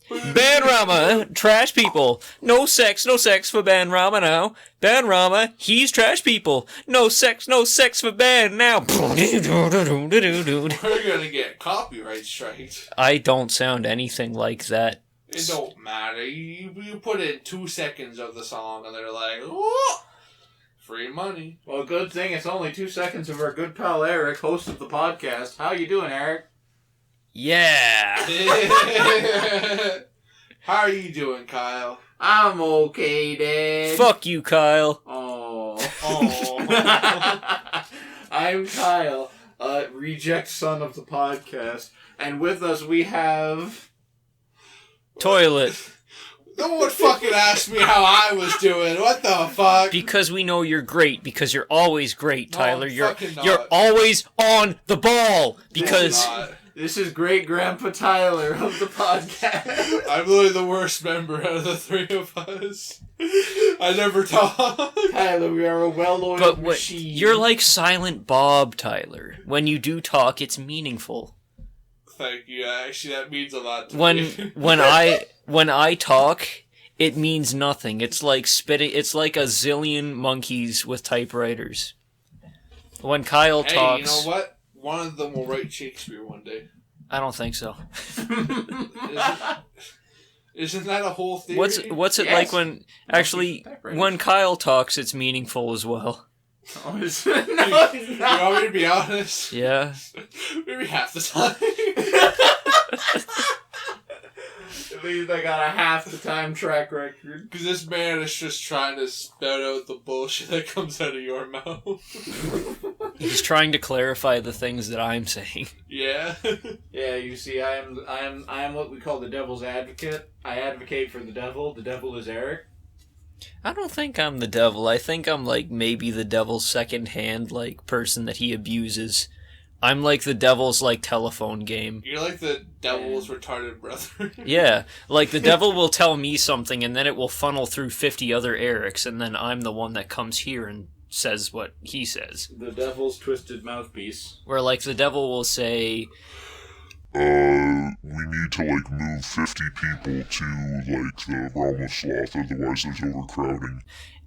Banrama, trash people. No sex for Banrama now. Banrama, he's trash people. No sex for Ban now. We're gonna get copyright strikes. I don't sound anything like that. It don't matter. You put in 2 seconds of the song and they're like, oh, free money. Well, good thing it's only 2 seconds of our good pal Eric, host of the podcast. How you doing, Eric? Yeah. How are you doing, Kyle? I'm okay, Dad. Fuck you, Kyle. Oh. Oh. I'm Kyle, reject son of the podcast. And with us we have... Toilet. No one fucking asked me how I was doing. What the fuck? Because we know you're great. Because you're always great, Tyler. I'm you're fucking not. you're always on the ball. Because This is Great Grandpa Tyler of the podcast. I'm literally the worst member out of the 3 of us. I never talk. Tyler, we are a well-oiled machine. you're like Silent Bob, Tyler. When you do talk, it's meaningful. Thank you. Actually, that means a lot to When me. when I talk, it means nothing. It's like spitting. It's like a zillion monkeys with typewriters. When Kyle Hey, talks, you know what? One of them will write Shakespeare one day. I don't think so. Isn't that a whole theory? What's it Yes. like when actually when Kyle talks? It's meaningful as well. Oh, it's... You No, it's want not. me to be honest? Yeah. Maybe half the time. At least I got a half the time track record. Because this man is just trying to spout out the bullshit that comes out of your mouth. He's trying to clarify the things that I'm saying. Yeah. Yeah, you see, I am what we call the devil's advocate. I advocate for the devil. The devil is Eric. I don't think I'm the devil. I think I'm like maybe the devil's second-hand like person that he abuses. I'm like the devil's like telephone game. You're like the devil's retarded brother. Yeah, like the devil will tell me something and then it will funnel through 50 other Erics and then I'm the one that comes here and says what he says. The devil's twisted mouthpiece. Where like the devil will say, we need to, like, move 50 people to, like, the realm of sloth, otherwise there's overcrowding.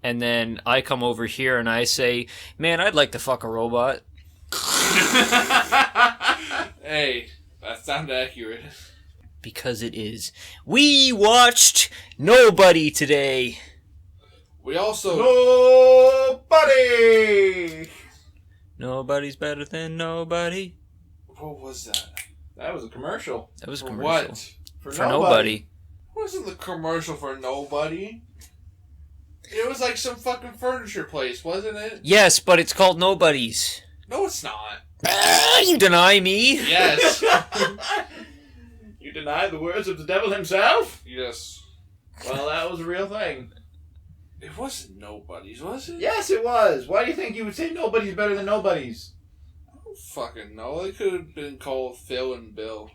and then I come over here and I say, man, I'd like to fuck a robot. Hey, that sounds accurate. Because it is. We watched Nobody today. We also... Nobody! Nobody's better than nobody. What was that? That was a commercial. That was a For commercial. what? For nobody. Wasn't the commercial for nobody? It was like some fucking furniture place, wasn't it? Yes, but it's called Nobody's. No, it's not. You deny me? Yes. You deny the words of the devil himself? Yes. Well, that was a real thing. It wasn't nobody's, was it? Yes, it was. Why do you think you would say nobody's better than nobody's? I don't fucking know. It could have been called Phil and Bill.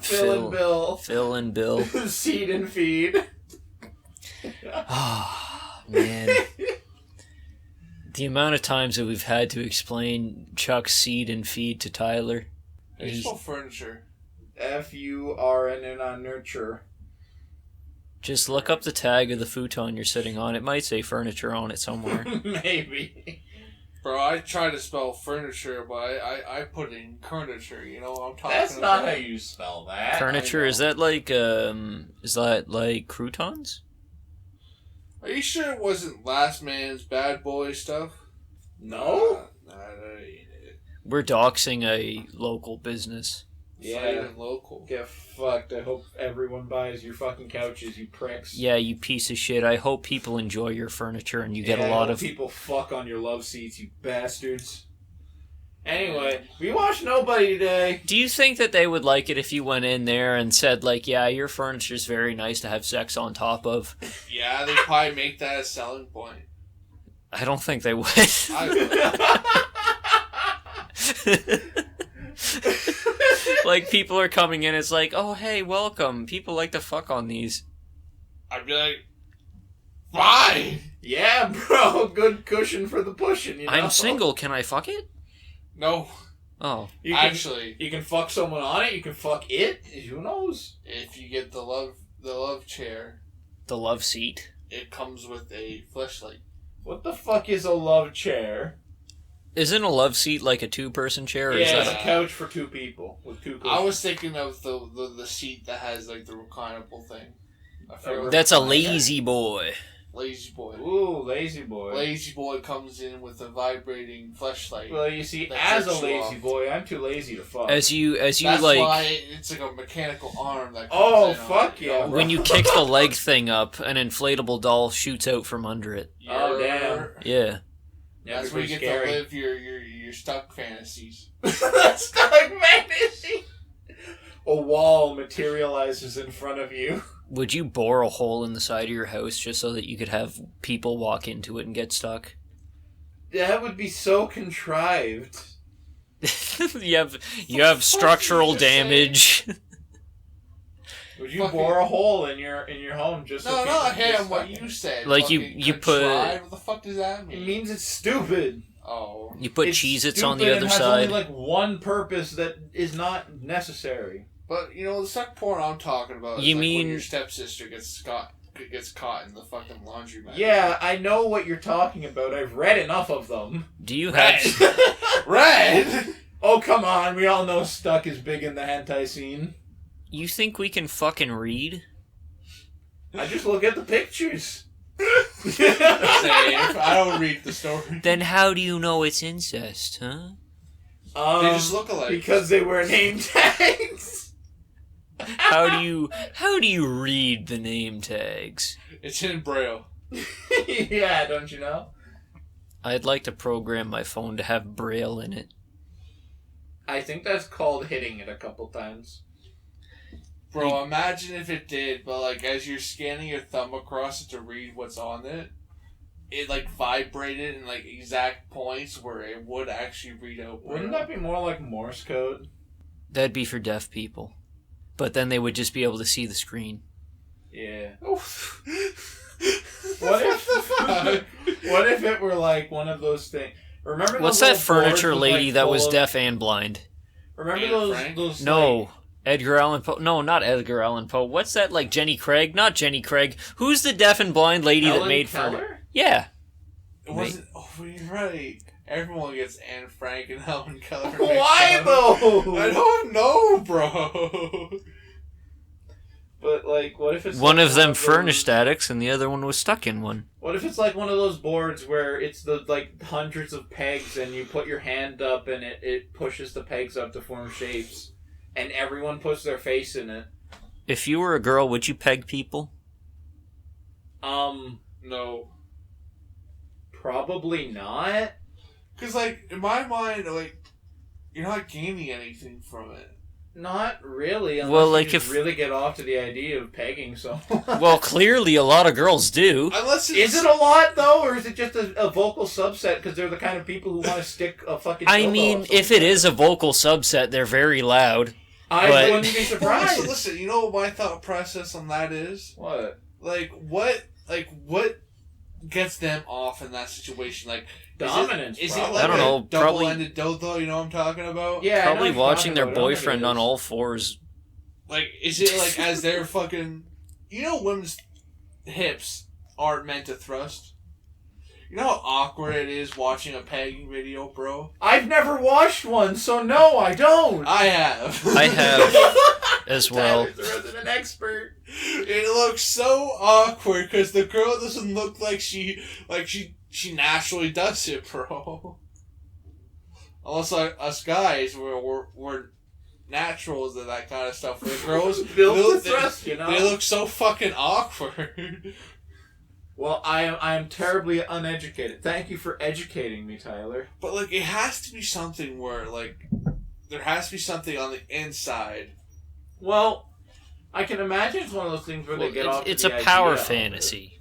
Phil and Bill. Phil and Bill. Seed and feed. Oh, man. The amount of times that we've had to explain Chuck's seed and feed to Tyler. How do you spell furniture? F-U-R-N-N nurture. Just look up the tag of the futon you're sitting on. It might say furniture on it somewhere. Maybe. Bro, I tried to spell furniture, but I put in curniture, you know what I'm talking That's about? not how you spell that. Furniture, is that like croutons? Are you sure it wasn't Last Man's Bad Boy stuff? No? Nah, that ain't it. We're doxing a local business. It's not Yeah. even local. Get fucked. I hope everyone buys your fucking couches, you pricks. Yeah, you piece of shit. I hope people enjoy your furniture and you get Yeah, a lot I hope of... people fuck on your love seats, you bastards. Anyway, we watched Nobody today. Do you think that they would like it if you went in there and said, like, yeah, your furniture's very nice to have sex on top of? Yeah, they probably make that a selling point. I don't think they would. Like, people are coming in, it's like, oh, hey, welcome. People like to fuck on these. I'd be like, why? Yeah, bro, good cushion for the pushing, you know? I'm single, can I fuck it? No. Oh. You can, Actually, you can fuck someone on it. You can fuck it. Who knows? if you get the love chair, The love seat. it comes with a fleshlight. What the fuck is a love chair? Isn't a love seat like a 2-person chair? Or is Yeah, that it's a couch for 2 people with 2 cushions. I was thinking of the seat that has like the reclinable thing. I forget what That's a it's called. lazy boy. Lazy boy. Ooh, lazy boy. Lazy boy comes in with a vibrating fleshlight. Well, you see, That as a jerks you lazy off. boy, I'm too lazy to fuck. As you That's like why it's like a mechanical arm that comes Oh, in on fuck it, yeah. when you kick the leg thing up, an inflatable doll shoots out from under it. Oh, damn. Yeah. Yeah, That's where you get scary. to live your stuck fantasies. That's like fantasy. A wall materializes in front of you. Would you bore a hole in the side of your house just so that you could have people walk into it and get stuck? That would be so contrived. you have structural you just damage. Would you Fucking- bore a hole in your home just so No, people not can get him. What stuck in you it? said. Like, you Fucking put- contrive? What the fuck does that It mean? means it's stupid. Oh, You put It's Cheez-Its on the stupid other and has side. only like one purpose that is not necessary. but you know the suck porn I'm talking about. Is You like mean- when your stepsister gets caught in the fucking laundromat? Yeah, I know what you're talking about. I've read enough of them. Do you have... Red. Oh, come on. We all know Stuck is big in the hentai scene. You think we can fucking read? I just look at the pictures. Say, I don't read the story. Then how do you know it's incest, huh? They just look alike. Because they wear name tags. How do you read the name tags? It's in Braille. Yeah, don't you know? I'd like to program my phone to have Braille in it. I think that's called hitting it a couple times. Bro, imagine if it did, but like as you're scanning your thumb across it to read what's on it, it like vibrated in like exact points where it would actually read out. Wouldn't Braille. that be more like Morse code? That'd be for deaf people. But then they would just be able to see the screen. Yeah. Oof. What if the fuck? What if it were like one of those things? Remember What's those that little boards furniture with, lady like, that full was of- deaf and blind? Remember Anne those Frank? those No. like, Edgar Allan Poe. No, not Edgar Allan Poe. What's that, like Jenny Craig? Not Jenny Craig. Who's the deaf and blind lady that Helen made Keller? furniture? Yeah. It wasn't. Oh, you're right. Everyone gets Anne Frank and Helen Keller. mixed Why up. though? I don't know, bro. But like, what if it's One like of them those- furnished attics and the other one was stuck in one. What if it's like one of those boards where it's the like hundreds of pegs and you put your hand up and it pushes the pegs up to form shapes and everyone puts their face in it? If you were a girl, would you peg people? No. Probably not. Because, like, in my mind, like, you're not gaining anything from it. Not really. Unless Well, you like, just if- really get off to the idea of pegging someone. Well, clearly a lot of girls do. Unless it's... Is it a lot though, or is it just a vocal subset? Because they're the kind of people who want to stick a fucking. I dildo mean, up if it is a vocal subset, they're very loud. I but- wouldn't be surprised. Listen, you know what my thought process on that is? What? What gets them off in that situation? Like, Dominance, Is it probably. like I don't know, a probably- double-ended dildo? You know what I'm talking about? Yeah, I know Probably what you're watching talking their about. I know what it boyfriend is. on all fours. Like, is it like as their fucking... You know women's hips aren't meant to thrust? You know how awkward it is watching a pegging video, bro? I've never watched one, so no, I don't. I have. I have as well. Tyler's the resident expert. It looks so awkward because the girl doesn't look like she she naturally does it, bro. Unless like us guys, we're naturals and that kind of stuff. Where girls Built to thrust, you know. they look so fucking awkward. Well, I am terribly uneducated. Thank you for educating me, Tyler. But like, it has to be something where like there has to be something on the inside. Well, I can imagine it's one of those things where they get off. It's to a the power idea of it. fantasy.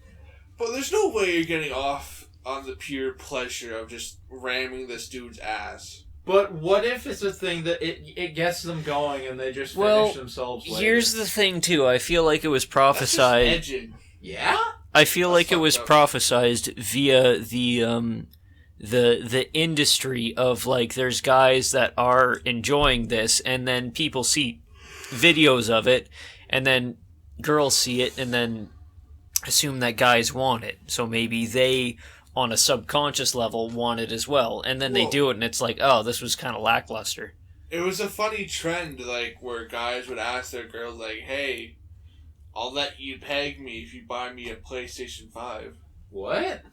But there's no way you're getting off on the pure pleasure of just ramming this dude's ass. But what if it's a thing that it gets them going and they just Well, finish themselves later? Here's the thing, too. I feel like it was That's just prophesied. edging. Yeah? I feel That's like it was fucked up. prophesized via the the industry of like there's guys that are enjoying this, and then people see videos of it, and then girls see it, and then assume that guys want it. So maybe they, on a subconscious level, want it as well, and then they do it, and it's like, oh, this was kind of lackluster. It was a funny trend, like, where guys would ask their girls, like, hey, I'll let you peg me if you buy me a PlayStation 5. What?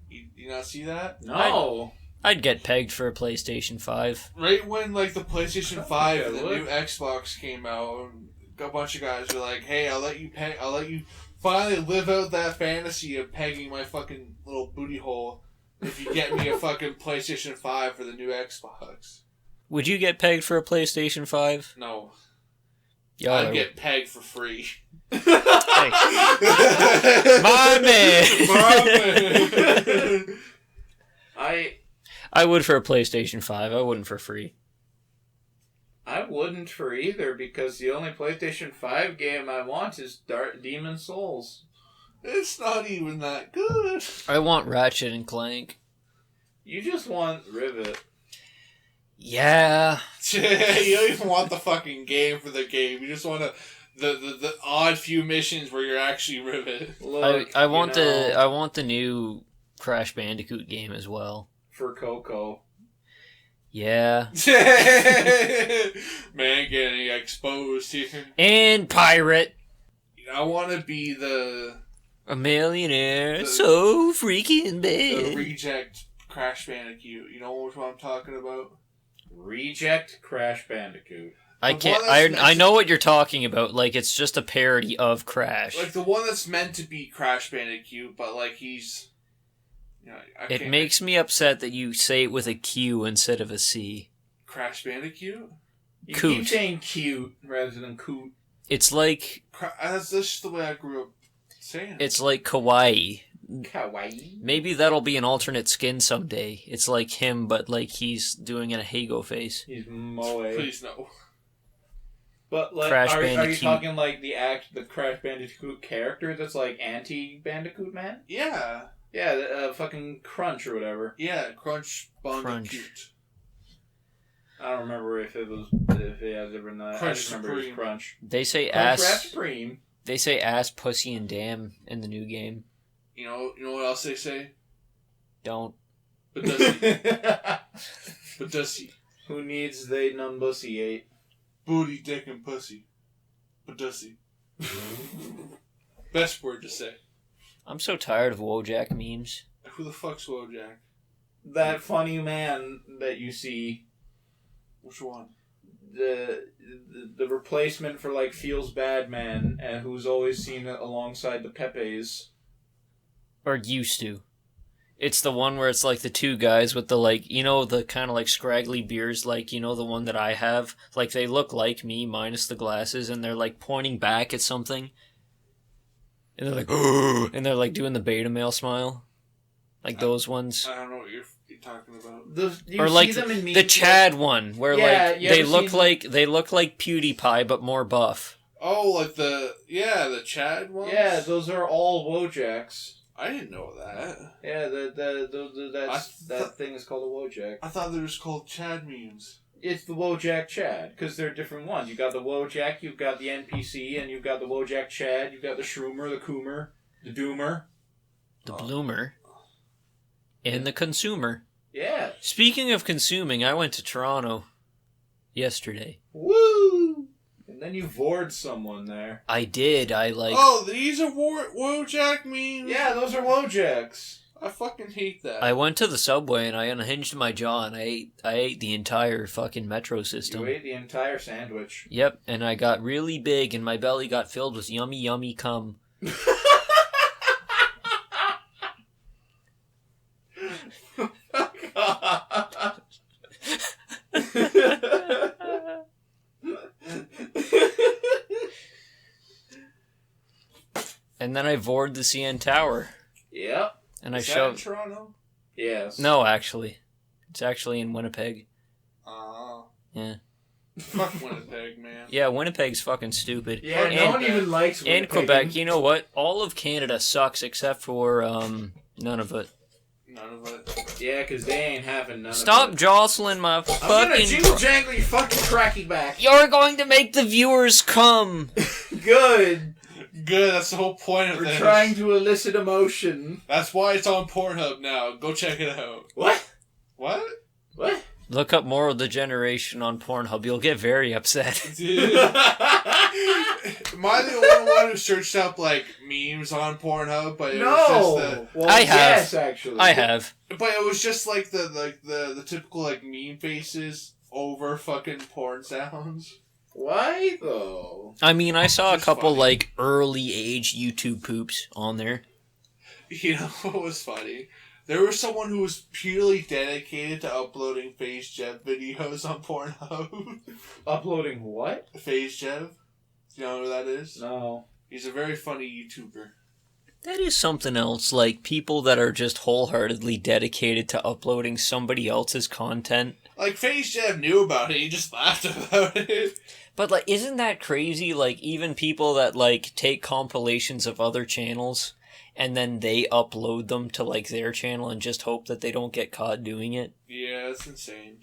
You not see that? No. I'd get pegged for a PlayStation 5. Right when, like, the PlayStation 5 I and the would. new Xbox came out, a bunch of guys were like, hey, I'll let you finally live out that fantasy of pegging my fucking little booty hole if you get me a fucking PlayStation 5 for the new Xbox. Would you get pegged for a PlayStation 5? No. Y'all I'd are- get pegged for free. My man! My man! I would for a PlayStation 5. I wouldn't for free. I wouldn't for either, because the only PlayStation 5 game I want is Demon Souls. It's not even that good. I want Ratchet and Clank. You just want Rivet. Yeah. You don't even want the fucking game for the game. You just want the odd few missions where you're actually Rivet. Look, I want the new Crash Bandicoot game as well. for Coco. Yeah. Man getting exposed here. And Pirate. I want to be A millionaire. The- So freaking the big. reject Crash Bandicoot. You know which one I'm talking about? Reject Crash Bandicoot. I The can't. one that's I know what you're talking about. Like it's just a parody of Crash. Like the one that's meant to be Crash Bandicoot, but like he's... You know, It makes me upset that you say it with a Q instead of a C. Crash Bandicoot? You Coot. keep saying cute rather than coot. It's like That's just the way I grew up saying it. it's like kawaii. Kawaii. Maybe that'll be an alternate skin someday. It's like him, but like he's doing a Hago face. He's moe. Please no. But like, Crash are you Bandicoot. talking like the Crash Bandicoot character that's like anti-Bandicoot Man? Yeah. Yeah, fucking Crunch or whatever. Yeah, Crunch Bandicoot. I don't remember if it had different. I Crunch just remember it was Supreme. Crunch. They say Crunch Rap ass. Supreme. They say ass, pussy, and damn in the new game. You know what else they say? Don't. But does he? But does he? Who needs they numbussiate? Booty, dick, and pussy. But does he? Best word to say. I'm so tired of Wojak memes. Who the fuck's Wojak? That funny man that you see, Which one? the replacement for like Feels Bad Man, who's always seen alongside the Pepes. Or used to. It's the one where it's like the two guys with the like, you know, the kind of like scraggly beards, like, you know, the one that I have. Like they look like me minus the glasses, and they're like pointing back at something. And they're like, and they're like doing the beta male smile. Like those ones. I don't know what you're talking about. You Or see like them in memes, the Chad one, where Yeah, like you they ever look seen- like PewDiePie but more buff. Oh, like the Chad ones? Yeah, those are all Wojaks. I didn't know that. Yeah, that thing is called a Wojak. I thought they were just called Chad memes. It's the Wojak Chad, because they're different ones. You got the Wojak, you've got the NPC, and you've got the Wojak Chad, you've got the Shroomer, the Coomer, the Doomer. The bloomer. And the consumer. Yeah. Speaking of consuming, I went to Toronto yesterday. Woo! And then you vored someone there. I did. I like. Oh, these are Wojak memes? Yeah, those are Wojaks. I fucking hate that. I went to the subway and I unhinged my jaw and I ate the entire fucking metro system. You ate the entire sandwich. Yep, and I got really big and my belly got filled with yummy, yummy cum. And then I vored the CN Tower. Yep. And I Is that in showed. Toronto? Yes. No, actually. It's actually in Winnipeg. Oh. Yeah. Fuck Winnipeg, man. Yeah, Winnipeg's fucking stupid. Yeah, and, no one even likes and Winnipeg. Quebec, you know what? All of Canada sucks except for none of it. none of it. Yeah, because they ain't having none Stop of it. jostling my I'm gonna fucking... jingle jangle your fucking cracky back. You're going to make the viewers come. Good. Good, that's the whole point of We're this. trying to elicit emotion. That's why it's on Pornhub now. Go check it out. What? What? What? Look up Moral Degeneration on Pornhub. You'll get very upset. Dude. Am I the only one who searched up, like, memes on Pornhub? But it was just No. Well, I have. Yes, actually. I have. but it was just like the typical like meme faces over fucking porn sounds. Why though? I mean, I saw a It's couple, funny. like, early age YouTube poops on there. You know what was funny? There was someone who was purely dedicated to uploading FazeJev videos on Pornhub. Uploading what? FazeJev? Do you know who that is? No. He's a very funny YouTuber. That is something else, like, people that are just wholeheartedly dedicated to uploading somebody else's content. Like, FazeJev knew about it, he just laughed about it. But, like, isn't that crazy? Like, even people that, like, take compilations of other channels, and then they upload them to, like, their channel and just hope that they don't get caught doing it. Yeah, that's insane.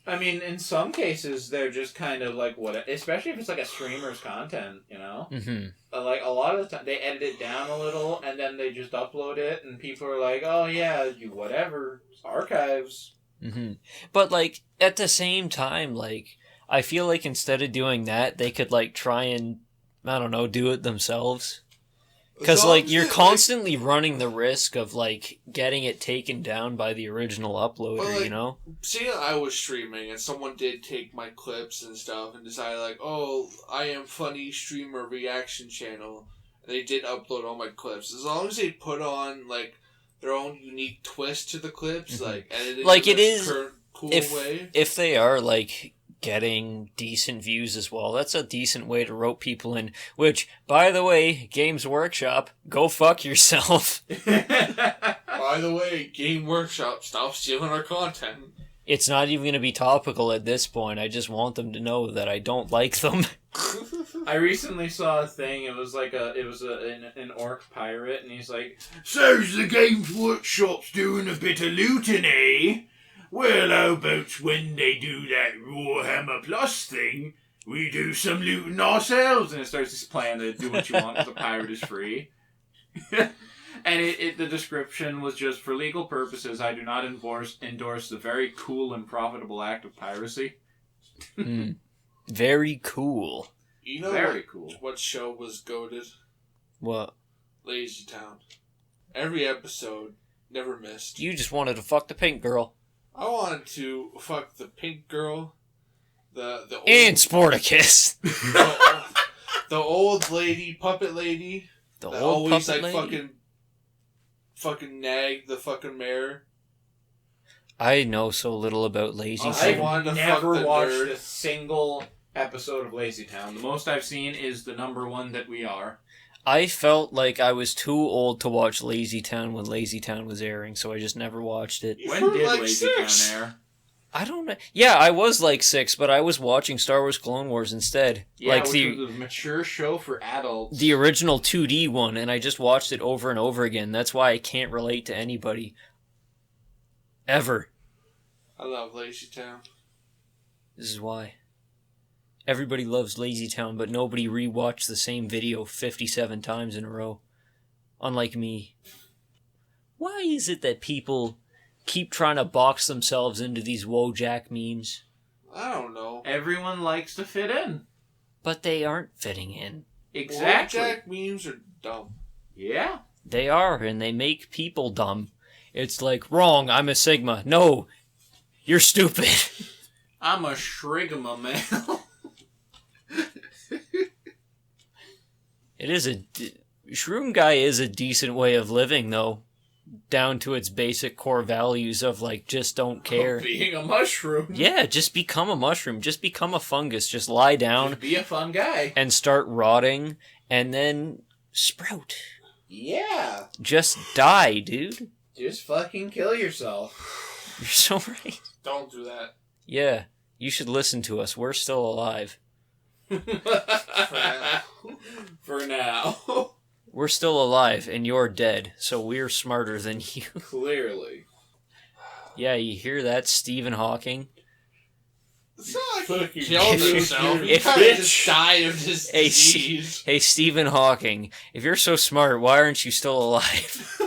I mean, in some cases, they're just kind of like what, especially if it's like a streamer's content, you know? Mm-hmm. Like, a lot of the time, they edit it down a little, and then they just upload it, and people are like, oh yeah, you whatever, it's archives. Mm-hmm. But, like, at the same time, like, I feel like instead of doing that, they could, like, try and, I don't know, do it themselves. Because, like, you're constantly running the risk of, like, getting it taken down by the original uploader, But, like, you know? See, I was streaming, and someone did take my clips and stuff and decided, like, oh, I am funny streamer reaction channel. And they did upload all my clips. As long as they put on, like, their own unique twist to the clips, Mhm. like, edited Like, in it a is- current, cool if- way. If they are, like, getting decent views as well, that's a decent way to rope people in. Which, by the way, Games Workshop, go fuck yourself. By the way, Game Workshop, stop stealing our content. It's not even going to be topical at this point. I just want them to know that I don't like them. I recently saw a thing. It was like an orc pirate, and he's like, "So's the Games Workshop's doing a bit of looting, eh? Well, how about when they do that Warhammer Plus thing, we do some looting ourselves?" And it starts just playing the "Do What You Want" because the pirate is free. And the description was just, "For legal purposes, I do not endorse the very cool and profitable act of piracy." Hmm. Very cool. You know Very cool. what show was goated? What? Lazy Town. Every episode, never missed. You just wanted to fuck the pink girl. I wanted to fuck the pink girl, the old, And Sporticus. the old lady, puppet lady, The that old always puppet like lady. fucking nagged the fucking mayor. I know so little about Lazy Also, Town. I've wanted to never fuck the watched nerd. a single episode of Lazy Town. The most I've seen is the number one that we are. I felt like I was too old to watch Lazy Town when Lazy Town was airing, so I just never watched it. You When were did like Lazy 6. Town air? I don't know. Yeah, I was like 6, but I was watching Star Wars Clone Wars instead. Yeah, like which the was a mature show for adults. the original 2D one, and I just watched it over and over again. That's why I can't relate to anybody. Ever. I love Lazy Town. This is why. Everybody loves Lazy Town, but nobody rewatched the same video 57 times in a row. Unlike me. Why is it that people keep trying to box themselves into these Wojak memes? I don't know. Everyone likes to fit in. But they aren't fitting in. Exactly. Jack memes are dumb. Yeah. They are, and they make people dumb. It's like, wrong, I'm a Sigma. No, you're stupid. I'm a Shrigma male. It is Shroom Guy is a decent way of living, though. Down to its basic core values of, like, just don't care. Being a mushroom. Yeah, just become a mushroom. Just become a fungus. Just lie down Just be a fun guy. and start rotting, and then sprout. Yeah. Just die, dude. Just fucking kill yourself. You're so right. Don't do that. Yeah, you should listen to us. We're still alive. For now. We're still alive, and you're dead, so we're smarter than you. Clearly. Yeah, you hear that, Stephen Hawking? It's not like Fucking he killed bitch. himself. He If kind of bitch. just died of this Hey, disease. Hey, Stephen Hawking, if you're so smart, why aren't you still alive?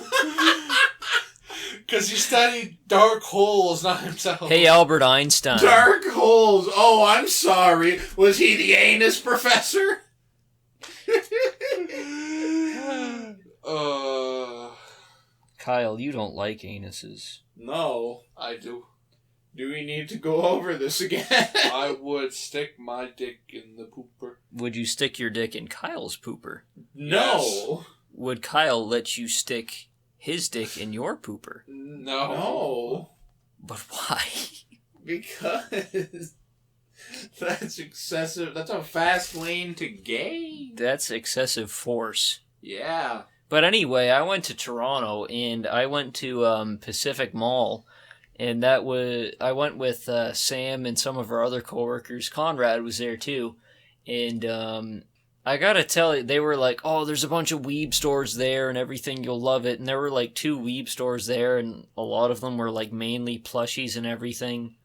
Because he studied dark holes, not himself. Hey, Albert Einstein. Dark holes. Oh, I'm sorry. Was he the anus professor? Kyle, you don't like anuses. No. I do. Do we need to go over this again? I would stick my dick in the pooper. Would you stick your dick in Kyle's pooper? No. Would Kyle let you stick his dick in your pooper? No. No. But why? Because that's excessive. That's a fast lane to gay. That's excessive force. Yeah. But anyway, I went to Toronto, and I went to Pacific Mall, and I went with Sam and some of our other coworkers. Conrad was there too, and I gotta tell you, they were like, "Oh, there's a bunch of weeb stores there and everything. You'll love it." And there were like 2 weeb stores there, and a lot of them were like mainly plushies and everything.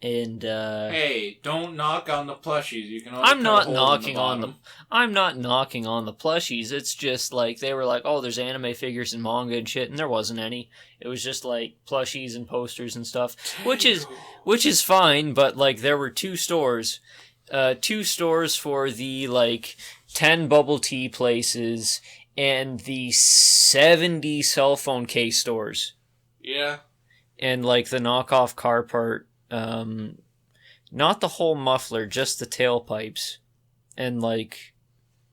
And Hey, don't knock on the plushies. You can. I'm not knocking on them. I'm not knocking on the plushies. It's just like they were like, "Oh, there's anime figures and manga and shit," and there wasn't any. It was just like plushies and posters and stuff, which is fine. But like, there were 2 stores, 2 stores for the like 10 bubble tea places and the 70 cell phone case stores, Yeah. and like the knockoff car part. Not the whole muffler, just the tailpipes and like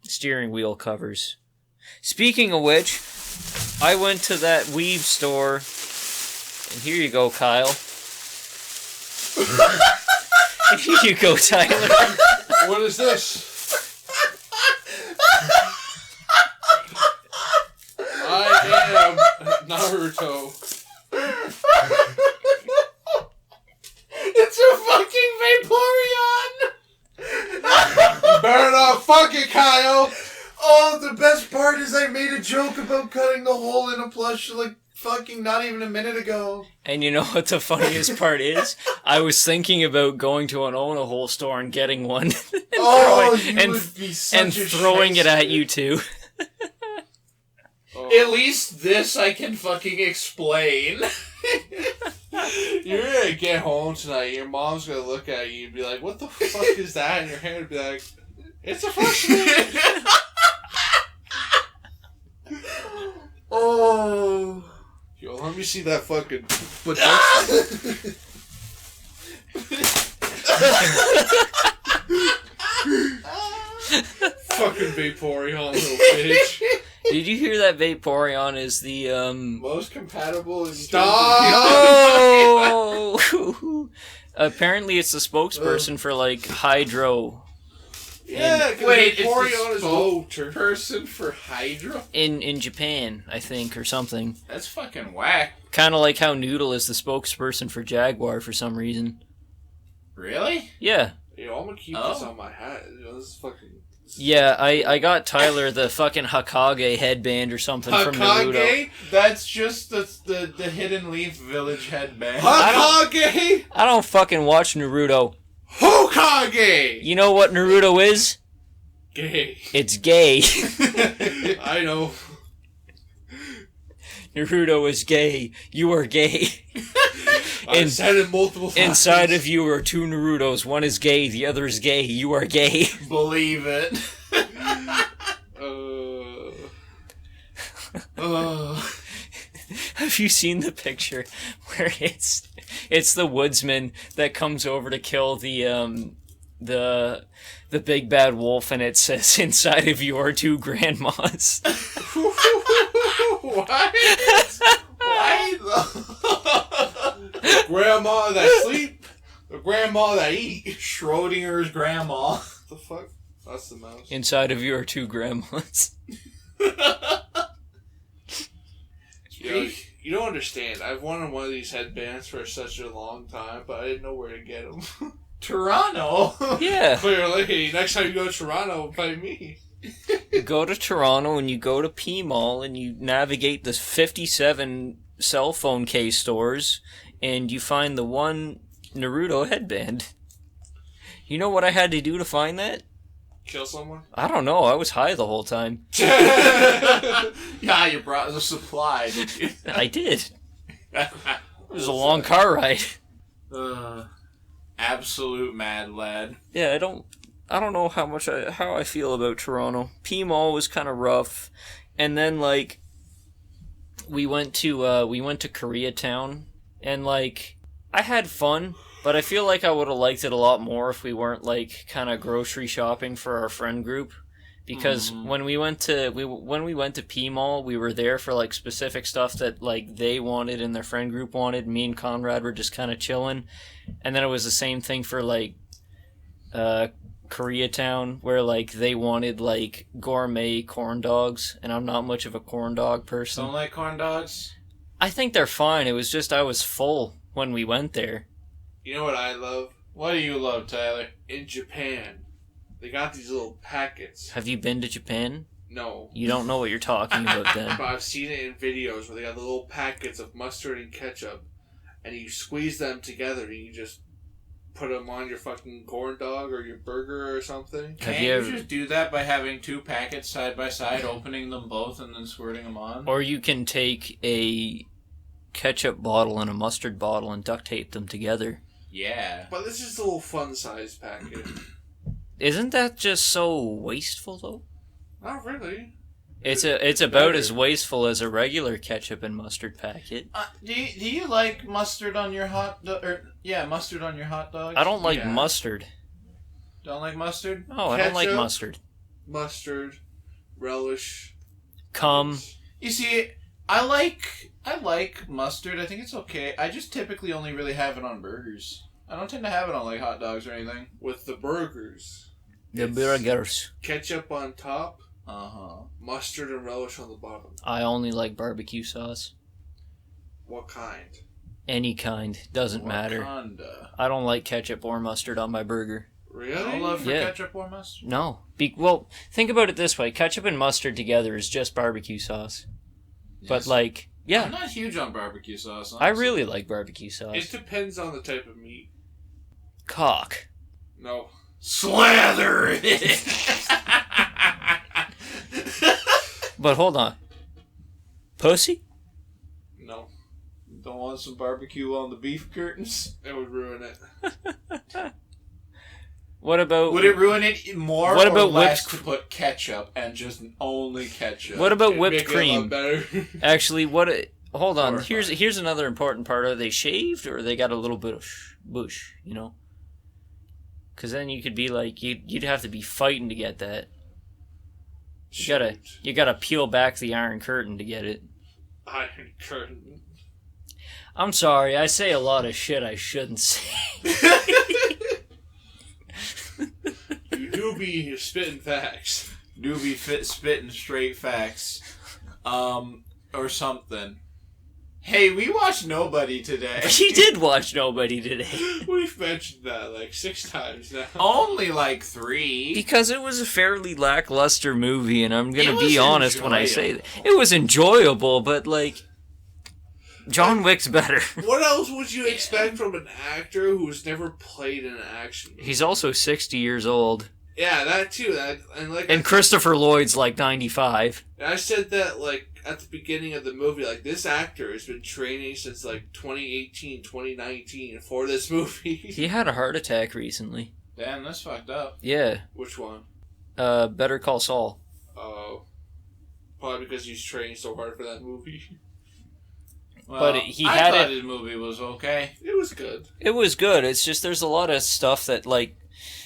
steering wheel covers. Speaking of which, I went to that weave store, and here you go, Kyle. Here you go, Tyler. What is this? I am Naruto. It's a fucking Vaporeon! You better not fuck it, Kyle! Oh, the best part is I made a joke about cutting the hole in a plush like fucking not even a minute ago. And you know what the funniest part is? I was thinking about going to an Own-A-Hole store and getting one and Oh, throwing, you and, would be such and a throwing it at shyster. you too. Oh. At least this I can fucking explain. You're gonna get home tonight, your mom's gonna look at you and be like, "What the fuck is that?" And your hair would be like, "It's a freshman." Oh. Yo, let me see that fucking. But fucking Vaporeon, little bitch. Did you hear that Vaporeon is the Most compatible in Stop! Oh! Apparently, it's the spokesperson for like Hydro Yeah, because Wait, it's the Vaporeon is water. person for Hydra? in Japan, I think, or something. That's fucking whack. Kind of like how Noodle is the spokesperson for Jaguar for some reason. Really? Yeah. Yo, I'm gonna keep Oh. this on my hat. Yo, this is fucking. Yeah, I got Tyler the fucking Hokage headband or something from Naruto. Hokage? That's just the Hidden Leaf Village headband. Hokage? I don't fucking watch Naruto. Hokage! You know what Naruto is? Gay. It's gay. I know. Naruto is gay. You are gay. I've said it multiple times. Inside of you are 2 Narutos. One is gay, the other is gay. You are gay. Believe it. Have you seen the picture where it's the woodsman that comes over to kill the big bad wolf, and it says inside of you are 2 grandmas. What? Why The grandma that sleep, the grandma that eat. Schrodinger's grandma. What the fuck? That's the mouse. Inside of you are 2 grandmas. Yo, you don't understand. I've wanted one of these headbands for such a long time, but I didn't know where to get them. Toronto. Yeah. Clearly, next time you go to Toronto, invite me. You go to Toronto and you go to P Mall and you navigate the 57 cell phone case stores and you find the one Naruto headband. You know what I had to do to find that? Kill someone? I don't know. I was high the whole time. Yeah, you brought the supply, did you? I did. It was a long car ride. Absolute mad lad. Yeah, I don't know how I feel about Toronto. P-Mall was kind of rough, and then like we went to Koreatown, and like I had fun, but I feel like I would have liked it a lot more if we weren't like kind of grocery shopping for our friend group. Because when we went to P-Mall, we were there for like specific stuff that like they wanted and their friend group wanted. Me and Conrad were just kind of chilling, and then it was the same thing for like Koreatown, where like they wanted like gourmet corn dogs, and I'm not much of a corn dog person. Don't like corn dogs? I think they're fine. It was just I was full when we went there. You know what I love? What do you love, Tyler? In Japan, they got these little packets. Have you been to Japan? No. You don't know what you're talking about then. But I've seen it in videos where they got the little packets of mustard and ketchup, and you squeeze them together and you just put them on your fucking corn dog or your burger or something. Can't you just do that by having two packets side by side, opening them both, and then squirting them on? Or you can take a ketchup bottle and a mustard bottle and duct tape them together. Yeah. But this is a little fun-sized packet. Isn't that just so wasteful, though? Not really. It's about as wasteful as a regular ketchup and mustard packet. Do you like mustard on your hot mustard on your hot dogs? I don't like Yeah. mustard. Don't like mustard? No, I don't like Ketchup? mustard. Mustard, relish. Cum. You see, I like mustard. I think it's okay. I just typically only really have it on burgers. I don't tend to have it on like hot dogs or anything. With the burgers. The It's burgers. Ketchup on top, Uh-huh. mustard and relish on the bottom. I only like barbecue sauce. What kind? Any kind. Doesn't matter. Wakanda. I don't like ketchup or mustard on my burger. Really? No love for Yeah. ketchup or mustard? No. Well, think about it this way. Ketchup and mustard together is just barbecue sauce. But Yes. like, I'm yeah. not huge on barbecue sauce. I honestly. really like barbecue It sauce. depends on the type of meat. Cock. No. Slather it! But hold on. Pussy? No. Don't want some barbecue on the beef curtains? It would ruin it. What about... Would it ruin it more What or about less whipped to put ketchup and just only ketchup? What about It'd whipped make it a cream? lot better. Actually, hold on. Horrifying. Here's another important part. Are they shaved or they got a little bit of bush, you know? Because then you could be like, you'd have to be fighting to get that. You gotta peel back the Iron Curtain to get it. Iron Curtain. I'm sorry, I say a lot of shit I shouldn't say. You do be spitting facts. Doobie spitting straight facts. Or something. Hey, we watched Nobody today. He did watch Nobody today. We've mentioned that like 6 times now. Only like 3. Because it was a fairly lackluster movie, and I'm gonna It be was honest when I say that. enjoyable. It was enjoyable, but like... John Wick's better. What else would you expect from an actor who's never played in an action movie? He's also 60 years old. Yeah, that too. And Christopher Lloyd's like 95. I said that like at the beginning of the movie, like this actor has been training since like 2018, 2019 for this movie. He had a heart attack recently. Damn, that's fucked up. Yeah. Which one? Better Call Saul. Oh, probably because he's training so hard for that movie. Well, But I had thought it- his movie was okay. It was good. It was good. It's just there's a lot of stuff that, like,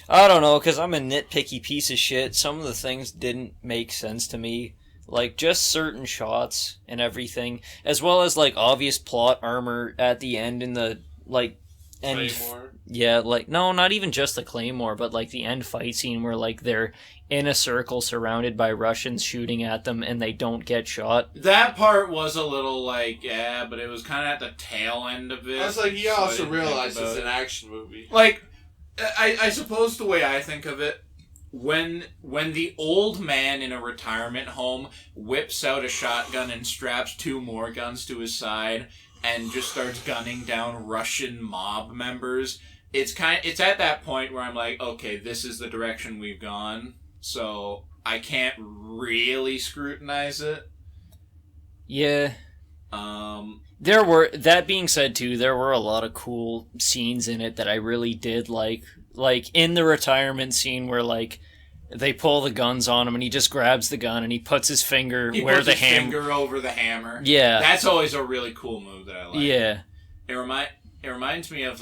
I don't know, because I'm a nitpicky piece of shit. Some of the things didn't make sense to me. Like, just certain shots and everything. As well as, like, obvious plot armor at the end in the, like, end. Claymore. Yeah, like, no, not even just the Claymore, but, like, the end fight scene where, like, they're in a circle surrounded by Russians shooting at them and they don't get shot. That part was a little like, yeah, but it was kind of at the tail end of it. I was like, you so I also didn't think realize about it's it. an action movie. Like, I suppose the way I think of it, when the old man in a retirement home whips out a shotgun and straps 2 more guns to his side, and just starts gunning down Russian mob members. It's at that point where I'm like, okay, this is the direction we've gone, so I can't really scrutinize it. Yeah. There were, that being said too, there were a lot of cool scenes in it that I really did like in the retirement scene where like they pull the guns on him and he just grabs the gun and he puts his finger where the finger over the hammer. Yeah. That's always a really cool move that I like. Yeah. It reminds me of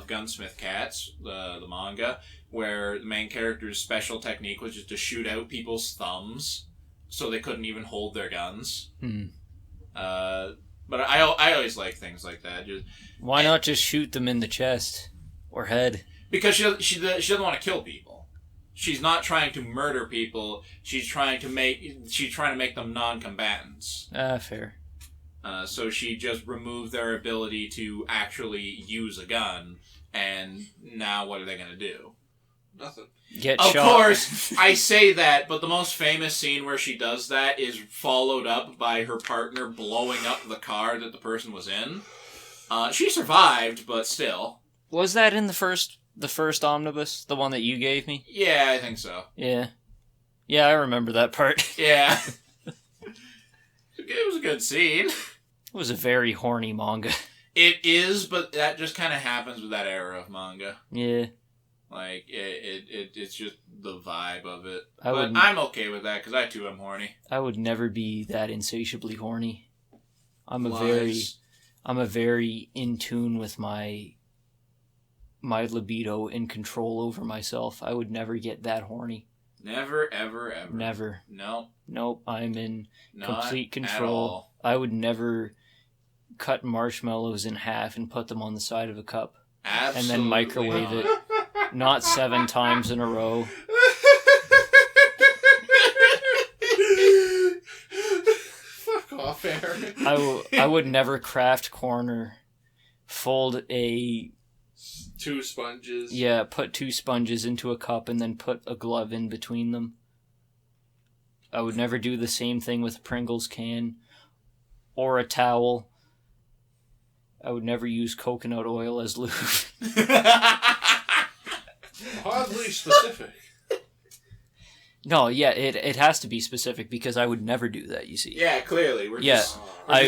Gunsmith Cats, the manga, where the main character's special technique was just to shoot out people's thumbs so they couldn't even hold their guns. But I always like things like that. Why not just shoot them in the chest or head? Because she doesn't want to kill people. She's not trying to murder people. She's trying to make them non-combatants. Fair. So she just removed their ability to actually use a gun, and now what are they going to do? Nothing. Get shot. Of course, I say that, but the most famous scene where she does that is followed up by her partner blowing up the car that the person was in. She survived, but still. Was that in the first omnibus, the one that you gave me? Yeah, I think so. Yeah, I remember that part. Yeah. It was a good scene. It was a very horny manga. It is, but that just kind of happens with that era of manga. Yeah. Like, it's just the vibe of it. I'm okay with that, because I too am horny. I would never be that insatiably horny. I'm a very in tune with my libido, in control over myself. I would never get that horny. Never, ever, ever. Never. No. Nope, I'm in complete control. At all. I would never cut marshmallows in half and put them on the side of a cup. Absolutely and then microwave it. Not 7 times in a row. Fuck off, Aaron. I would never craft corn or fold 2 sponges. Yeah, put 2 sponges into a cup and then put a glove in between them. I would never do the same thing with a Pringles can or a towel. I would never use coconut oil as lube. Oddly specific. No, yeah, it has to be specific because I would never do that, you see. Yeah, clearly. We're just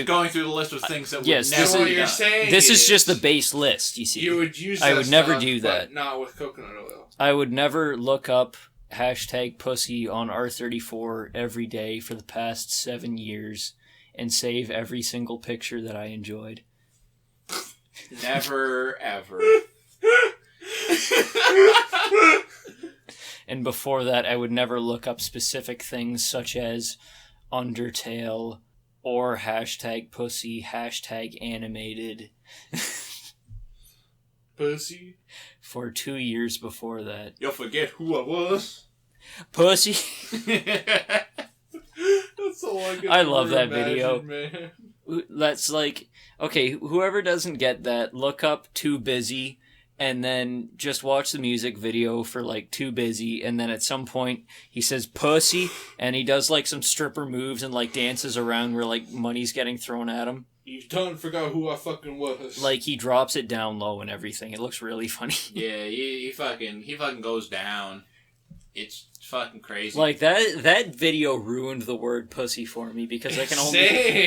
going through the list of things that would never be done. This is just the base list, you see. You would use that I would never stuff, do that. But not with coconut oil. I would never look up #pussy on R34 every day for the past 7 years and save every single picture that I enjoyed. Never, ever. And before that, I would never look up specific things such as Undertale or #pussy, #animated. Pussy? For 2 years before that. You'll forget who I was. Pussy? That's all I can I love that imagine, video. Man. That's like, okay, whoever doesn't get that, look up Too Busy and then just watch the music video for like Too Busy, and then at some point he says pussy and he does like some stripper moves and like dances around where like money's getting thrown at him. You don't forget who I fucking was. Like he drops it down low and everything. It looks really funny. Yeah, he fucking goes down. It's fucking crazy. Like that video ruined the word pussy for me because I can only say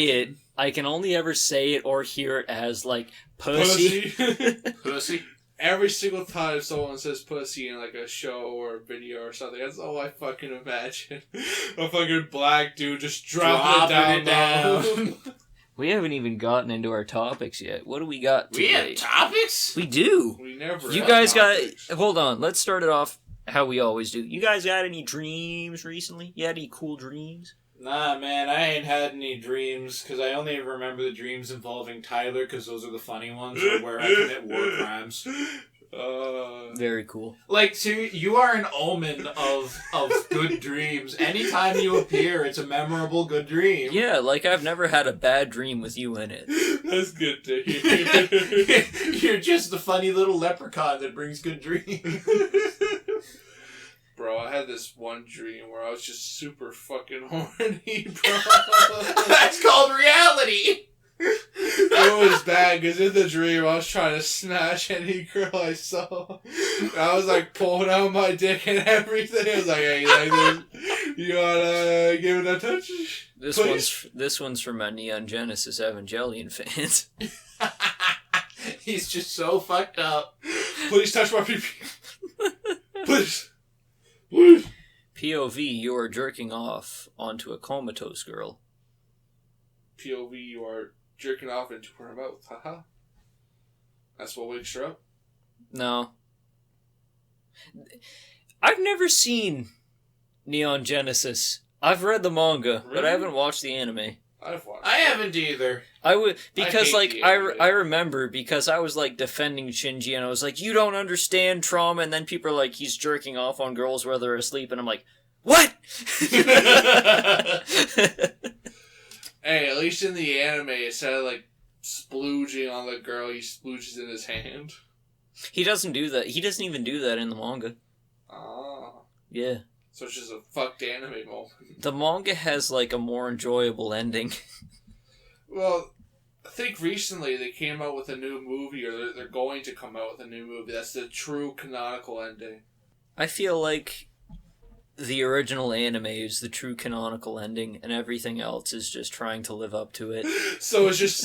it. I can only ever say it or hear it as like pussy. Pussy. Every single time someone says pussy in like a show or a video or something, that's all I fucking imagine. A fucking black dude just dropping it down. We haven't even gotten into our topics yet. What do we got today? We have topics? We do. We never. You guys topics. Hold on. Let's start it off how we always do. You guys got any dreams recently? You had any cool dreams? Nah, man, I ain't had any dreams, because I only remember the dreams involving Tyler, because those are the funny ones, where I commit war crimes. Very cool. Like, seriously, you are an omen of good dreams. Anytime you appear, it's a memorable good dream. Yeah, like I've never had a bad dream with you in it. That's good to hear. You're just the funny little leprechaun that brings good dreams. Bro, I had this one dream where I was just super fucking horny, bro. That's called reality. It was bad because in the dream I was trying to smash any girl I saw. I was like pulling out my dick and everything. I was like, "Hey, you like this? You wanna give it a touch?" This one's for my Neon Genesis Evangelion fans. He's just so fucked up. Please touch my pee. Please. Please. POV, you are jerking off onto a comatose girl. POV, you are jerking off into her mouth. Haha. That's what wakes her up. No. I've never seen Neon Genesis. I've read the manga, but I Really? haven't watched the anime. I've watched. I haven't either. I would because hate like the I anime. remember because I was like defending Shinji and I was like, you don't understand trauma, and then people are like, he's jerking off on girls where they're asleep, and I'm like, what? Hey, at least in the anime, instead of like splooging on the girl, he splooges in his hand. He doesn't do that. He doesn't even do that in the manga. Ah. Yeah. So it's just a fucked anime moment. The manga has like a more enjoyable ending. Well, I think recently they came out with a new movie, or they're going to come out with a new movie. That's the true canonical ending. I feel like the original anime is the true canonical ending, and everything else is just trying to live up to it. So it's just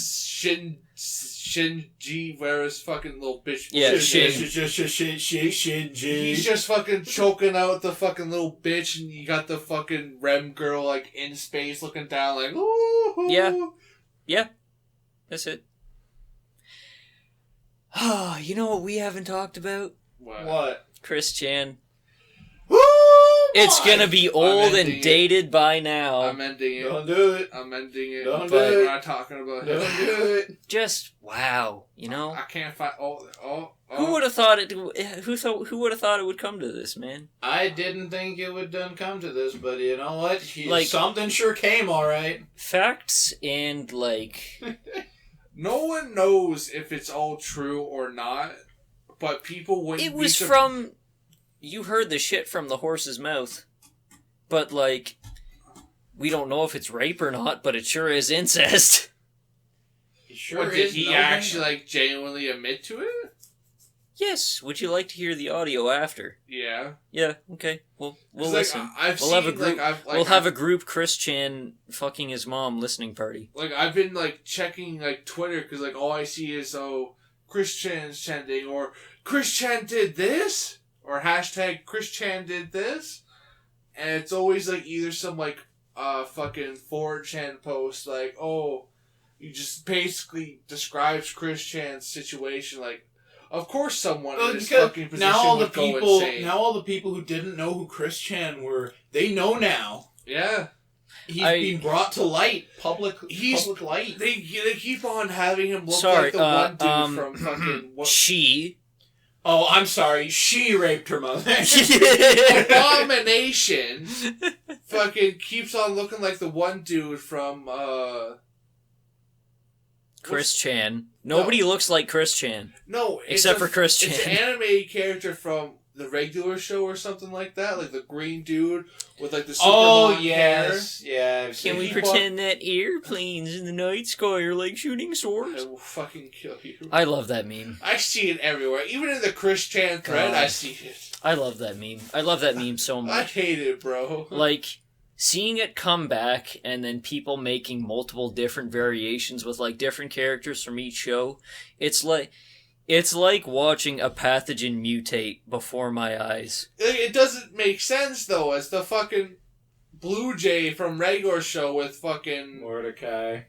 Shinji, where his fucking little bitch. Yeah, Shinji. He's just fucking choking out the fucking little bitch, and you got the fucking Rem girl like in space looking down, like ooh. Yeah. That's it. Ah, you know what we haven't talked about? What? Chris Chan. Woo! It's gonna be old ending and it. dated by now. I'm ending it. Don't do it. I'm ending it. Don't but do it. we're not talking about Don't him. do it. Just wow, you know? I can't find. Oh. Who would have thought it? Who would have thought it would come to this, man? I didn't think it would done come to this, but you know what? Like- Something sure came, all right. Facts and like No one knows if it's all true or not, but people wouldn't. it was from. You heard the shit from the horse's mouth, but like we don't know if it's rape or not, but it sure is incest. He sure What, did is. he no actually man. like genuinely admit to it? Yes. Would you like to hear the audio after? Yeah. Yeah. Okay. We'll 'Cause, listen. I've We'll seen, have a group. We'll have a group Chris Chan fucking his mom listening party. Like, I've been, like, checking, like, Twitter, because, like, all I see is, Chris Chan's trending, or Chris Chan did this, or hashtag Chris Chan did this, and it's always, like, either some, like, fucking 4chan post, like, you just basically describes Chris Chan's situation, like, of course someone in this fucking position now all the would go people, insane. now all the people who didn't know who Chris Chan were, they know now. Yeah. He's being brought to light, public light. They keep on having him look Sorry, like the one dude from fucking... She. Oh, I'm sorry. She raped her mother. Abomination fucking keeps on looking like the one dude from, Chris Chan. Nobody looks like Chris Chan. No, Except for Chris It's an Chan. anime character from the regular show or something like that, like the green dude with like the super Oh long yes, yeah. I've Can seen we it. pretend that airplanes in the night sky are like shooting hair. swords? I will fucking kill you. I love that meme. I see it everywhere. Even in the Chris Chan thread, God. I see it. I love that meme. I love that meme so I much. hate it, bro. Like, seeing it come back and then people making multiple different variations with like different characters from each show, it's like watching a pathogen mutate before my eyes. It doesn't make sense though, as the fucking Blue Jay from regular show with fucking Mordecai,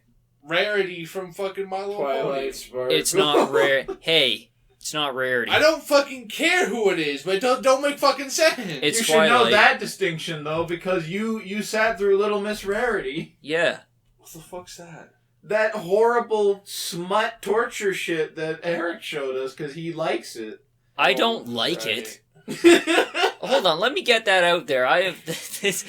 Rarity from fucking My Little Pony. Twilight Sparkle. It's not rare. Hey, it's not rarity. I don't fucking care who it is, but it don't make fucking sense. It's you should know Twilight. that distinction though, because you sat through Little Miss Rarity. Yeah. What the fuck's that? That horrible smut torture shit that Eric showed us because he likes it. I don't like right. it. Hold on, let me get that out there. I have this is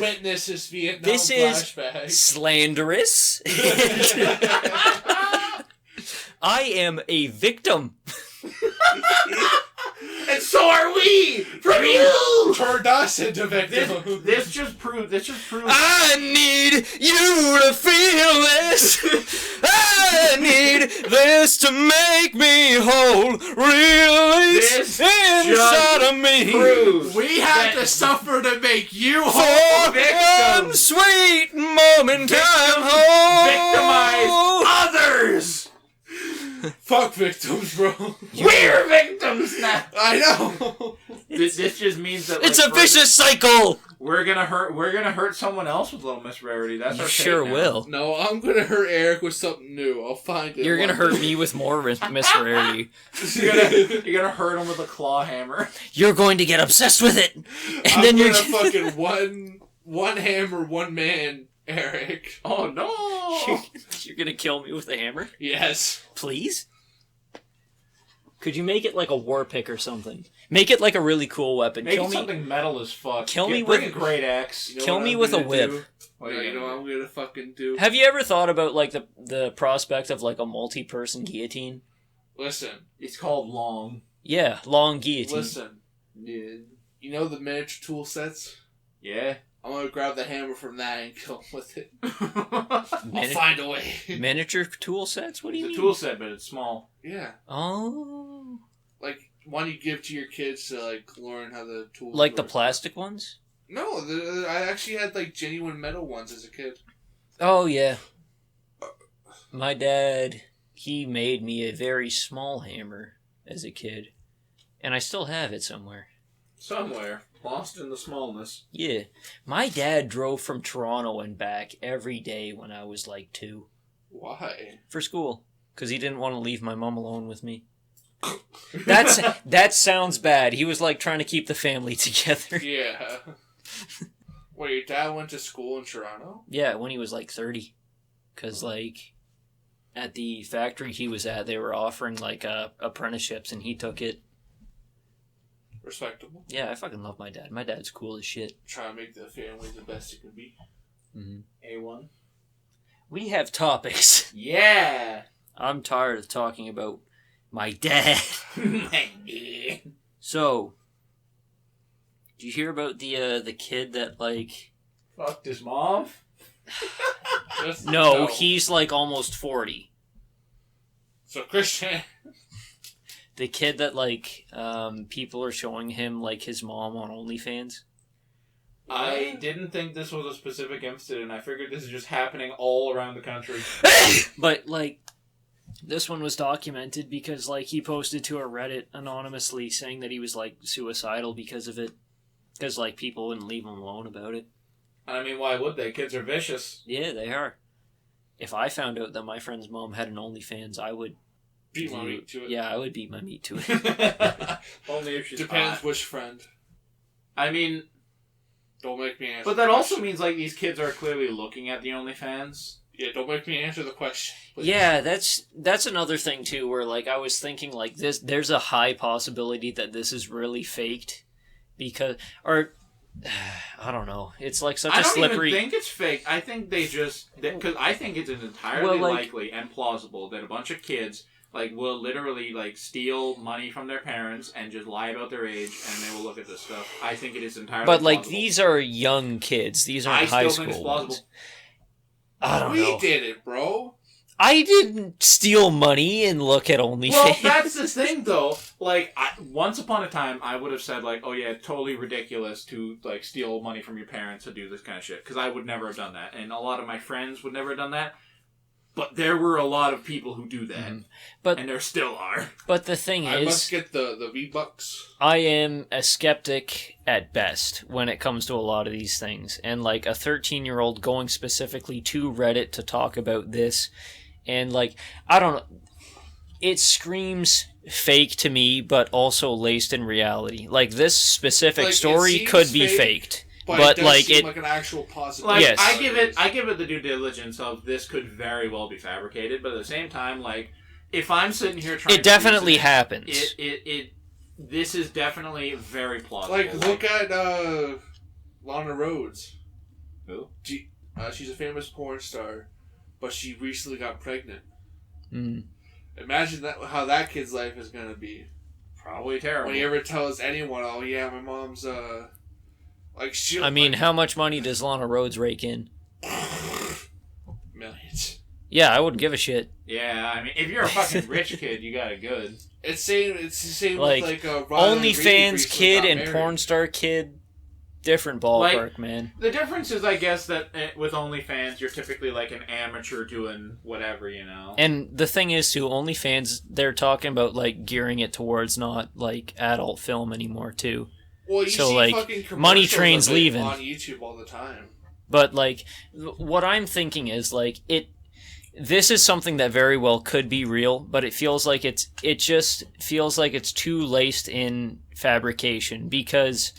witness this Vietnam this is flashback. slanderous. I am a victim. And so are we! From you! Turned us into victims. This just proves... I need you to feel this. I need this to make me whole. Release This inside of me. proves We have that to suffer to make you whole. For victims. one sweet moment I'm whole. victimize others! Fuck victims, bro. We're victims now! I know. This just means that like, It's a vicious cycle. We're gonna hurt someone else with Little Miss Rarity. That's You our sure fate now. will. No, I'm gonna hurt Eric with something new. I'll find it. You're gonna hurt me with more Miss Rarity. You're gonna hurt him with a claw hammer. You're going to get obsessed with it, and I'm then you're gonna fucking one hammer, one man, Eric. Oh no! you're gonna kill me with a hammer, Yes. please. Could you make it like a war pick or something? Make it like a really cool weapon. Make Kill it me. something metal as fuck. Kill me bring with- a great axe. You know Kill what me I'm with a gonna whip. do? What No, are you know gonna what I'm gonna fucking do? Have you ever thought about like the prospect of like a multi-person guillotine? Listen. It's called long. Yeah, long guillotine. Listen. Yeah. You know the miniature tool sets? Yeah. I'm gonna grab the hammer from that and kill him with it. I'll Mini- find a way. Miniature tool sets? What do you It's a mean? tool set, but it's small. Yeah. Oh, Like one you give to your kids to like learn how the tools like the work. plastic ones? No, I actually had like genuine metal ones as a kid. Oh yeah. My dad, he made me a very small hammer as a kid, and I still have it somewhere. Somewhere. Lost in the smallness. Yeah. My dad drove from Toronto and back every day when I was like 2 Why? for school because he didn't want to leave my mom alone with me. That sounds bad. He was like trying to keep the family together. Yeah. Wait, your dad went to school in Toronto? Yeah, when he was like 30. Because like at the factory he was at, they were offering like apprenticeships and he took it. Respectable. Yeah, I fucking love my dad. My dad's cool as shit. Trying to make the family the best it can be. Mm-hmm. A1. We have topics. Yeah! I'm tired of talking about my dad. So, did you hear about the kid that like? Fucked his mom? No, he's like almost 40. So Christian. The kid that like people are showing him like his mom on OnlyFans. I didn't think this was a specific incident. I figured this is just happening all around the country. But like this one was documented because like he posted to a Reddit anonymously saying that he was like suicidal because of it. Because like people wouldn't leave him alone about it. I mean, why would they? Kids are vicious. Yeah, they are. If I found out that my friend's mom had an OnlyFans, I would Beat my meat to it. Yeah, I would beat my meat to it. Only if she's Depends hot. which friend. I mean, Don't make me answer. but that also means like these kids are clearly looking at the OnlyFans. Yeah, don't make me answer the question. please. Yeah, that's another thing too where like I was thinking like this there's a high possibility that this is really faked because or I don't know. It's like such I a don't slippery even think it's fake. I think they just because I think it's entirely Well, like- likely and plausible that a bunch of kids like will literally like steal money from their parents and just lie about their age and they will look at this stuff. I think it is entirely. But like plausible. these are young kids. These aren't I high still school think it's plausible. ones. I don't We know. did it, bro. I didn't steal money and look at OnlyFans. Well, that's the thing, though. Like, once upon a time, I would have said, like, oh, yeah, totally ridiculous to, like, steal money from your parents to do this kind of shit. Because I would never have done that. And a lot of my friends would never have done that. But there were a lot of people who do that. But- and there still are. But the thing I is, must get the V-Bucks. I am a skeptic at best when it comes to a lot of these things. And like a 13-year-old going specifically to Reddit to talk about this. And like, I don't know. It screams fake to me, but also laced in reality. Like this specific Like, it story seems could be fake, faked. But, But, it does like, seem it- like an actual possibility. Like, Yes. I give it the due diligence of this could very well be fabricated. But at the same time, like, if I'm sitting here trying It definitely to happens. this is definitely very plausible. Like, look at Lana Rhodes. Who? She's a famous porn star, but she recently got pregnant. Mm. Imagine how that kid's life is gonna be. Probably terrible. When he ever tells anyone, "Oh yeah, my mom's like she." I mean, how much money does Lana Rhodes rake in? Millions. Yeah, I wouldn't give a shit. Yeah, I mean, if you're a fucking rich kid, you got it good. It's the same Like, with Ron Reed OnlyFans recently kid got and married. porn star kid, different ballpark, Like, man. The difference is, I guess, that with OnlyFans, you're typically like an amateur doing whatever, you know. And the thing is, too, OnlyFans, they're talking about, like, gearing it towards not, like, adult film anymore, too. Well, you So, see like, fucking Money commercials Train's of it leaving. on YouTube all the time. But, like, what I'm thinking is, like, this is something that very well could be real, but it just feels like it's too laced in fabrication, because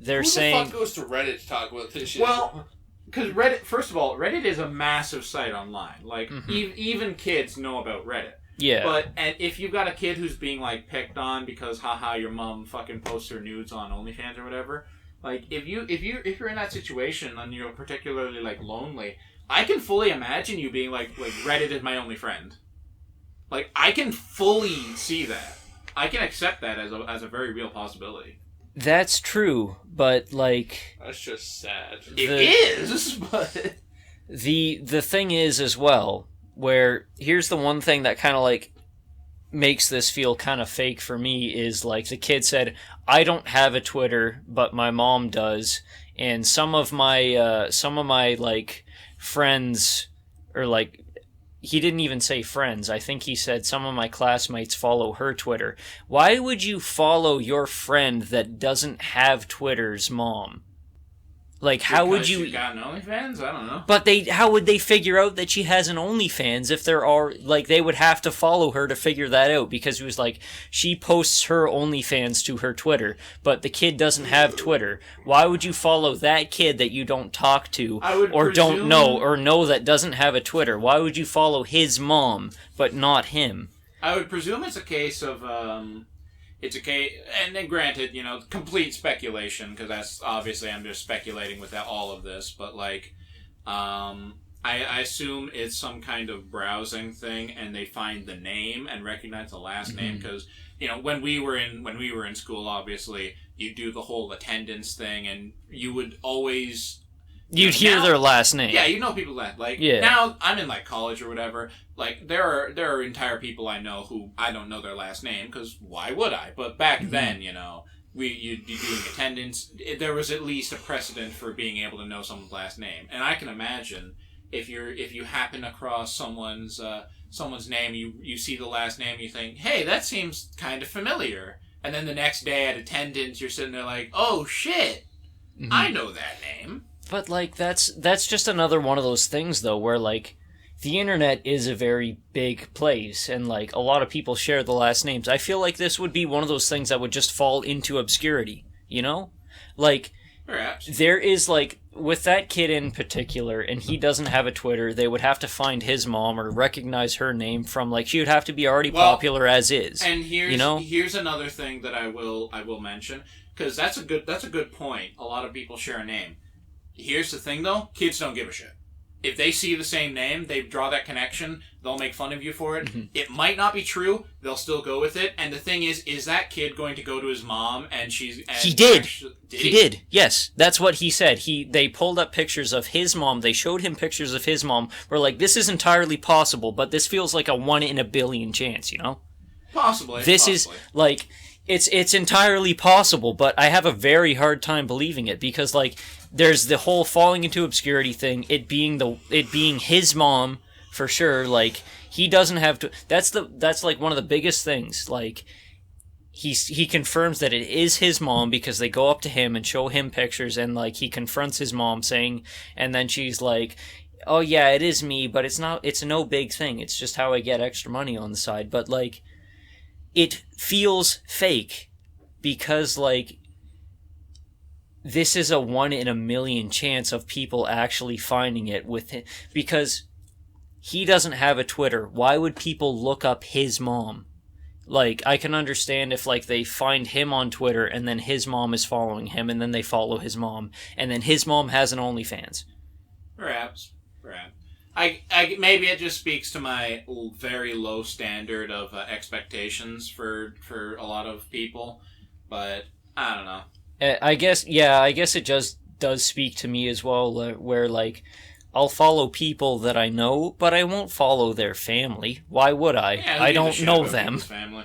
they're Who saying... the fuck goes to Reddit to talk about this shit? Well, because Reddit, first of all, Reddit is a massive site online. Like, Mhm. even kids know about Reddit. Yeah. And if you've got a kid who's being, like, picked on because, haha, your mom fucking posts her nudes on OnlyFans or whatever, like, if you're in that situation and you're particularly, like, lonely, I can fully imagine you being like Reddit is my only friend. Like, I can fully see that. I can accept that as a very real possibility. That's true, but, like... That's just sad. It is, but... The thing is, as well, where here's the one thing that kind of, like, makes this feel kind of fake for me is, like, the kid said, I don't have a Twitter, but my mom does, and some of my like, friends, or, like, he didn't even say friends. I think he said some of my classmates follow her Twitter. Why would you follow your friend that doesn't have Twitter's mom? Like, how would you... She got an OnlyFans? I don't know. But how would they figure out that she has an OnlyFans if there are, like, they would have to follow her to figure that out, because it was like, she posts her OnlyFans to her Twitter, but the kid doesn't have Twitter. Why would you follow that kid that you don't talk to, or don't know, or know that doesn't have a Twitter? Why would you follow his mom, but not him? I would presume it's a case of, it's a case, and then granted, you know, complete speculation, because that's obviously I'm just speculating with all of this, but like, I assume it's some kind of browsing thing, and they find the name and recognize the last name, because you know, when we were in school, obviously you do the whole attendance thing, and you would always. You'd hear their last name. Yeah, you know people that, like, Yeah. Now I'm in, like, college or whatever, like, there are entire people I know who I don't know their last name, because why would I? But back then, you know, you'd be doing attendance, there was at least a precedent for being able to know someone's last name. And I can imagine, if you happen across someone's name, you see the last name, you think, hey, that seems kind of familiar. And then the next day at attendance, you're sitting there like, oh, shit, I know that name. But, like, that's just another one of those things, though, where, like, the internet is a very big place, and, like, a lot of people share the last names. I feel like this would be one of those things that would just fall into obscurity, you know? Like, Perhaps. there is, like, with that kid in particular, and he doesn't have a Twitter, they would have to find his mom or recognize her name from, like, she would have to be already popular as is. And here's you know? here's another thing that I will mention, because that's a good point. A lot of people share a name. Here's the thing, though. Kids don't give a shit. If they see the same name, they draw that connection, they'll make fun of you for it. It might not be true, they'll still go with it. And the thing is that kid going to go to his mom and she's... And he did. He did. Yes. That's what he said. They pulled up pictures of his mom. They showed him pictures of his mom. We're like, this is entirely possible, but this feels like a 1 in a billion chance, you know? Possibly. This is, like, it's entirely possible, but I have a very hard time believing it, because, like, there's the whole falling into obscurity thing, it being his mom, for sure, like, he doesn't have to, that's like one of the biggest things, like, he confirms that it is his mom because they go up to him and show him pictures, and, like, he confronts his mom saying, and then she's like, oh yeah, it is me, but it's no big thing, it's just how I get extra money on the side, but, like, it feels fake, because, like, this is a 1 in a million chance of people actually finding it with him, because he doesn't have a Twitter. Why would people look up his mom? Like, I can understand if, like, they find him on Twitter and then his mom is following him and then they follow his mom and then his mom has an OnlyFans. Perhaps. I maybe it just speaks to my very low standard of expectations for a lot of people, but I don't know. I guess it just does speak to me as well, where like I'll follow people that I know, but I won't follow their family. Why would I? Yeah, who I gives a don't shit know about them. people's family?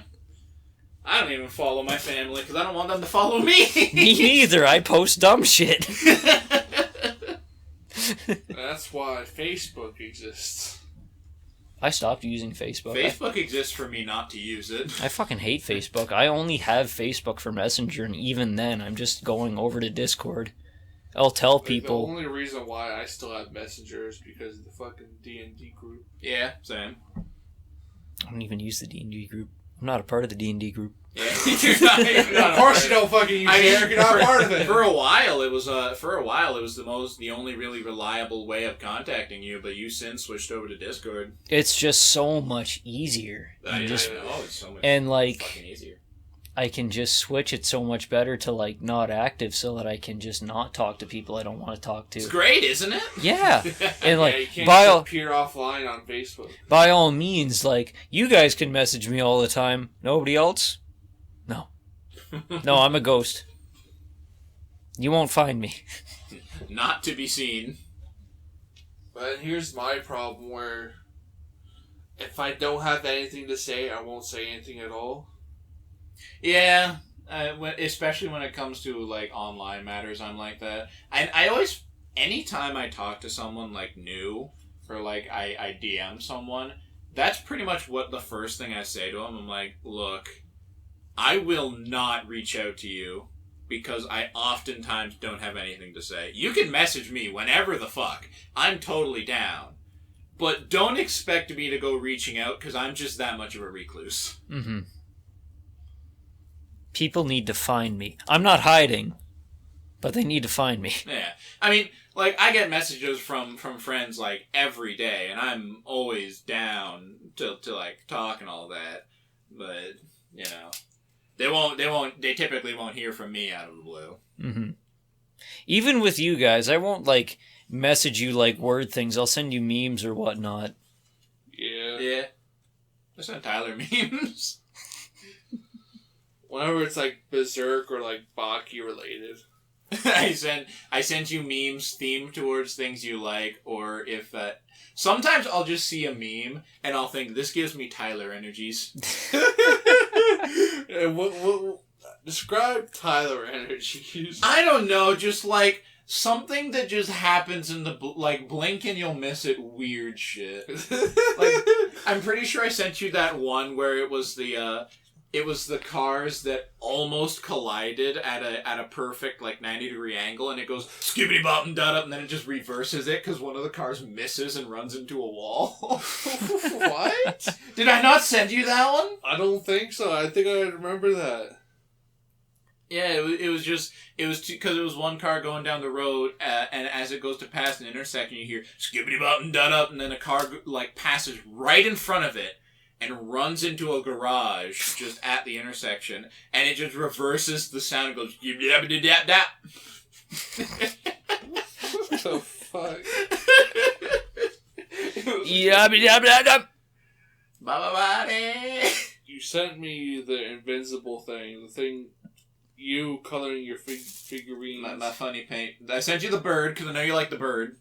I don't even follow my family because I don't want them to follow me. Me neither. I post dumb shit. That's why Facebook exists. I stopped using Facebook. Facebook exists for me not to use it. I fucking hate Facebook. I only have Facebook for Messenger, and even then, I'm just going over to Discord. I'll tell Like, people. the only reason why I still have Messenger is because of the fucking D&D group. Yeah, same. I don't even use the D&D group. I'm not a part of the D&D group. Yeah, you're not Of course you don't fucking use it. You're not part of it. For a while, it was the only really reliable way of contacting you. But you since switched over to Discord. It's just so much easier. I And just know it's so much and like fucking easier. I can just switch it so much better to like not active, so that I can just not talk to people I don't want to talk It's to. great, isn't it? Yeah, and like yeah, you can't by just all appear offline on Facebook. by all means, like you guys can message me all the time. Nobody else? No. No, I'm a ghost. You won't find me. Not to be seen. But here's my problem where if I don't have anything to say, I won't say anything at all. Yeah, especially when it comes to like online matters, I'm like that. I always, anytime I talk to someone like new, or like I DM someone, that's pretty much what the first thing I say to them. I'm like, look, I will not reach out to you because I oftentimes don't have anything to say. You can message me whenever the fuck. I'm totally down. But don't expect me to go reaching out because I'm just that much of a recluse. Mm-hmm. People need to find me. I'm not hiding, but they need to find me. Yeah. I mean, like, I get messages from friends, like, every day, and I'm always down to like, talk and all that. But, you know, they typically won't hear from me out of the blue. Mm-hmm. Even with you guys, I won't, like, message you, like, word things. I'll send you memes or whatnot. Yeah. Yeah. I send Tyler memes. Whenever it's like Berserk or like Baki related. I sent you memes themed towards things you like, or if sometimes I'll just see a meme and I'll think this gives me Tyler energies. what describe Tyler energies? I don't know, just like something that just happens in the like blink and you'll miss it. Weird shit. Like I'm pretty sure I sent you that one where it was the cars that almost collided at a perfect like 90-degree angle, and it goes skibbity bop and dot up, and then it just reverses it because one of the cars misses and runs into a wall. What? Did I not send you that one? I don't think so. I think I remember that. Yeah, it was because it was one car going down the road, and as it goes to pass an intersection, you hear skibbity bop and dot up, and then a car like passes right in front of it and runs into a garage just at the intersection, and it just reverses the sound and goes yab-da-da-da-da. What the fuck? Yabba-dabba-dabba. Ba-ba-ba-dee. You sent me the invincible thing, the thing you coloring your figurines. My funny paint. I sent you the bird because I know you like the bird.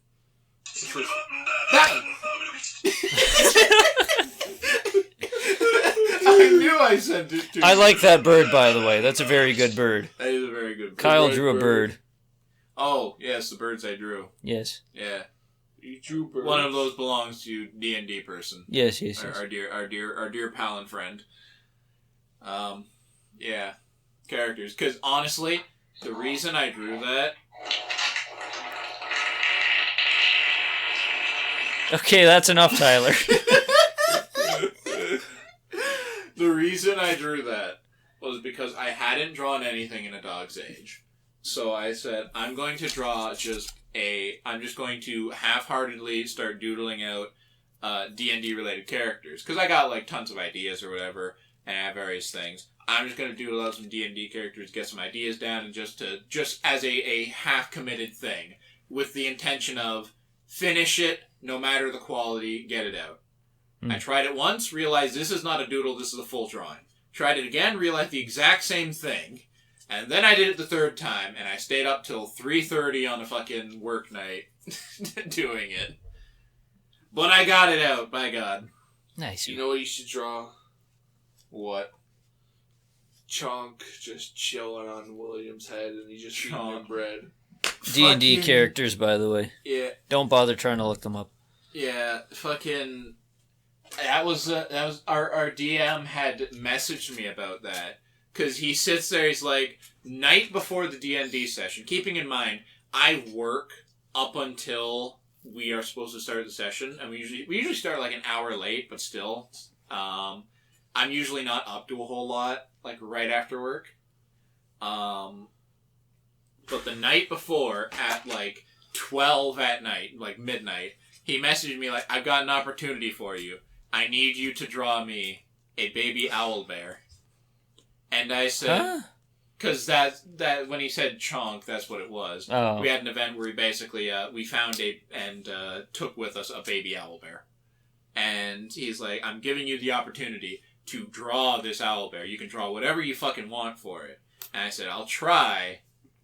I knew I sent it to you. I like that bird, by the way. That's a very good bird. That is a very good bird. Kyle Red drew a bird. Oh, yes, the birds I drew. Yes. Yeah. You drew birds. One of those belongs to D&D person. Yes, yes, yes. Our dear pal and friend. Yeah. Characters. Because honestly, the reason I drew that... Okay, that's enough, Tyler. The reason I drew that was because I hadn't drawn anything in A Dog's Age. So I said, I'm going to draw I'm just going to half-heartedly start doodling out D&D related characters. Because I got like tons of ideas or whatever, and I have various things. I'm just going to doodle out some D&D characters, get some ideas down, and just as a half-committed thing, with the intention of finish it no matter the quality, get it out. Hmm. I tried it once, realized this is not a doodle, this is a full drawing. Tried it again, realized the exact same thing. And then I did it the third time, and I stayed up till 3:30 on a fucking work night doing it. But I got it out, by God. Nice. You know what you should draw? What? Chunk just chilling on William's head, and he's just eating Chunk. bread. D&D Fucking- characters, by the way. Yeah, Don't bother trying to look them up. yeah, fucking... That was our DM had messaged me about that. Because he sits there, he's like, night before the D&D session, keeping in mind, I work up until we are supposed to start the session, and we usually start like an hour late, but still, I'm usually not up to a whole lot, like right after work. But the night before, at like 12 at night, like midnight, he messaged me like, I've got an opportunity for you. I need you to draw me a baby owl bear. And I said, Huh? because that when he said chonk, that's what it was. Oh. We had an event where we basically we found and took with us a baby owl bear, and he's like, "I'm giving you the opportunity to draw this owl bear. You can draw whatever you fucking want for it." And I said, "I'll try,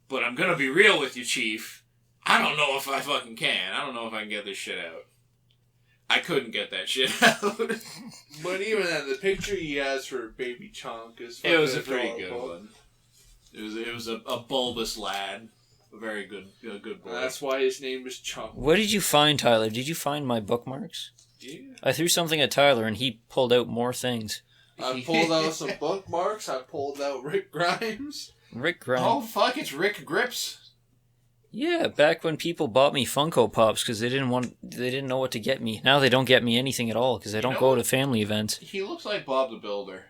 but I'm gonna be real with you, Chief. I don't know if I fucking can. I don't know if I can get this shit out." I couldn't get that shit out. But even then, the picture he has for Baby Chunk is It was a fucking pretty good adorable. one. It was a bulbous lad, a very good boy. That's why his name is Chunk. What did you find, Tyler? Did you find my bookmarks? Yeah. I threw something at Tyler, and he pulled out more things. I pulled out some bookmarks. I pulled out Rick Grimes. Rick Grimes. Oh fuck! It's Rick Grips. Yeah, back when people bought me Funko Pops because they didn't know what to get me. Now they don't get me anything at all because I don't know go what? to family events. He looks like Bob the Builder.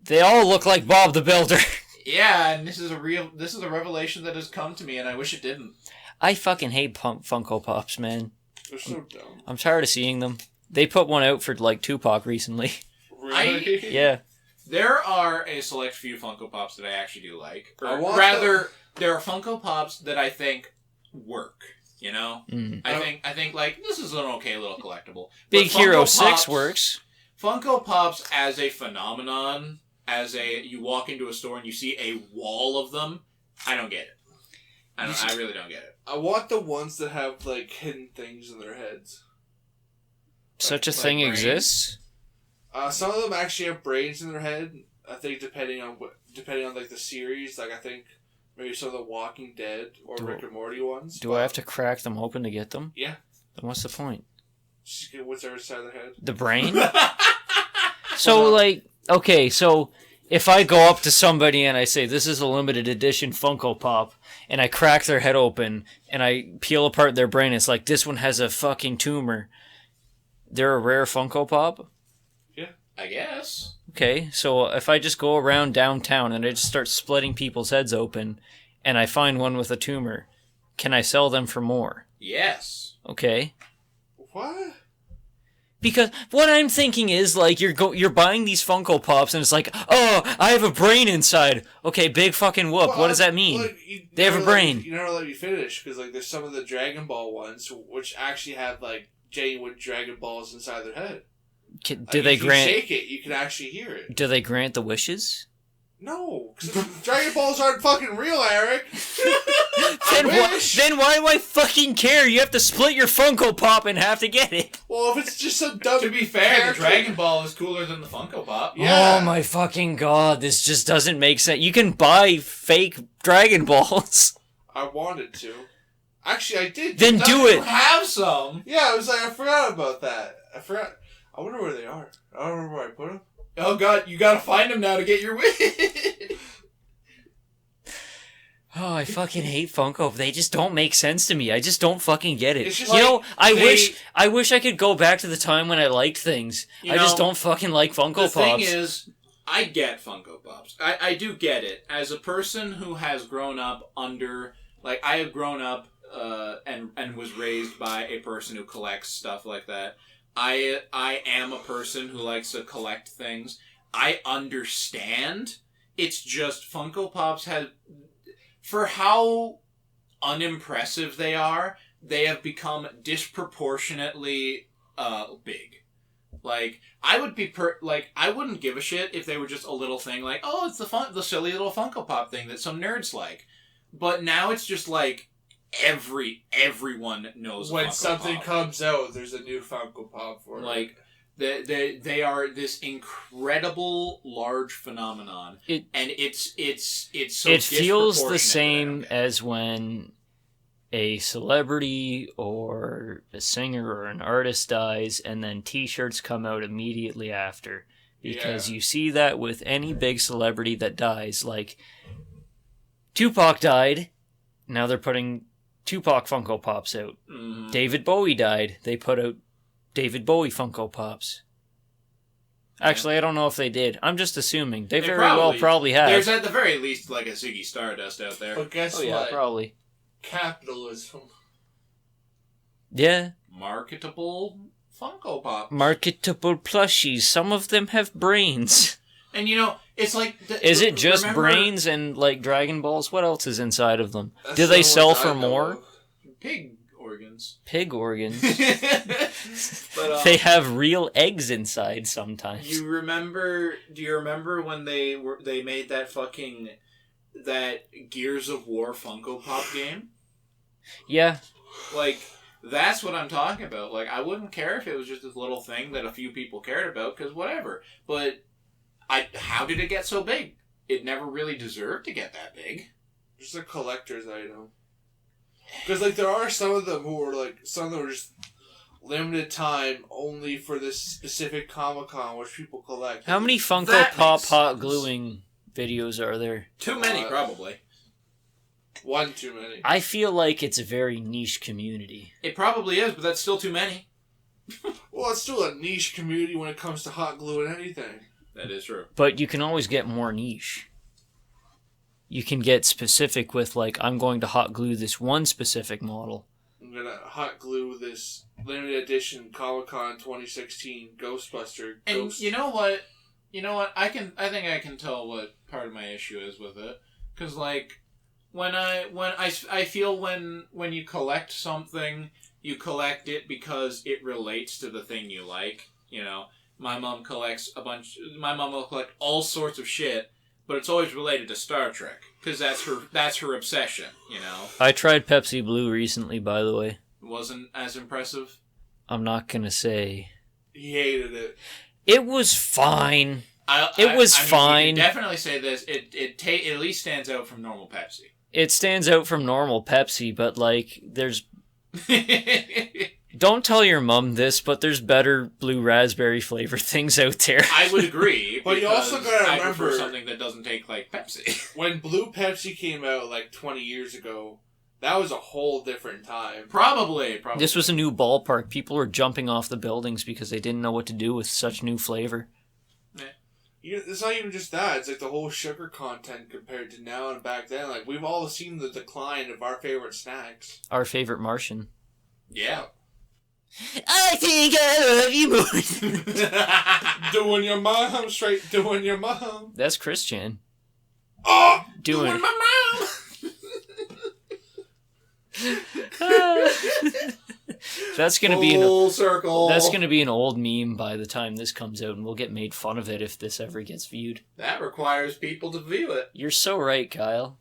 They all look like Bob the Builder. Yeah, and this is a revelation that has come to me, and I wish it didn't. I fucking hate Funko Pops, man. They're so dumb. I'm tired of seeing them. They put one out for like Tupac recently. Really? Yeah. There are a select few Funko Pops that I actually do like. I Or want rather, there are Funko Pops that I think work. You know, Mm. I think like this is an okay little collectible. Big But Hero Funko 6 Pops- works. Funko Pops as a phenomenon, you walk into a store and you see a wall of them, I don't get it. I really don't get it. I want the ones that have like hidden things in their heads. Such a like thing brains? exists? Some of them actually have brains in their head. I think depending on like the series, like I think maybe some of the Walking Dead or Do- Rick and Morty ones. Do I have to crack them open to get them? Yeah. Then what's the point? Just get whatever side of their head. The brain? So, like, okay, so if I go up to somebody and I say, this is a limited edition Funko Pop, and I crack their head open, and I peel apart their brain, it's like, this one has a fucking tumor. They're a rare Funko Pop? I guess. Okay, so if I just go around downtown and I just start splitting people's heads open, and I find one with a tumor, can I sell them for more? Yes. Okay. What? Because what I'm thinking is, like, you're buying these Funko Pops, and it's like, oh, I have a brain inside. Okay, big fucking whoop. Well, What does that mean? look, They have a never let brain. You never let me finish because like there's some of the Dragon Ball ones which actually have like genuine Dragon Balls inside their head. Do Like, they if you grant? shake it, you can actually hear it. Do they grant the wishes? No, because Dragon Balls aren't fucking real, Eric. Then I why? wish. Then why do I fucking care? You have to split your Funko Pop and have to get it. Well, if it's just some dumb. To be fair, the character- Dragon Ball is cooler than the Funko Pop. Yeah. Oh my fucking god! This just doesn't make sense. You can buy fake Dragon Balls. I wanted to. Actually, I did. Then That- do You it. have some. Yeah, I was like, I forgot about that. I wonder where they are. I don't remember where I put them. Oh god, you gotta find them now to get your wish. Oh, I fucking hate Funko. They just don't make sense to me. I just don't fucking get it. It's just You know, like I wish I could go back to the time when I liked things. You I just know, don't fucking like Funko The Pops. thing is, I get Funko Pops. I do get it. As a person who has grown up under, like, I have grown up and was raised by a person who collects stuff like that. I am a person who likes to collect things. I understand. It's just Funko Pops have, for how unimpressive they are, they have become disproportionately big. Like, I would be I wouldn't give a shit if they were just a little thing like, oh, it's the silly little Funko Pop thing that some nerds like. But now it's just like everyone knows when Funko something Pop. comes out, there's a new Funko Pop for it. Like, they are this incredible large phenomenon, and it's so It feels the disproportionate same that I don't get. as when a celebrity or a singer or an artist dies, and then T-shirts come out immediately after. Because you see that with any big celebrity that dies. Like, Tupac died, now they're putting Tupac Funko Pops out. Mhm. David Bowie died, they put out David Bowie Funko Pops. Actually, I don't know if they did. I'm just assuming. They very well probably have. There's at the very least like a Ziggy Stardust out there. But guess Oh yeah, what? probably. Capitalism. Yeah. Marketable Funko Pop. Marketable plushies. Some of them have brains. And you know, it's like... Is it just remember brains and, like, Dragon Balls? What else is inside of them? That's Do they the sell ones I for know more? of. Pig organs. Pig organs. But, They have real eggs inside sometimes. do you remember when they made that Gears of War Funko Pop game? Yeah. Like, that's what I'm talking about. Like, I wouldn't care if it was just this little thing that a few people cared about, because whatever. But how did it get so big? It never really deserved to get that big. Just a collector's item. Because, like, there are some of them who are, like, some of them are just limited time only for this specific Comic-Con, which people collect. How many Funko That Pop makes hot sense. gluing videos are there? Too many, probably. One too many. I feel like it's a very niche community. It probably is, but that's still too many. Well, it's still a niche community when it comes to hot glue and anything. That is true. But you can always get more niche. You can get specific with, like, I'm going to hot glue this one specific model. I'm gonna hot glue this limited edition Comic-Con 2016 Ghostbuster. And you know what? I think I can tell what part of my issue is with it. Because, like, I feel when you collect something, you collect it because it relates to the thing you like. You know, my mom collects my mom will collect all sorts of shit, but it's always related to Star Trek. Because that's her obsession, you know? I tried Pepsi Blue recently, by the way. It wasn't as impressive. I'm not gonna say. He hated it. It was fine. It was You fine. can definitely say this. It at least stands out from normal Pepsi. It stands out from normal Pepsi, but, like, there's... Don't tell your mum this, but there's better blue raspberry flavor things out there. I would agree. But you also because gotta I prefer remember- something that doesn't take like Pepsi. When Blue Pepsi came out, like, 20 years ago, that was a whole different time. Probably. This was a new ballpark. People were jumping off the buildings because they didn't know what to do with such new flavor. It's not even just that. It's like the whole sugar content compared to now and back then. Like, we've all seen the decline of our favorite snacks. Our favorite Martian. Yeah. I think I love you more. Doing your mom straight, doing your mom. That's Christian. Oh! Doing my mom. That's gonna be Full circle. that's gonna be an old meme by the time this comes out, and we'll get made fun of it if this ever gets viewed. That requires people to view it. You're so right, Kyle.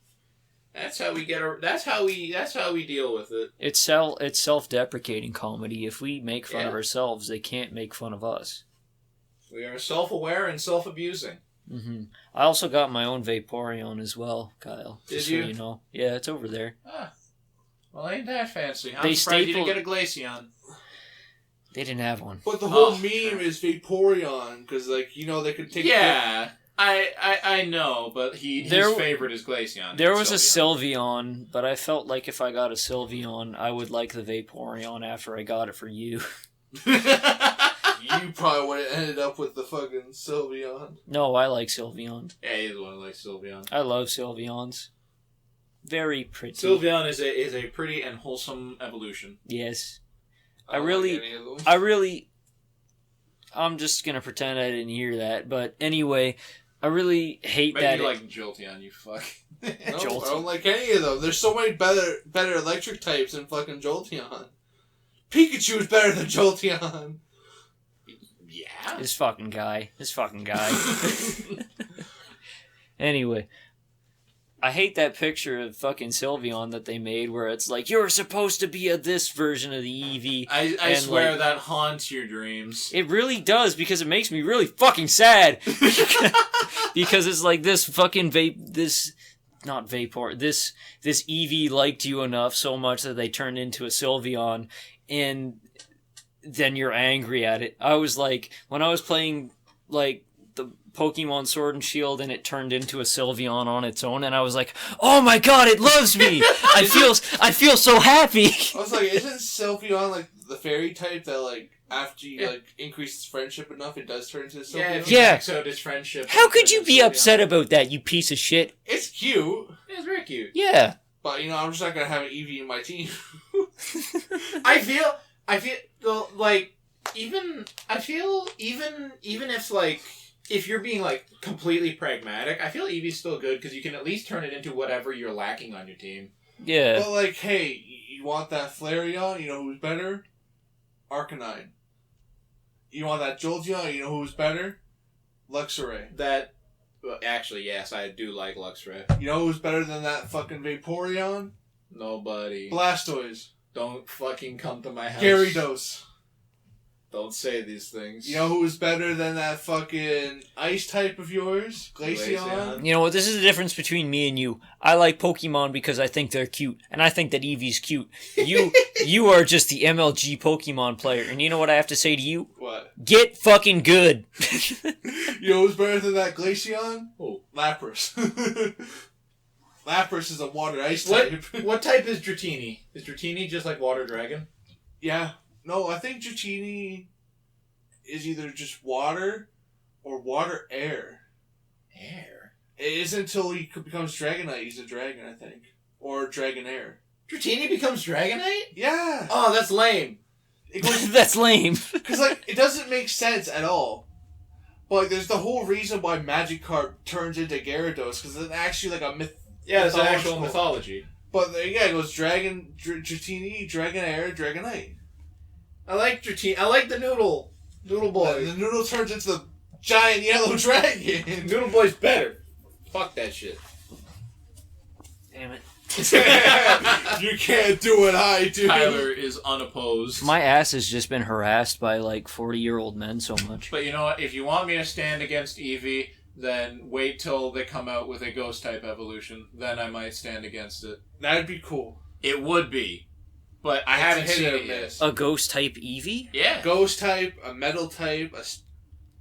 That's how we get. That's how we deal with it. It's self-deprecating comedy. If we make fun of Yeah. ourselves, they can't make fun of us. We are self-aware and self-abusing. Hmm. I also got my own Vaporeon as well, Kyle. Just Did you? So you know. Yeah, it's over there. Ah. Well, ain't that fancy. I'm They surprised you didn't stapled- get a Glaceon. They didn't have one. But the whole Oh, meme sure. is Vaporeon, because, like, you know, they could take... Yeah. I know, but his favorite is Glaceon. There was a Sylveon. Sylveon, but I felt like if I got a Sylveon, I would like the Vaporeon after I got it for you. You probably would have ended up with the fucking Sylveon. No, I like Sylveon. Yeah, he's the one who likes Sylveon. I love Sylveons. Very pretty. Sylveon is a pretty and wholesome evolution. Yes. I don't really- like any of them. I'm just gonna pretend I didn't hear that, but anyway, I really hate But that. you like Jolteon, you fuck. No, Jolteon. I don't like any of them. There's so many better electric types than fucking Jolteon. Pikachu is better than Jolteon. Yeah. This fucking guy. Anyway, I hate that picture of fucking Sylveon that they made where it's like, you're supposed to be this version of the Eevee. I And, swear like, that haunts your dreams. It really does, because it makes me really fucking sad. Because it's like this fucking this Eevee liked you enough so much that they turned into a Sylveon, and then you're angry at it. I was like, when I was playing, like, the Pokemon Sword and Shield and it turned into a Sylveon on its own, and I was like, oh my god, it loves me! I feel so happy! I was like, isn't Sylveon like the fairy type that like after you like increase its friendship enough, it does turn into a Sylveon? Yeah, if Yeah. you max out his friendship. How could you be Sylveon. upset about that, you piece of shit? It's cute, It's very cute. Yeah. but I'm just not gonna have an Eevee in my team. I feel like even if like if you're being like completely pragmatic, I feel Eevee's still good because you can at least turn it into whatever you're lacking on your team. Yeah. But like, hey, you want that Flareon? You know who's better? Arcanine. You want that Jolteon? You know who's better? Luxray. That well, actually, yes, I do like Luxray. You know who's better than that fucking Vaporeon? Nobody. Blastoise. Don't fucking come to my house. Gyarados. Don't say these things. You know who's better than that fucking ice type of yours? Glaceon. You know what? This is the difference between me and you. I like Pokemon because I think they're cute, and I think that Eevee's cute. You are just the MLG Pokemon player, and you know what I have to say to you? What? Get fucking good. You know who's better than that Glaceon? Oh. Lapras. Lapras is a water ice What type. what type is Dratini? Is Dratini just like Water Dragon? Yeah. No, I think Dratini is either just water or water air. Air. It isn't until he becomes Dragonite he's a dragon, I think. Or Dragonair. Dratini becomes Dragonite? Yeah! Oh, that's lame. It goes, That's lame. because, like, it doesn't make sense at all. But, like, there's the whole reason why Magikarp turns into Gyarados, because it's actually, like, a myth. Yeah, it's an mythological- actual mythology. But, yeah, it goes Dratini, Dragonair, Dragonite. I like Dratini. I like the Noodle. Noodle Boy. The noodle turns into the giant yellow dragon. Noodle Boy's better. Fuck that shit. Damn it. You can't do what I do. Tyler is unopposed. My ass has just been harassed by like 40-year-old men so much. But you know what? If you want me to stand against Eevee, then wait till they come out with a ghost type evolution. Then I might stand against it. That'd be cool. It would be. But I It's haven't a hit seen or it yet. miss. A ghost type Eevee? Yeah. Ghost type, a metal type, a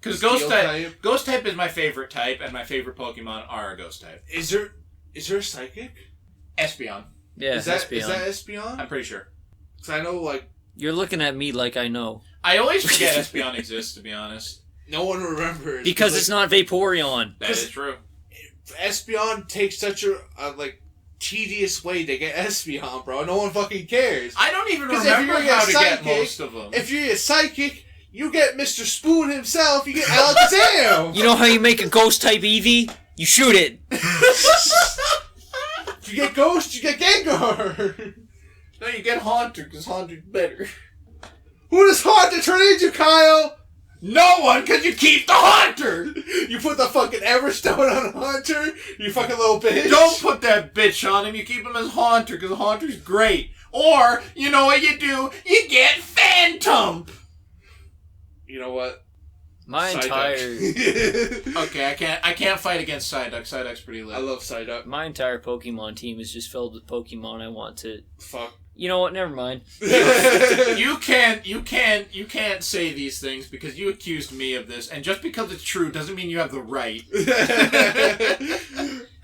Because steel Ghost type is my favorite type, and my favorite Pokemon are a Ghost type. Is there a psychic? Espeon. Yeah, is that Espeon. Espeon? I'm pretty sure. Because I know, like, You're looking at me like I know. I always forget Espeon exists, to be honest. no one remembers. Because it's not Vaporeon. That is true. Espeon takes such a tedious way to get Espeon, bro. No one fucking cares. I don't even 'Cause if remember you're a how to get psychic- most of them. If you're a psychic, you get Mr. Spoon himself. You get Alakazam. You know how you make a ghost type Eevee? You shoot it. If you get Ghost, you get Gengar. No, you get Haunter, because Haunter's better. Who does Haunter turn into, Kyle? No one, because you keep the Haunter! You put the fucking Everstone on Haunter? You fucking little bitch. Don't put that bitch on him, you keep him as Haunter, because Haunter's great. Or, you know what you do? You get Phantom! You know what? My Psyduck. entire Okay, I can't fight against Psyduck. Psyduck's pretty lit. I love Psyduck. my entire Pokemon team is just filled with Pokemon I want to. Fuck. You know what? Never mind. You can't say these things because you accused me of this, and just because it's true doesn't mean you have the right.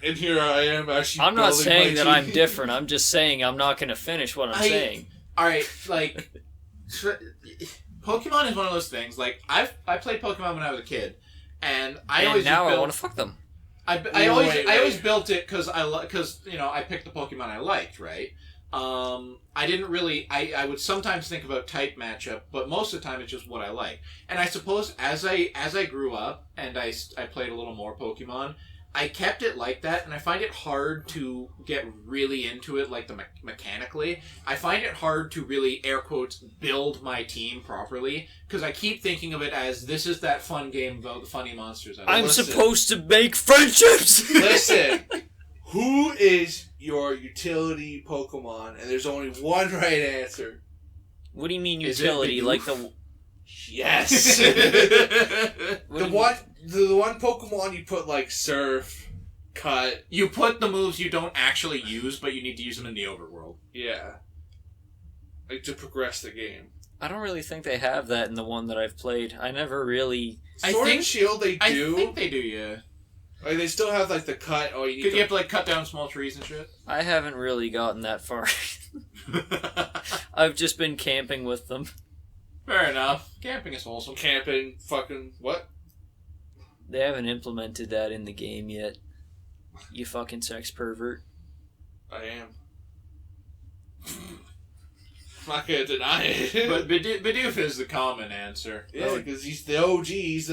And here I am actually. I'm not building saying my that I'm team. different. I'm just saying I'm not going to finish what I'm saying. Alright, like, Pokemon is one of those things, like, I played Pokemon when I was a kid, and I And always now just I built, want to fuck them. I Wait. always built it because I picked the Pokemon I liked, right? I didn't really. I would sometimes think about type matchup, but most of the time it's just what I like. And I suppose as I grew up and I played a little more Pokemon, I kept it like that, and I find it hard to get really into it, like mechanically. I find it hard to really, air quotes, build my team properly, because I keep thinking of it as, this is that fun game about the funny monsters. I'm supposed to make friendships! Listen, who is your utility Pokemon? And there's only one right answer. What do you mean Is it utility? Bidoof? Like the... Yes! What do you- The one Pokemon you put, like, Surf, Cut, You put the moves you don't actually use, but you need to use them in the overworld. yeah. Like, to progress the game. I don't really think they have that in the one that I've played. I never really... I Sword think- and Shield, they do. I think they do, yeah. Like, they still have, like, the cut. Oh, you need Because to... you have to, like, cut down small trees and shit. I haven't really gotten that far. I've just been camping with them. Fair enough. Camping is wholesome. Camping, fucking, what? They haven't implemented that in the game yet. You fucking sex pervert. I am. I'm not gonna deny it. But Bidoof is the common answer. yeah, because he's the OG. He's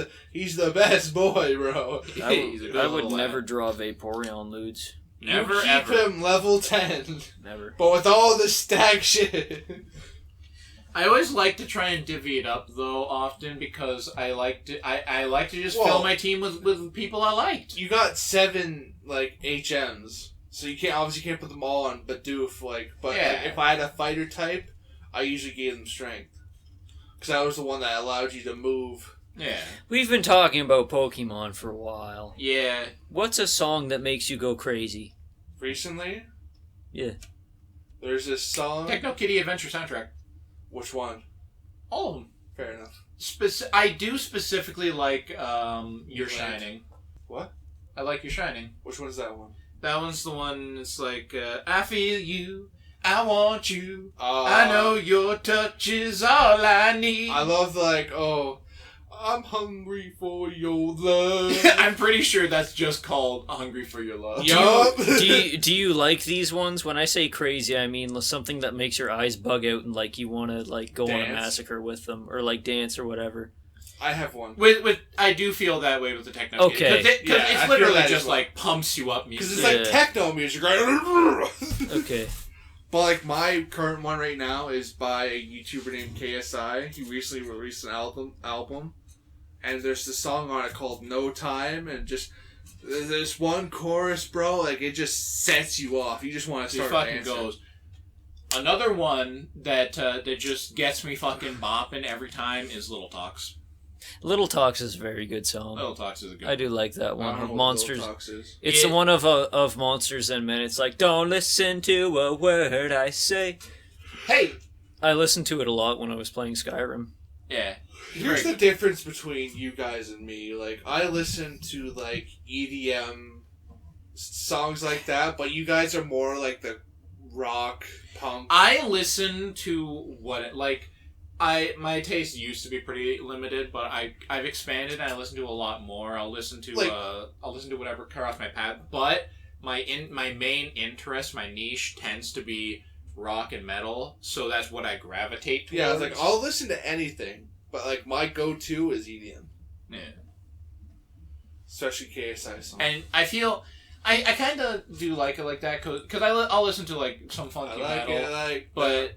the best boy, bro. He's a good I would little never lad. draw Vaporeon Ludes. Never, you keep ever. him level 10. Never. But with all the stack shit. I always like to try and divvy it up, though, often, because I like to just Well- fill my team with people I liked. You got 7, like, HMs. So you can't put them all on Bidoof, like, but Yeah. like, if I had a fighter type, I usually gave them strength. Because that was the one that allowed you to move. Yeah. We've been talking about Pokemon for a while. Yeah. What's a song that makes you go crazy? Recently? Yeah. There's this song. Techno Kitty Adventure soundtrack. Which one? All of them. Fair enough. I do specifically like You're Right. Shining. What? I like You're Shining. Which one's that one? That one's the one that's like, I feel you, I want you, I know your touch is all I need. I love, like, oh, I'm hungry for your love. I'm pretty sure that's just called Hungry for Your Love. Yup. Do you like these ones? When I say crazy, I mean something that makes your eyes bug out and like you want to like go on a Dance. massacre with them or like dance or whatever. I have one. With I do feel that way with the techno. Okay. Because Yeah, I it's feel literally that as just well. like pumps you up Because music. it's like Yeah. techno music, right? Okay. But, like, my current one right now is by a YouTuber named KSI. He recently released an album. And there's this song on it called No Time. And just, there's one chorus, bro. Like, it just sets you off. You just want to It start fucking dancing. goes. Another one that that just gets me fucking bopping every time is Little Talks. Little Talks is a very good song. Little Talks is a good I do like that I one don't know of what Monsters. Little Talks is. It's It- the one of Monsters and Men. It's like, don't listen to a word I say. Hey! I listened to it a lot when I was playing Skyrim. Yeah. Here's Very the difference between you guys and me. Like, I listen to, like, EDM songs like that, but you guys are more like the rock, punk. I listen to what like my taste used to be pretty limited, but I've expanded and I listen to a lot more. I'll listen to Like- I'll listen to whatever cut off my path. But my main interest, my niche tends to be rock and metal, so that's what I gravitate towards. Yeah, I was like, I'll listen to anything, but, like, my go-to is EDM. Yeah. Especially KSI songs. And I feel I kind of do like it like that because I'll listen to like some I funky like metal. it, like... But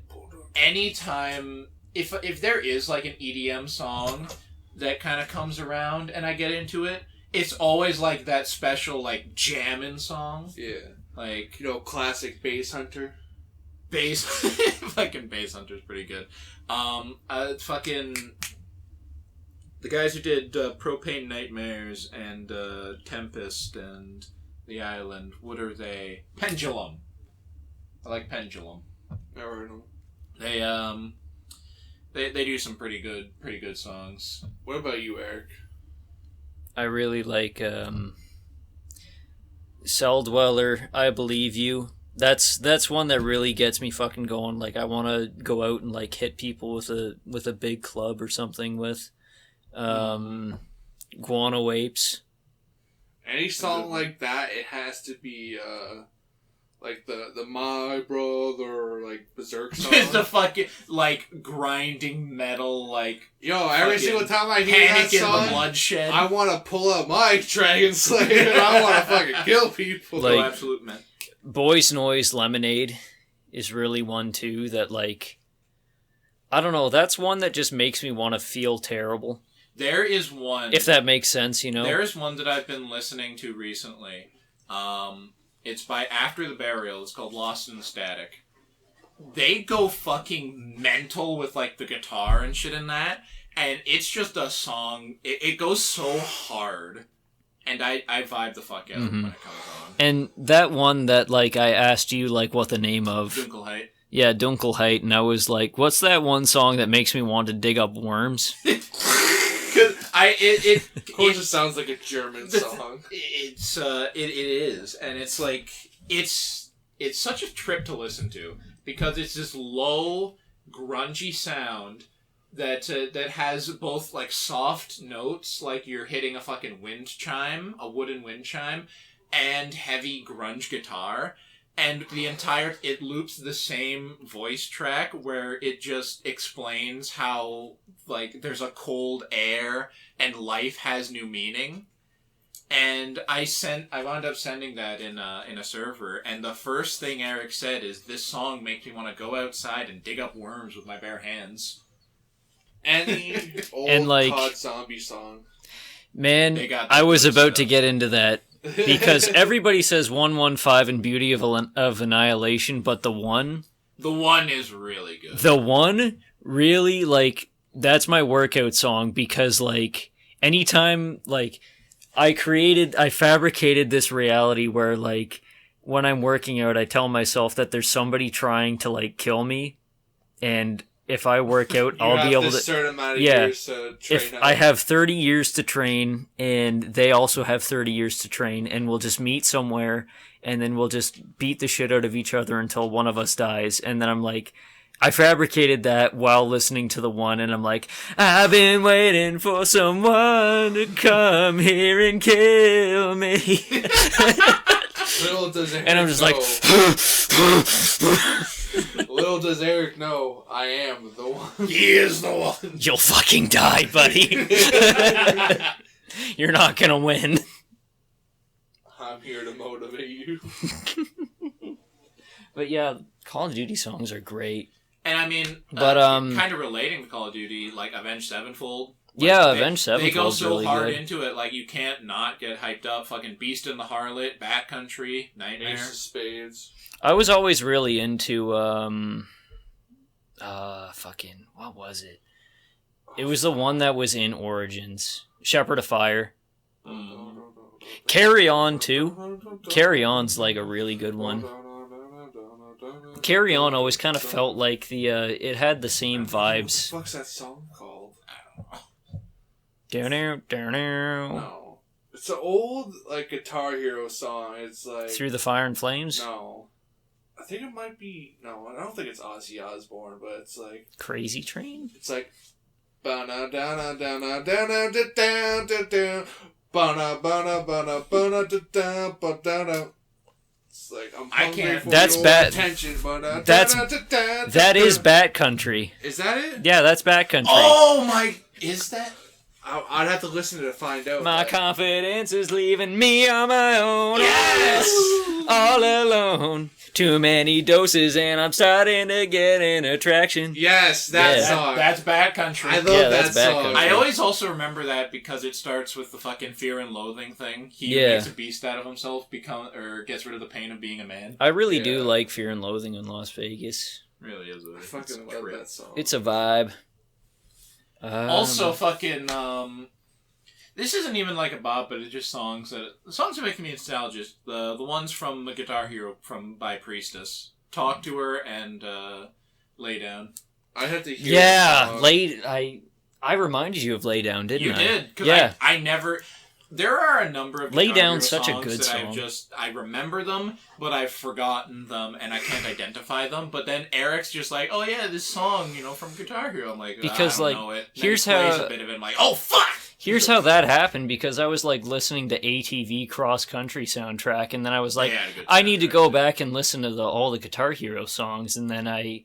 anytime if there is like an EDM song that kind of comes around and I get into it, it's always like that special like jamming song, Yeah. like You know, classic Bass Hunter. bass. Fucking Bass Hunter's pretty good. Fucking the guys who did Propane Nightmares and Tempest and The Island. What are they? Pendulum. I like Pendulum. Never heard of them. They do some pretty good songs. What about you, Eric? I really like Cell Dweller, I Believe You. That's one that really gets me fucking going. Like I want to go out and like hit people with a big club or something with. Guano Apes. Any song like that, it has to be like the My Brother, like Berserk song. It's the fucking, like, grinding metal, like, Yo, every single time I hear Panic that in song, the Bloodshed. I want to pull up my Dragon Slayer and I want to fucking kill people. Like- oh, absolute man. Boys Noise Lemonade is really one too that, like, I don't know, that's one that just makes me want to feel terrible. There is one. If that makes sense, you know? There is one that I've been listening to recently. It's by After the Burial. It's called Lost in the Static. They go fucking mental with, like, the guitar and shit in that. And it's just a song. It goes so hard. And I vibe the fuck out when it comes on. And that one that, like, I asked you, like, what the name of... Dunkelheit. Yeah, Dunkelheit, and I was like, what's that one song that makes me want to dig up worms? Because Of course, it sounds like a German song. it is, and it's like it's such a trip to listen to because it's this low, grungy sound that has both like soft notes, like you're hitting a fucking wind chime, a wooden wind chime, and heavy grunge guitar. And it loops the same voice track where it just explains how, like, there's a cold air and life has new meaning. And I wound up sending that in a server, and the first thing Eric said is, this song makes me want to go outside and dig up worms with my bare hands. Any old And, like- COD Zombie song. Man, They got I that was good about stuff. to get into that. Because everybody says 115 and Beauty of Annihilation, but the one is really good. The one really, like, that's my workout song because, like, anytime, like, I fabricated this reality where, like, when I'm working out, I tell myself that there's somebody trying to, like, kill me, and if I work out, I'll be able a to... certain amount of Yeah. years to train If out. I have 30 years to train, and they also have 30 years to train, and we'll just meet somewhere, and then we'll just beat the shit out of each other until one of us dies, and then I'm like... I fabricated that while listening to the one, and I'm like, I've been waiting for someone to come here and kill me. Little does Eric And I'm just know. like, Little does Eric know, I am the one. He is the one. you'll fucking die, buddy. You're not gonna win. I'm here to motivate you. But yeah, Call of Duty songs are great. And I mean, But, kind of relating to Call of Duty, like Avenged Sevenfold. Yeah, they, Avenged They go Sevenfold's so really hard good. into it, like you can't not get hyped up. Fucking Beast and the Harlot, Backcountry, Nightmare. Ace of Spades. I was always really into, fucking, what was it? It was the one that was in Origins. Shepherd of Fire. Carry On, too. Carry On's like a really good one. Carry On always kind of felt like it had the same What vibes. the fuck's that song called? Down there. No. It's an old, like, Guitar Hero song. It's like... Through the Fire and Flames? No. I think it might be... No, I don't think it's Ozzy Osbourne, but it's like... Crazy Train? It's like... It's like, I'm I hungry can't- for That's your bad. attention, That is Backcountry. Is that it? Yeah, that's Backcountry. Oh my! Is that? I'd have to listen to find out. My but- confidence is leaving me on my own. Yes! All alone. Too many doses and I'm starting to get an attraction. Yes, that Yeah. song. That's Backcountry. I love Yeah, that that's song. Backcountry. I always also remember that because it starts with the fucking Fear and Loathing thing. He Yeah. makes a beast out of himself, gets rid of the pain of being a man. I really do Yeah. like Fear and Loathing in Las Vegas. Really is. I fucking love trip. that song. It's a vibe. Also, fucking this isn't even like a bop, but it's just songs that make me nostalgic. The ones from the Guitar Hero by Priestess, Talk to Her and Lay Down. I had to hear that yeah, song. I reminded you of Lay Down, didn't You I? did, 'cause Yeah. I never. There are a number of Lay Guitar Hero Down's such a songs good that song. I remember them, but I've forgotten them and I can't identify them. But then Eric's just like, oh yeah, this song, from Guitar Hero. I'm like, Because, I like, don't know it. And here's then he plays how- a bit of it. I'm like, oh fuck. Here's how that happened, because I was like listening to ATV Cross Country soundtrack, and then I was like, They had a good I need to soundtrack, go too. back and listen to all the Guitar Hero songs, and then I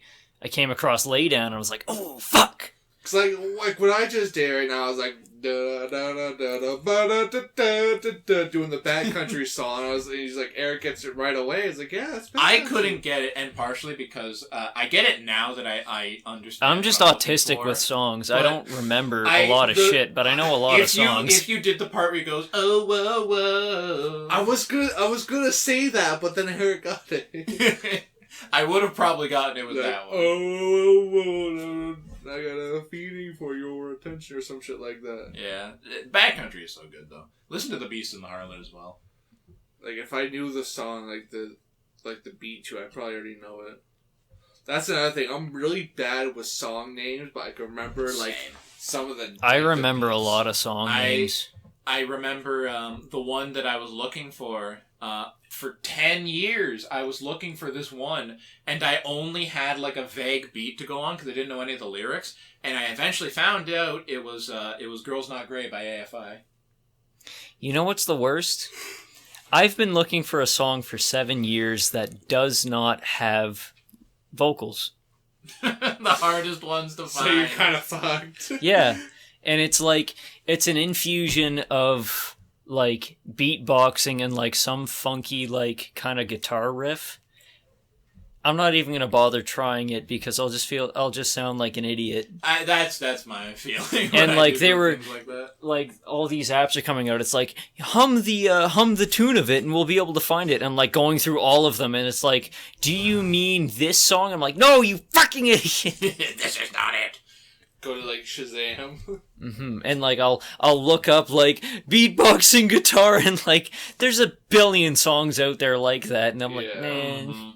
came across Lay Down, and I was like, oh fuck. It's like what I just did right now. I was like da da da da da ba da da da da da doing the Backcountry song. He's like, Eric gets it right away. It's like, yeah, that's I Backcountry. couldn't get it, and partially because I get it now that I understand. I'm just what I'm looking autistic for. with songs. I But don't remember a lot of shit, but I know a lot of songs. If you did the part where he goes, oh whoa whoa, I was gonna say that, but then Eric got it. I would have probably gotten it with Like, that one. oh, I got a feeling for your attention or some shit like that. Yeah, Backcountry is so good though. Listen to the Beast in the Harlot as well. Like if I knew the song, like the beat to it, I probably already know it. That's another thing. I'm really bad with song names, but I can remember like Same. some of the. I the remember a beats. lot of song names. I remember the one that I was looking for 10 years. I was looking for this one, and I only had like a vague beat to go on because I didn't know any of the lyrics. And I eventually found out it was "Girls Not Grey" by AFI. You know what's the worst? I've been looking for a song for 7 years that does not have vocals. The hardest ones to find. So you're kind of fucked. Yeah, and it's like, it's an infusion of like beatboxing and like some funky like kind of guitar riff. I'm not even gonna bother trying it because I'll just sound like an idiot. That's my feeling. when And, I like, do they were- things like that. Like all these apps are coming out. It's like hum the tune of it, and we'll be able to find it. And I'm like going through all of them, and it's like, do you mean this song? I'm like, no, you fucking idiot. This is not it. Go to like Shazam. And like I'll look up like beatboxing guitar, and like there's a billion songs out there like that, and I'm like, Yeah. man. Mhm.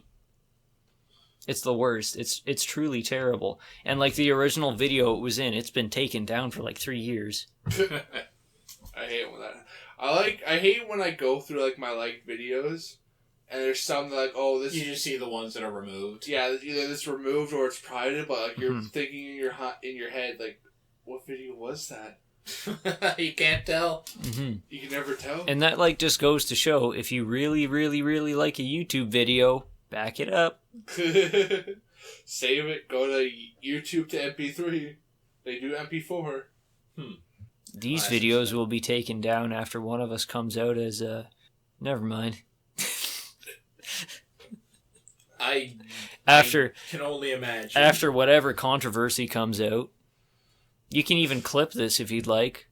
It's the worst. It's truly terrible. And like the original video it was in, it's been taken down for like 3 years. I hate when that. I hate when I go through like my liked videos, and there's some that like, oh, this You just see the ones that are removed. yeah, either this removed or it's private, but like you're Mhm. thinking in your head like, what video was that? You can't tell. You can never tell. And that like just goes to show, if you really, really, really like a YouTube video, back it up. Save it. Go to YouTube to MP3. They do MP4. These Nice. videos will be taken down after one of us comes out as never mind. I After can only imagine. after whatever controversy comes out. You can even clip this if you'd like.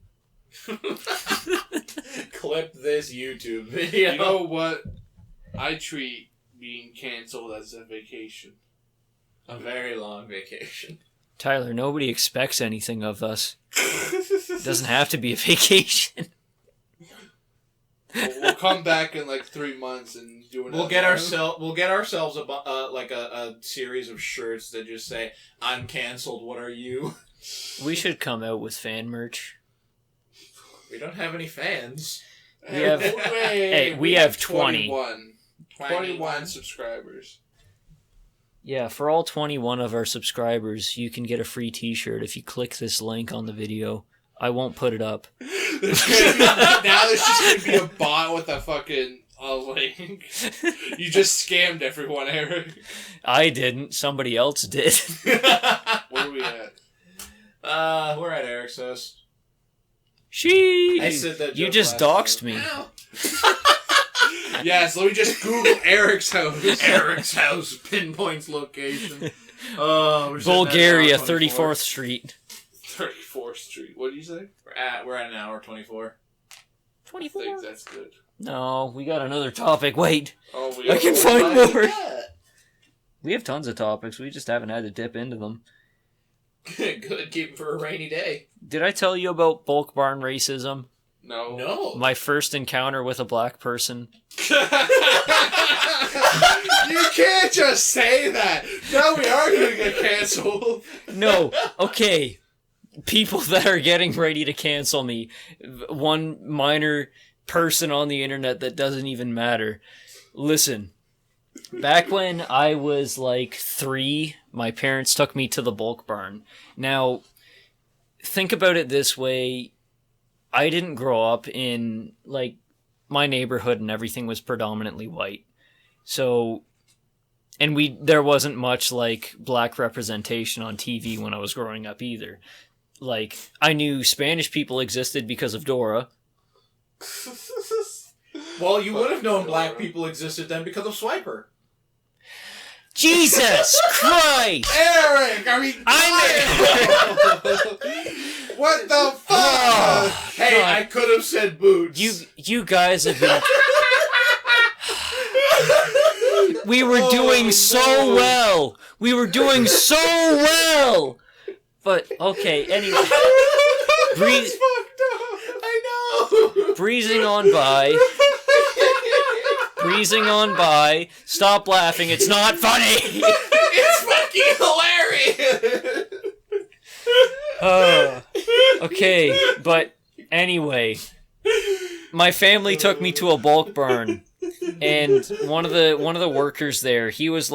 Clip this YouTube video. You know what? I treat being canceled as a vacation. A very long vacation. Tyler, nobody expects anything of us. It doesn't have to be a vacation. We'll come back in like 3 months and do another. We'll get ourselves a series of shirts that just say, "I'm canceled. What are you?" We should come out with fan merch. We don't have any fans. We have- Hey, we have 20. 21 subscribers. Yeah, for all 21 of our subscribers, you can get a free t-shirt if you click this link on the video. I won't put it up. Now there's just gonna be a bot with a fucking link. You just scammed everyone, Eric. I didn't. Somebody else did. Where are we at? We're at Eric's house. She. I said that You joke just last doxed me. Ow. Yes, let me just Google Eric's house. Eric's house pinpoints location. Oh, we're sitting at Bulgaria, an hour 24. 34th Street. 34th Street. What did you say? We're at an hour 24. I think that's good. No, we got another topic. Wait. Oh, we I can have find one more. that. We have tons of topics. We just haven't had to dip into them. Good, keep it for a rainy day. Did I tell you about bulk barn racism? No. No. My first encounter with a black person? You can't just say that. Now we are going to get canceled. No. Okay. people that are getting ready to cancel me. One minor person on the internet that doesn't even matter. Listen, back when I was like 3, my parents took me to the bulk barn. Now, think about it this way. I didn't grow up in, like, my neighborhood and everything was predominantly white. So, and there wasn't much, like, black representation on TV when I was growing up either. Like, I knew Spanish people existed because of Dora. Well, you would have known black people existed then because of Swiper. Jesus Christ! Eric, I mean, what the fuck? Oh, Hey, God. I could have said boots. You guys have been... We were doing so well! We were doing so well! But, okay, anyway. Breathe... I know! Breezing on by. Breezing on by. Stop laughing, it's not funny! It's fucking hilarious! Okay, but anyway. My family took me to a bulk barn. And one of the workers there, he was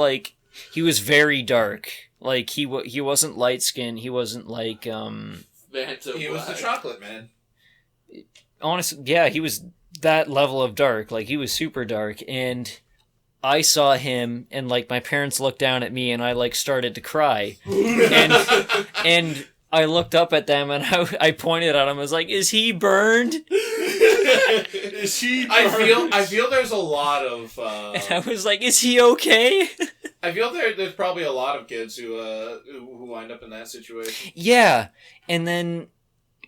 very dark. Like, he wasn't light-skinned, he wasn't like, He was the chocolate man. honestly, yeah, he was that level of dark. Like, he was super dark, and I saw him, and, like, my parents looked down at me, and I, like, started to cry. And I looked up at them, and I pointed at him, I was like, is he burned? Is he? I feel there's a lot of. And I was like, is he okay? I feel there's probably a lot of kids who wind up in that situation. Yeah, and then,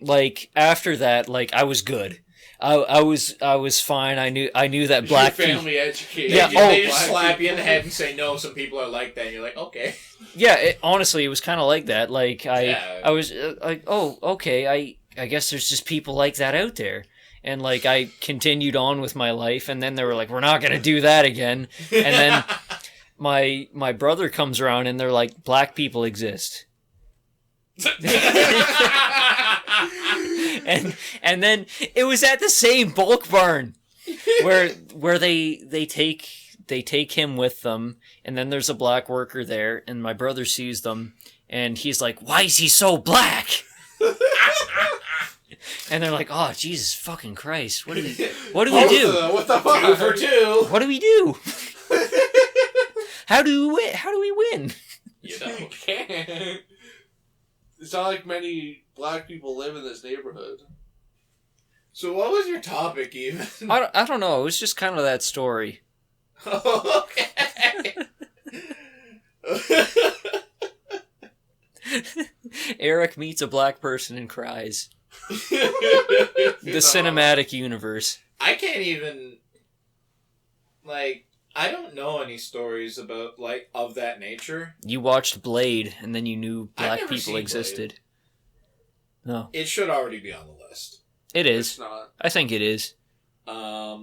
like, after that, like, I was good. I was fine. I knew that black Your people. family educated. Yeah, They just black slap you in the people. head and say no. Some people are like that. And you're like, okay. Yeah, honestly, it was kind of like that. Like, Yeah. I was like, oh, okay. I guess there's just people like that out there. And, like, I continued on with my life, and then they were like, we're not gonna do that again. And then my brother comes around, and they're like, black people exist. And then it was at the same bulk barn where they take him with them, and then there's a black worker there, and my brother sees them, and he's like, why is he so black? And they're like, oh, Jesus fucking Christ, what do we do? What the fuck? 2 for 2. What do we do? How do we win? You know. You can't. It's not like many black people live in this neighborhood. So what was your topic even? I don't know. It was just kind of that story. Okay. Eric meets a black person and cries. The cinematic universe. I can't even, like, I don't know any stories about, like, of that nature. You watched Blade, and then you knew I've black never people seen existed. No, It should already be on the list. it It's is. not. I think it is. But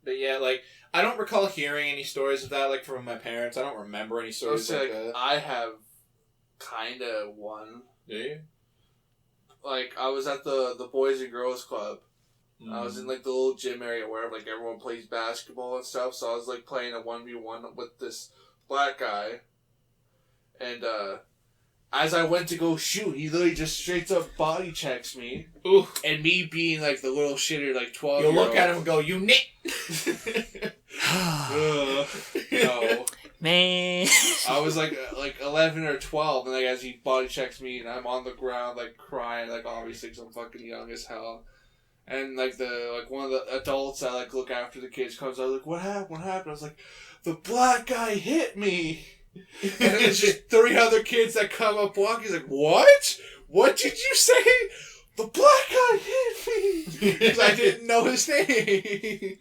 yeah, like, I don't recall hearing any stories of that, like, from my parents. I don't remember any I stories like that. I have kind of one. Do you? Like, I was at the Boys and Girls Club. I was in, like, the little gym area where, like, everyone plays basketball and stuff, so I was, like, playing a 1v1 with this black guy. And, as I went to go shoot, he literally just straight up body checks me. Ooh. And me being, like, the little shitter, like, 12 You'll look at him and go, you nick! No. Man. I was like 11 or 12, and like as he body checks me, and I'm on the ground like crying, like obviously 'cause I'm fucking young as hell. And like one of the adults that like look after the kids comes out, like, what happened? What happened? I was like, the black guy hit me. And then there's just 3 other kids that come up walking. He's like, what? What did you say? The black guy hit me because I didn't know his name.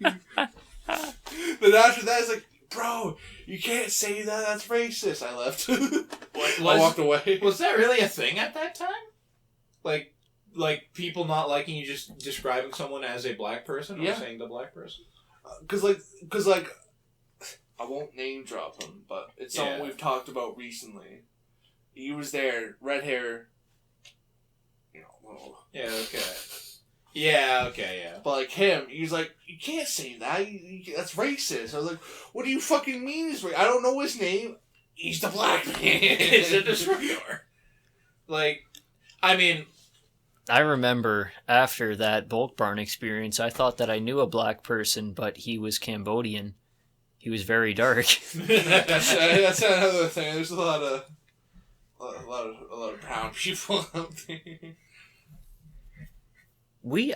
Then after that, it's like, bro, you can't say that. That's racist. I left. I walked away. Was that really a thing at that time? Like people not liking you just describing someone as a black person or Yeah. saying the black person? Cause I won't name drop him, but it's someone Yeah. we've talked about recently. He was there, red hair, little. Yeah, okay. Yeah, okay, yeah. But like him, he's like, you can't say that. That's racist. I was like, what do you fucking mean? I don't know his name. He's the black man. It's a descriptor. Like, I mean, I remember after that bulk barn experience, I thought that I knew a black person, but he was Cambodian. He was very dark. that's another thing. There's a lot of brown people out there.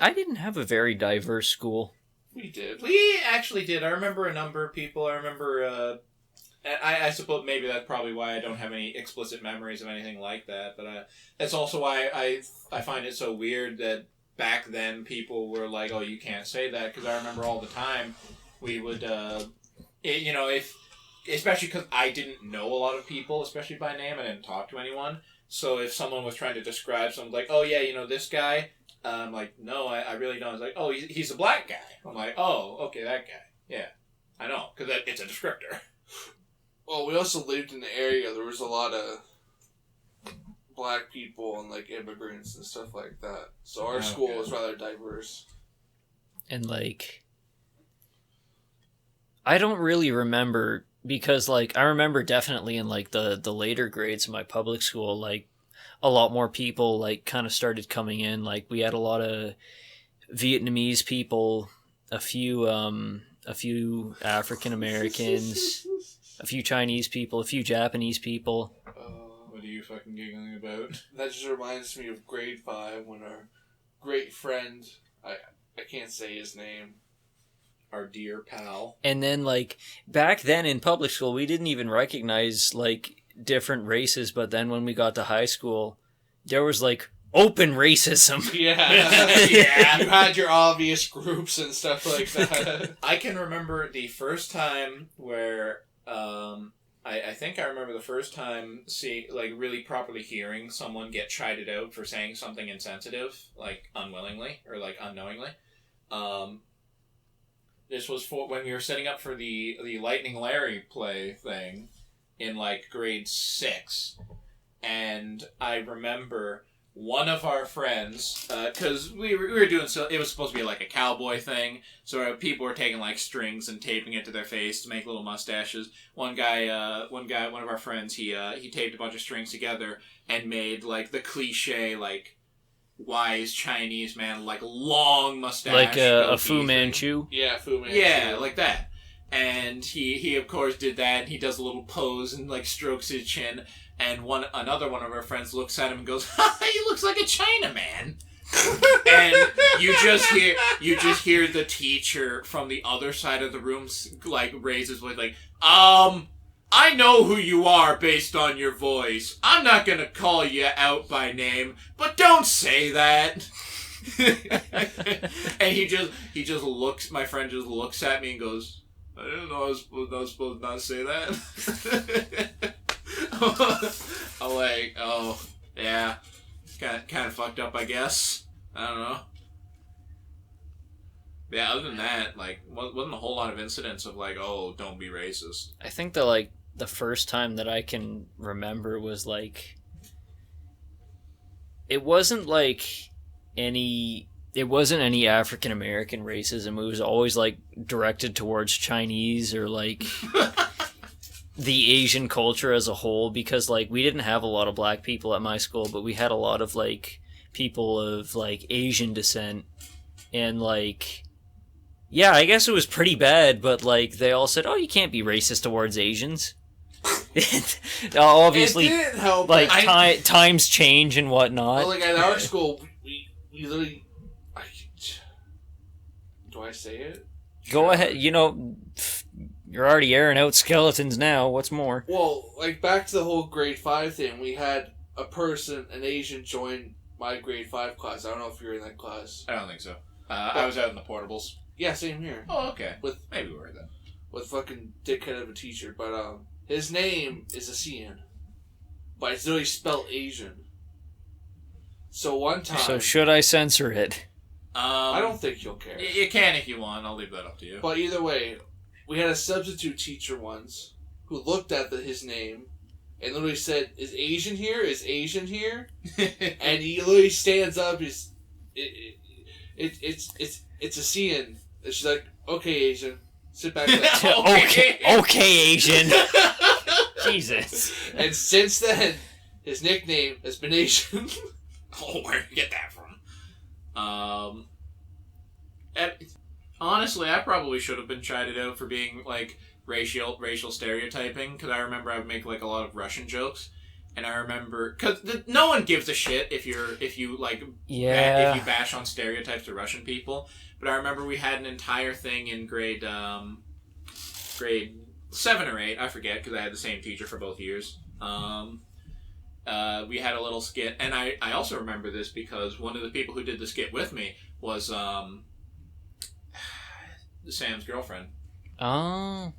I didn't have a very diverse school. We did. we actually did. I remember a number of people. I remember, I suppose maybe that's probably why I don't have any explicit memories of anything like that. But that's also why I find it so weird that back then people were like, "Oh, you can't say that," because I remember all the time we would, if especially because I didn't know a lot of people, especially by name, I didn't talk to anyone. So if someone was trying to describe someone, like, "Oh yeah, this guy," I'm like, "No, I really don't." It's like, "Oh, he's a black guy." I'm like, "Oh, okay, that guy." Yeah, I know, because it's a descriptor. Well, we also lived in the area. There was a lot of black people and like immigrants and stuff like that. So our school was rather diverse. And like, I don't really remember, because like I remember definitely in like the later grades of my public school, like a lot more people like kind of started coming in. Like we had a lot of Vietnamese people, a few African Americans, a few Chinese people, a few Japanese people. What are you fucking giggling about? That just reminds me of grade 5 when our great friend, I can't say his name. Our dear pal. And then like back then in public school, we didn't even recognize like different races. But then when we got to high school, there was like open racism. Yeah. Yeah. You had your obvious groups and stuff like that. I can remember the first time where, I think I remember the first time really properly hearing someone get chided out for saying something insensitive, like unwillingly or like unknowingly. This was for when we were setting up for the Lightning Larry play thing in like grade 6, and I remember one of our friends, because we were doing, so it was supposed to be like a cowboy thing, so people were taking like strings and taping it to their face to make little mustaches. One of our friends, he taped a bunch of strings together and made like the cliche like wise Chinese man, like long mustache, Like a Fu Manchu. Yeah, Fu Manchu. Yeah, like that. And he of course did that, and he does a little pose and like strokes his chin, and another one of our friends looks at him and goes, "Ha, he looks like a Chinaman." And you just hear the teacher from the other side of the room like raise his voice like, I know who you are based on your voice. I'm not gonna call you out by name, but don't say that. And he just looks, my friend just looks at me and goes, "I didn't know I was supposed to not say that." I'm like, oh, yeah. Kind of fucked up, I guess. I don't know. Yeah, other than that, like, wasn't a whole lot of incidents of like, oh, don't be racist. I think the first time that I can remember was like, it wasn't any African American racism. It was always like directed towards Chinese or like the Asian culture as a whole, because like we didn't have a lot of black people at my school, but we had a lot of like people of like Asian descent, and like, yeah, I guess it was pretty bad, but like they all said, "Oh, you can't be racist towards Asians." Obviously, it didn't help. like times change and whatnot. Well, like at our school, we literally. Do I say it? Go ahead. You're already airing out skeletons now. What's more? Well, like back to the whole grade 5 thing, we had an Asian, join my grade 5 class. I don't know if you're in that class. I don't think so. I was out in the portables. Yeah, same here. Oh, okay. Maybe we were then. With fucking dickhead of a teacher, but his name is ASEAN, but it's literally spelled Asian. So one time. So should I censor it? I don't think you'll care. You can if you want. I'll leave that up to you. But either way, we had a substitute teacher once who looked at his name and literally said, "Is Asian here? Is Asian here?" And he literally stands up. It's a scene. And she's like, "Okay, Asian, sit back down." Okay, Asian. Jesus. And since then, his nickname has been Asian. Oh, where'd you get that from? And honestly, I probably should have been chided out for being like racial stereotyping, because I remember I would make like a lot of Russian jokes, and I remember because no one gives a shit if you bash on stereotypes of Russian people. But I remember we had an entire thing in grade 7 or 8, I forget, because I had the same teacher for both years. We had a little skit, and I also remember this because one of the people who did the skit with me was Sam's girlfriend. Oh.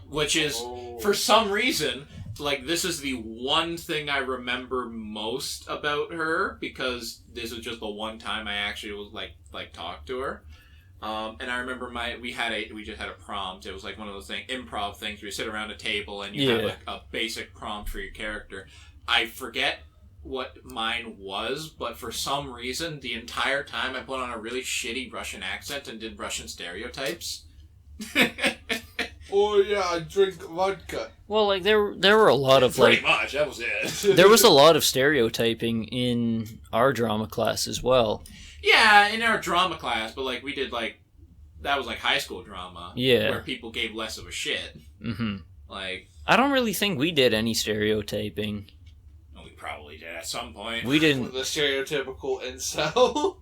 Which is, for some reason, like, this is the one thing I remember most about her, because this was just the one time I actually was like talked to her. And I remember we just had a prompt. It was like one of those improv things where you sit around a table and you have like a basic prompt for your character. I forget what mine was, but for some reason, the entire time I put on a really shitty Russian accent and did Russian stereotypes. Oh yeah, I drink vodka. Well, like there were a lot of Pretty much, that was it. there was a lot of stereotyping in our drama class as well. Yeah, in our drama class, but like we did that was like high school drama. Yeah. Where people gave less of a shit. Mm-hmm. Like, I don't really think we did any stereotyping. well, we probably did at some point. We didn't. The stereotypical incel.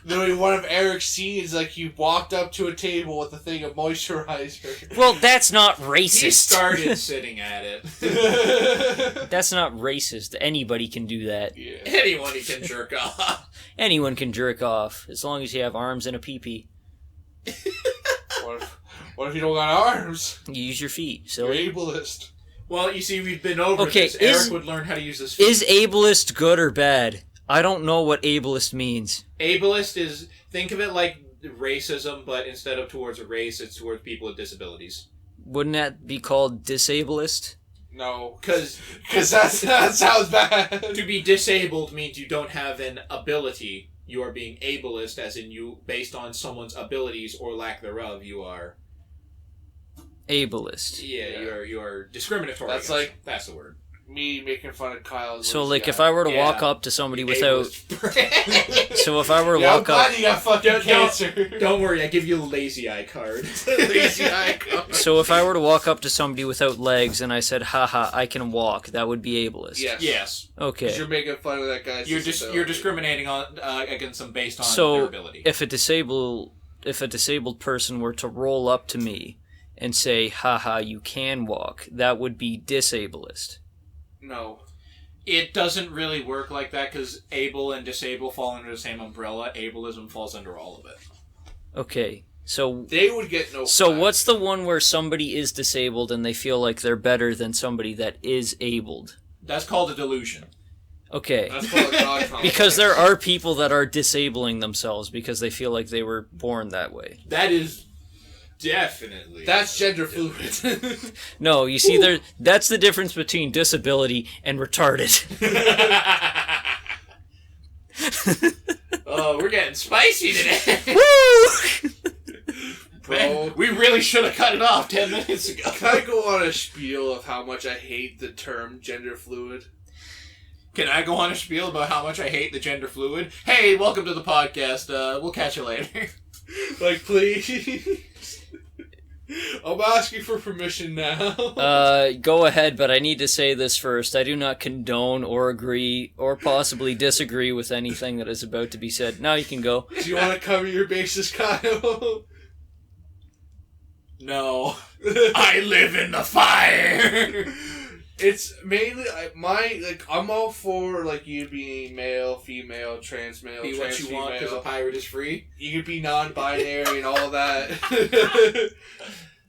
Literally, one of Eric's scenes, like, he walked up to a table with a thing of moisturizer. Well, that's not racist. He started sitting at it. That's not racist. Anybody can do that. Yeah. Anyone he can jerk off. Anyone can jerk off, as long as you have arms and a pee-pee. What if you don't got arms? You use your feet, You're silly. ableist. Well, you see, we've been over Okay, this. Eric would learn how to use this. Is ableist good or bad? I don't know what ableist means. Ableist is, think of it like racism, but instead of towards a race, it's towards people with disabilities. Wouldn't that be called disableist? No. Because that sounds bad. to be disabled means you don't have an ability. You are being ableist, as in you, based on someone's abilities or lack thereof, you are... Ableist. Yeah. You are discriminatory. That's like... That's the word. Me making fun of Kyle's. So, like, if I were to walk up to somebody without... Ableist. So if I were to I'm walk up... glad you got fucking cancer. Don't worry, I give you a lazy eye card. Lazy eye card. So if I were to walk up to somebody without legs and I said, haha, I can walk, that would be ableist. Yes. Yes. Okay. You're making fun of that guy's disability. You're discriminating on against them based on So, their ability. if a disabled person were to roll up to me and say, haha, you can walk, that would be disableist. No. It doesn't really work like that because able and disable fall under the same umbrella. Ableism falls under all of it. Okay, so... They would get no So flack. what's the one where somebody is disabled and they feel like they're better than somebody that is abled? That's called a delusion. Okay. That's called a God complex. Because there are people that are disabling themselves because they feel like they were born that way. That is definitely... That's gender fluid. No, you see, that's the difference between disability and retarded. Oh, we're getting spicy today. Woo! Man, we really should have cut it off 10 minutes ago. Can I go on a spiel of how much I hate the term gender fluid? Can I go on a spiel about how much I hate the gender fluid? Hey, welcome to the podcast. We'll catch you later. Like, please. I'm asking for permission now. Go ahead, but I need to say this first. I do not condone or agree or possibly disagree with anything that is about to be said. Now you can go. Do you want to cover your bases, Kyle? No. I live in the fire! It's mainly I'm all for you being male, female, trans male, Be trans what you female. want because a pirate is free. You could be non-binary and all that.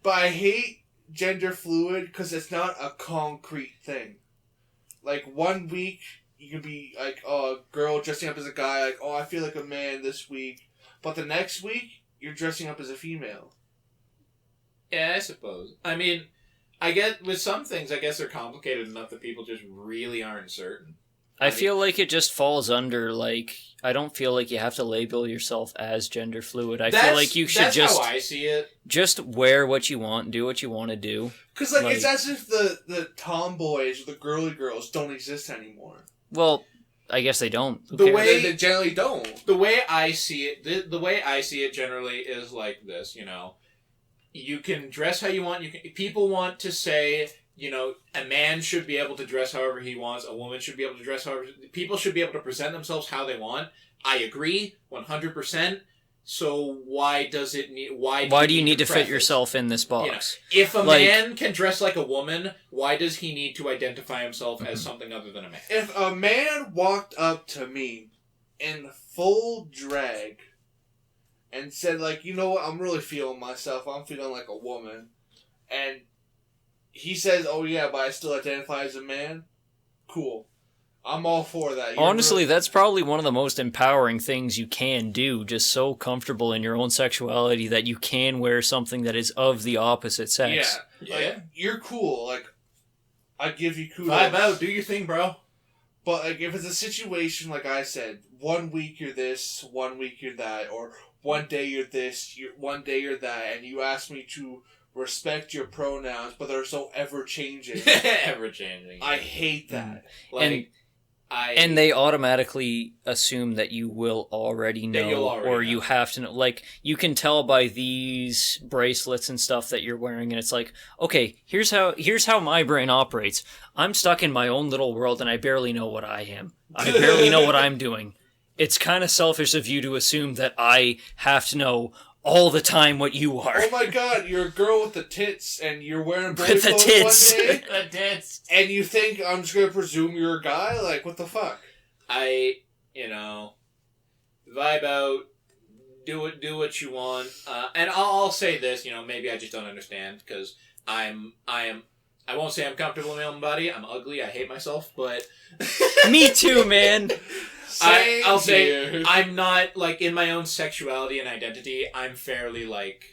But I hate gender fluid because it's not a concrete thing. Like 1 week you could be a girl dressing up as a guy. I feel like a man this week. But the next week you're dressing up as a female. Yeah, I suppose. I mean, I get with some things, I guess they're complicated enough that people just really aren't certain. I feel like it just falls under, like, I don't feel like you have to label yourself as gender fluid. I feel like you should that's just how I see it. just wear what you want, do what you want to do. Because, like, Like- it's as if the tomboys or the girly girls don't exist anymore. Well, I guess they don't. Who The cares? way- They generally don't. The way I see it, the way I see it generally is like this. You can dress how you want. People want to say, a man should be able to dress however he wants. A woman should be able to dress however. People should be able to present themselves how they want. I agree, 100%. So why does it need? Why do you need to fit preface? yourself in this box? If a Like- man can dress like a woman, why does he need to identify himself as something other than a man? If a man walked up to me in full drag and said, like, you know what, I'm really feeling myself, I'm feeling like a woman, and he says, oh yeah, but I still identify as a man, cool. I'm all for that. You're Honestly, really- that's probably one of the most empowering things you can do. Just so comfortable in your own sexuality that you can wear something that is of the opposite sex. Yeah. Like, you're cool. Like, I give you kudos. Vibe out, do your thing, bro. But, like, if it's a situation, like I said, 1 week you're this, 1 week you're that, or one day you're this, one day you're that, and you ask me to respect your pronouns, but they're so ever-changing. Ever changing. I hate that. And they automatically assume that you will already That know, you'll already or know. you have to know. Like, you can tell by these bracelets and stuff that you're wearing, and it's like, okay, here's how my brain operates. I'm stuck in my own little world, and I barely know what I am. I barely know what I'm doing. It's kind of selfish of you to assume that I have to know all the time what you are. Oh my god, you're a girl with the tits, and you're wearing boy With the clothes tits. one day, The tits. and you think I'm just gonna presume you're a guy? Like, what the fuck? Vibe out, do what you want, and I'll say this, maybe I just don't understand, because I won't say I'm comfortable in my own body, I'm ugly, I hate myself, but... Me too, man. I'll say, here. I'm not, like, in my own sexuality and identity, I'm fairly, like...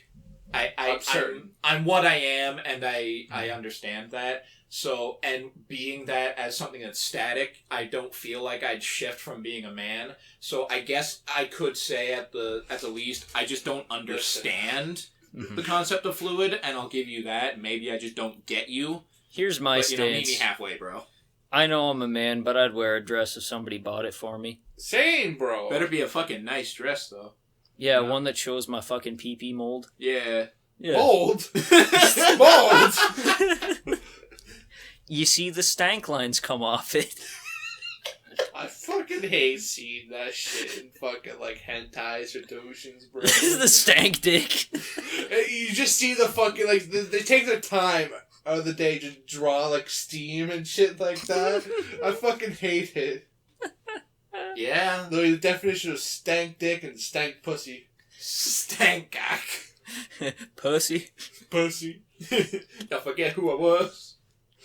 I'm certain. I'm what I am, and I understand that. So, and being that as something that's static, I don't feel like I'd shift from being a man. So I guess I could say at the least, I just don't understand the concept of fluid, and I'll give you that. Maybe I just don't get you. Here's my But, meet me stance. halfway, bro. I know I'm a man, but I'd wear a dress if somebody bought it for me. Same, bro. Better be a fucking nice dress, though. Yeah, Yeah. one that shows my fucking pee-pee mold. Yeah. Yeah. Bold. Bold. You see the stank lines come off it. I fucking hate seeing that shit in fucking, like, hentais or doujins, bro. This is the stank dick. You just see the fucking, like, they take their time out of the day to draw, like, steam and shit like that. I fucking hate it. Yeah. The definition of stank dick and stank pussy. Stank cock. Pussy. Pussy. Don't forget who I was.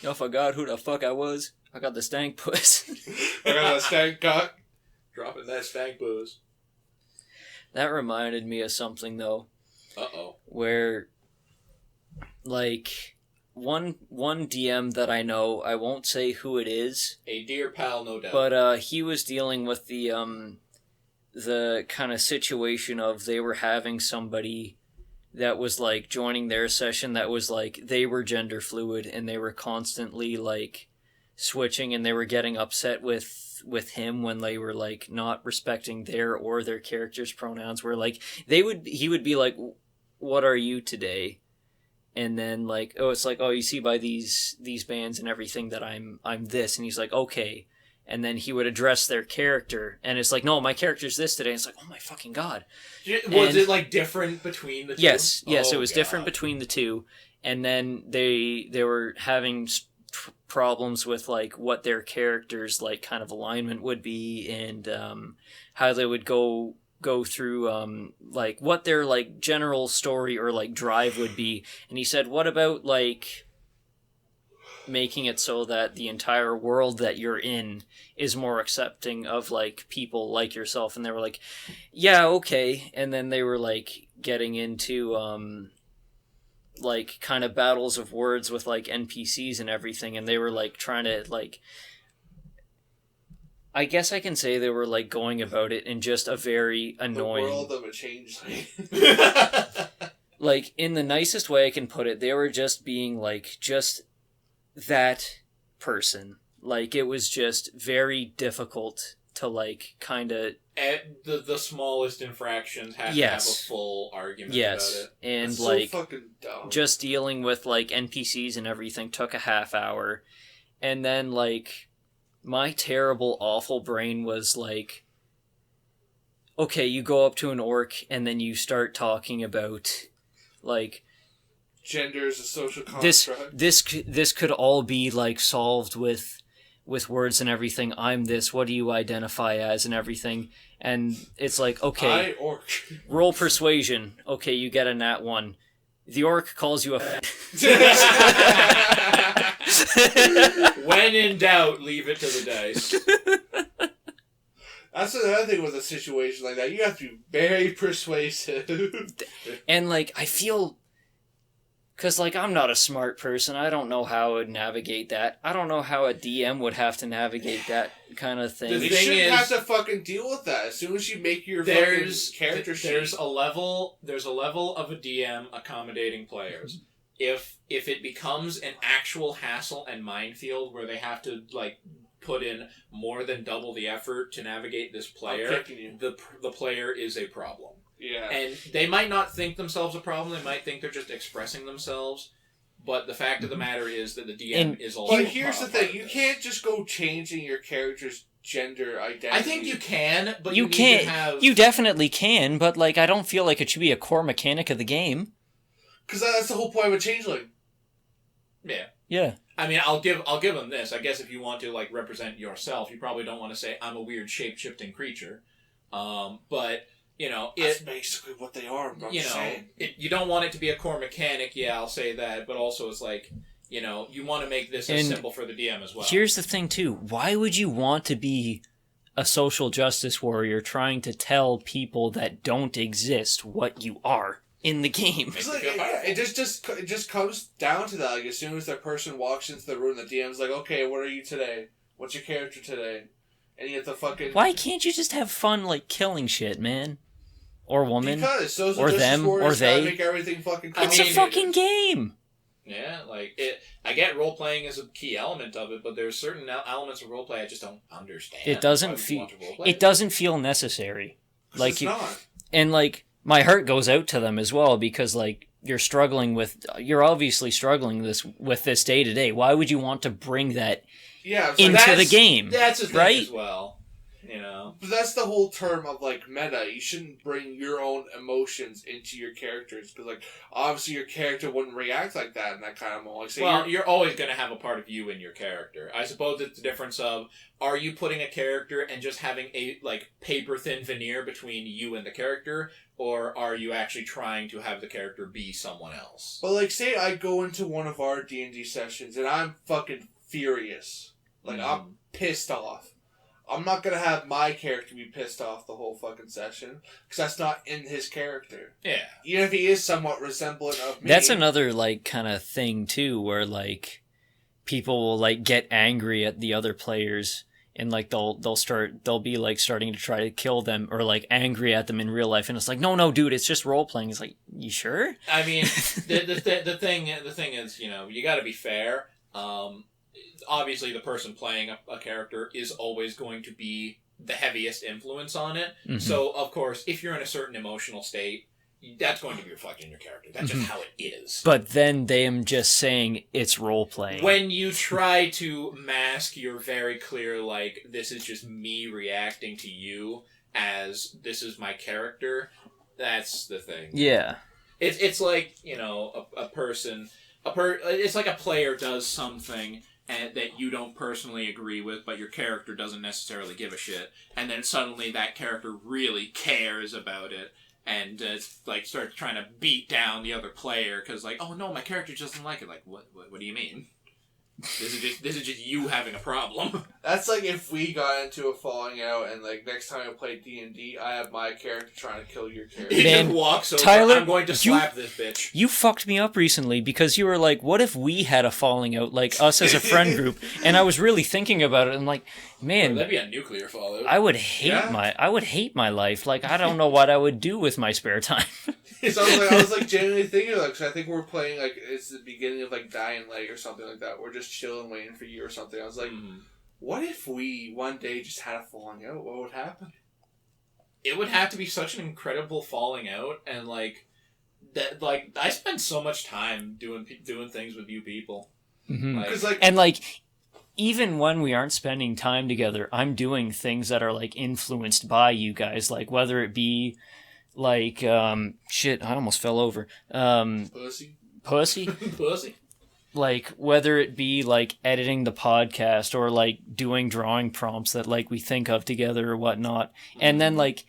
I forgot who the fuck I was. I got the stank puss. I got a stank cock. Dropping that stank booze. That reminded me of something, though, Uh-oh. where, like, one DM that I know, I won't say who it is, A dear pal, no doubt. but he was dealing with the kind of situation of they were having somebody that was, like, joining their session that was, like, they were gender fluid and they were constantly, like, switching, and they were getting upset with him when they were, like, not respecting their or their character's pronouns, where, like, he would be like, what are you today? And then, like, it's like, you see by these bands and everything that I'm this, and he's like, okay. And then he would address their character, and it's like, no, my character's this today. And it's like, oh my fucking god. Was it, like, different between the two? Yes, Oh, it was different God. between the two. And then they were having problems with, like, what their characters, like, kind of alignment would be, and how they would go through like what their, like, general story or, like, drive would be. And he said, what about, like, making it so that the entire world that you're in is more accepting of, like, people like yourself? And they were like, yeah, okay. And then they were, like, getting into like kind of battles of words with like NPCs and everything, and they were like trying to like, I guess I can say they were like going about it in just a very annoying, The world of a changeling. like in the nicest way I can put it, they were just being like just that person. Like it was just very difficult to like kind of At the smallest infractions have Yes. to have a full argument yes, about it. and That's like so fucking dumb. just dealing with like NPCs and everything took a half hour, and then like my terrible awful brain was like, okay, you go up to an orc and then you start talking about like Gender is a social this construct. this could all be like solved with words and everything. I'm this, what do you identify as, and everything. And it's like, okay, I orc. roll persuasion. Okay, you get a nat 1. The orc calls you a When in doubt, leave it to the dice. That's another thing with a situation like that. You have to be very persuasive. And like I feel, because like I'm not a smart person, I don't know how I would navigate that. I don't know how a DM would have to navigate that kind of thing. The You thing shouldn't is- have to fucking deal with that. As soon as you make your fucking character sheet. There's a level of a DM accommodating players. If it becomes an actual hassle and minefield where they have to like put in more than double the effort to navigate this I'm player, kicking you. the player is a problem. Yeah. And they might not think themselves a problem. They might think they're just expressing themselves. But the fact of the matter is that the DM And- is also. But here's the part thing: of you this. can't just go changing your character's gender identity. I think you can, but You need can't. To have. You definitely can, but like I don't feel like it should be a core mechanic of the game. because that's the whole point of a changeling. Yeah. Yeah. I mean, I'll give them this. I guess if you want to like represent yourself, you probably don't want to say I'm a weird shape-shifting creature. But you know, That's basically what they are. I'm you know, saying. you don't want it to be a core mechanic. Yeah, I'll say that. But also, it's like, you know, you want to make this as And simple for the DM as well. Here's the thing too. Why would you want to be a social justice warrior trying to tell people that don't exist what you are in the game? It's Makes like, me feel powerful. it just comes down to that. Like as soon as that person walks into the room, the DM's like, "Okay, what are you today? What's your character today?" And you have to fucking Why can't you just have fun like killing shit, man? Or woman? because social or justice them, warriors or gotta they. make everything fucking. It's I a mean, fucking game. Yeah, like it. I get role playing is a key element of it, but there's certain elements of role play I just don't understand. It doesn't Why would you feel want to roleplay it doesn't feel necessary. Like it's you, not. and like my heart goes out to them as well because like you're obviously struggling with this day to day. Why would you want to bring that Yeah, it's into like, the game? That's a thing right? as well. You know. but that's the whole term of like meta. You shouldn't bring your own emotions into your characters because like obviously your character wouldn't react like that in that kind of moment. Like, say Well, you're always going to have a part of you in your character. I suppose it's the difference of, are you putting a character and just having a, like, paper-thin veneer between you and the character, or are you actually trying to have the character be someone else? But like, say I go into one of our D&D sessions and I'm fucking furious. Like, I'm pissed off. I'm not gonna have my character be pissed off the whole fucking session because that's not in his character. Yeah. Even if he is somewhat resemblant of me. That's another like kind of thing too, where like people will like get angry at the other players and like they'll be like starting to try to kill them or like angry at them in real life, and it's like no dude, it's just role playing. It's like, you sure? I mean, the thing is, you know, you got to be fair. Obviously, the person playing a character is always going to be the heaviest influence on it. Mhm. So, of course, if you're in a certain emotional state, that's going to be reflected in your character. That's just Mhm. how it is. But then they am just saying it's role playing. When you try to mask your very clear, like, this is just me reacting to you as this is my character, that's the thing. Yeah. It's like, you know, it's like a player does something that you don't personally agree with, but your character doesn't necessarily give a shit, and then suddenly that character really cares about it, and like starts trying to beat down the other player because, like, oh no, my character doesn't like it. Like, what do you mean? This is just you having a problem. That's like if we got into a falling out and like next time I play D&D, I have my character trying to kill your character. He Man, just walks over. Tyler, I'm going to slap this bitch. You fucked me up recently because you were like, what if we had a falling out, like us as a friend group? And I was really thinking about it and like, man, That'd be a nuclear fallout. I would hate my life. Like, I don't know what I would do with my spare time. So I was like genuinely thinking like, cause I think we're playing like it's the beginning of like Dying Light or something like that. We're just chilling, waiting for you or something. I was like, what if we one day just had a falling out? What would happen? It would have to be such an incredible falling out, and like that. Like I spend so much time doing things with you people. Mm-hmm. Because like And like, even when we aren't spending time together, I'm doing things that are like influenced by you guys. Like whether it be like shit, I almost fell over. pussy. Pussy. Like whether it be like editing the podcast or like doing drawing prompts that like we think of together or whatnot. And then like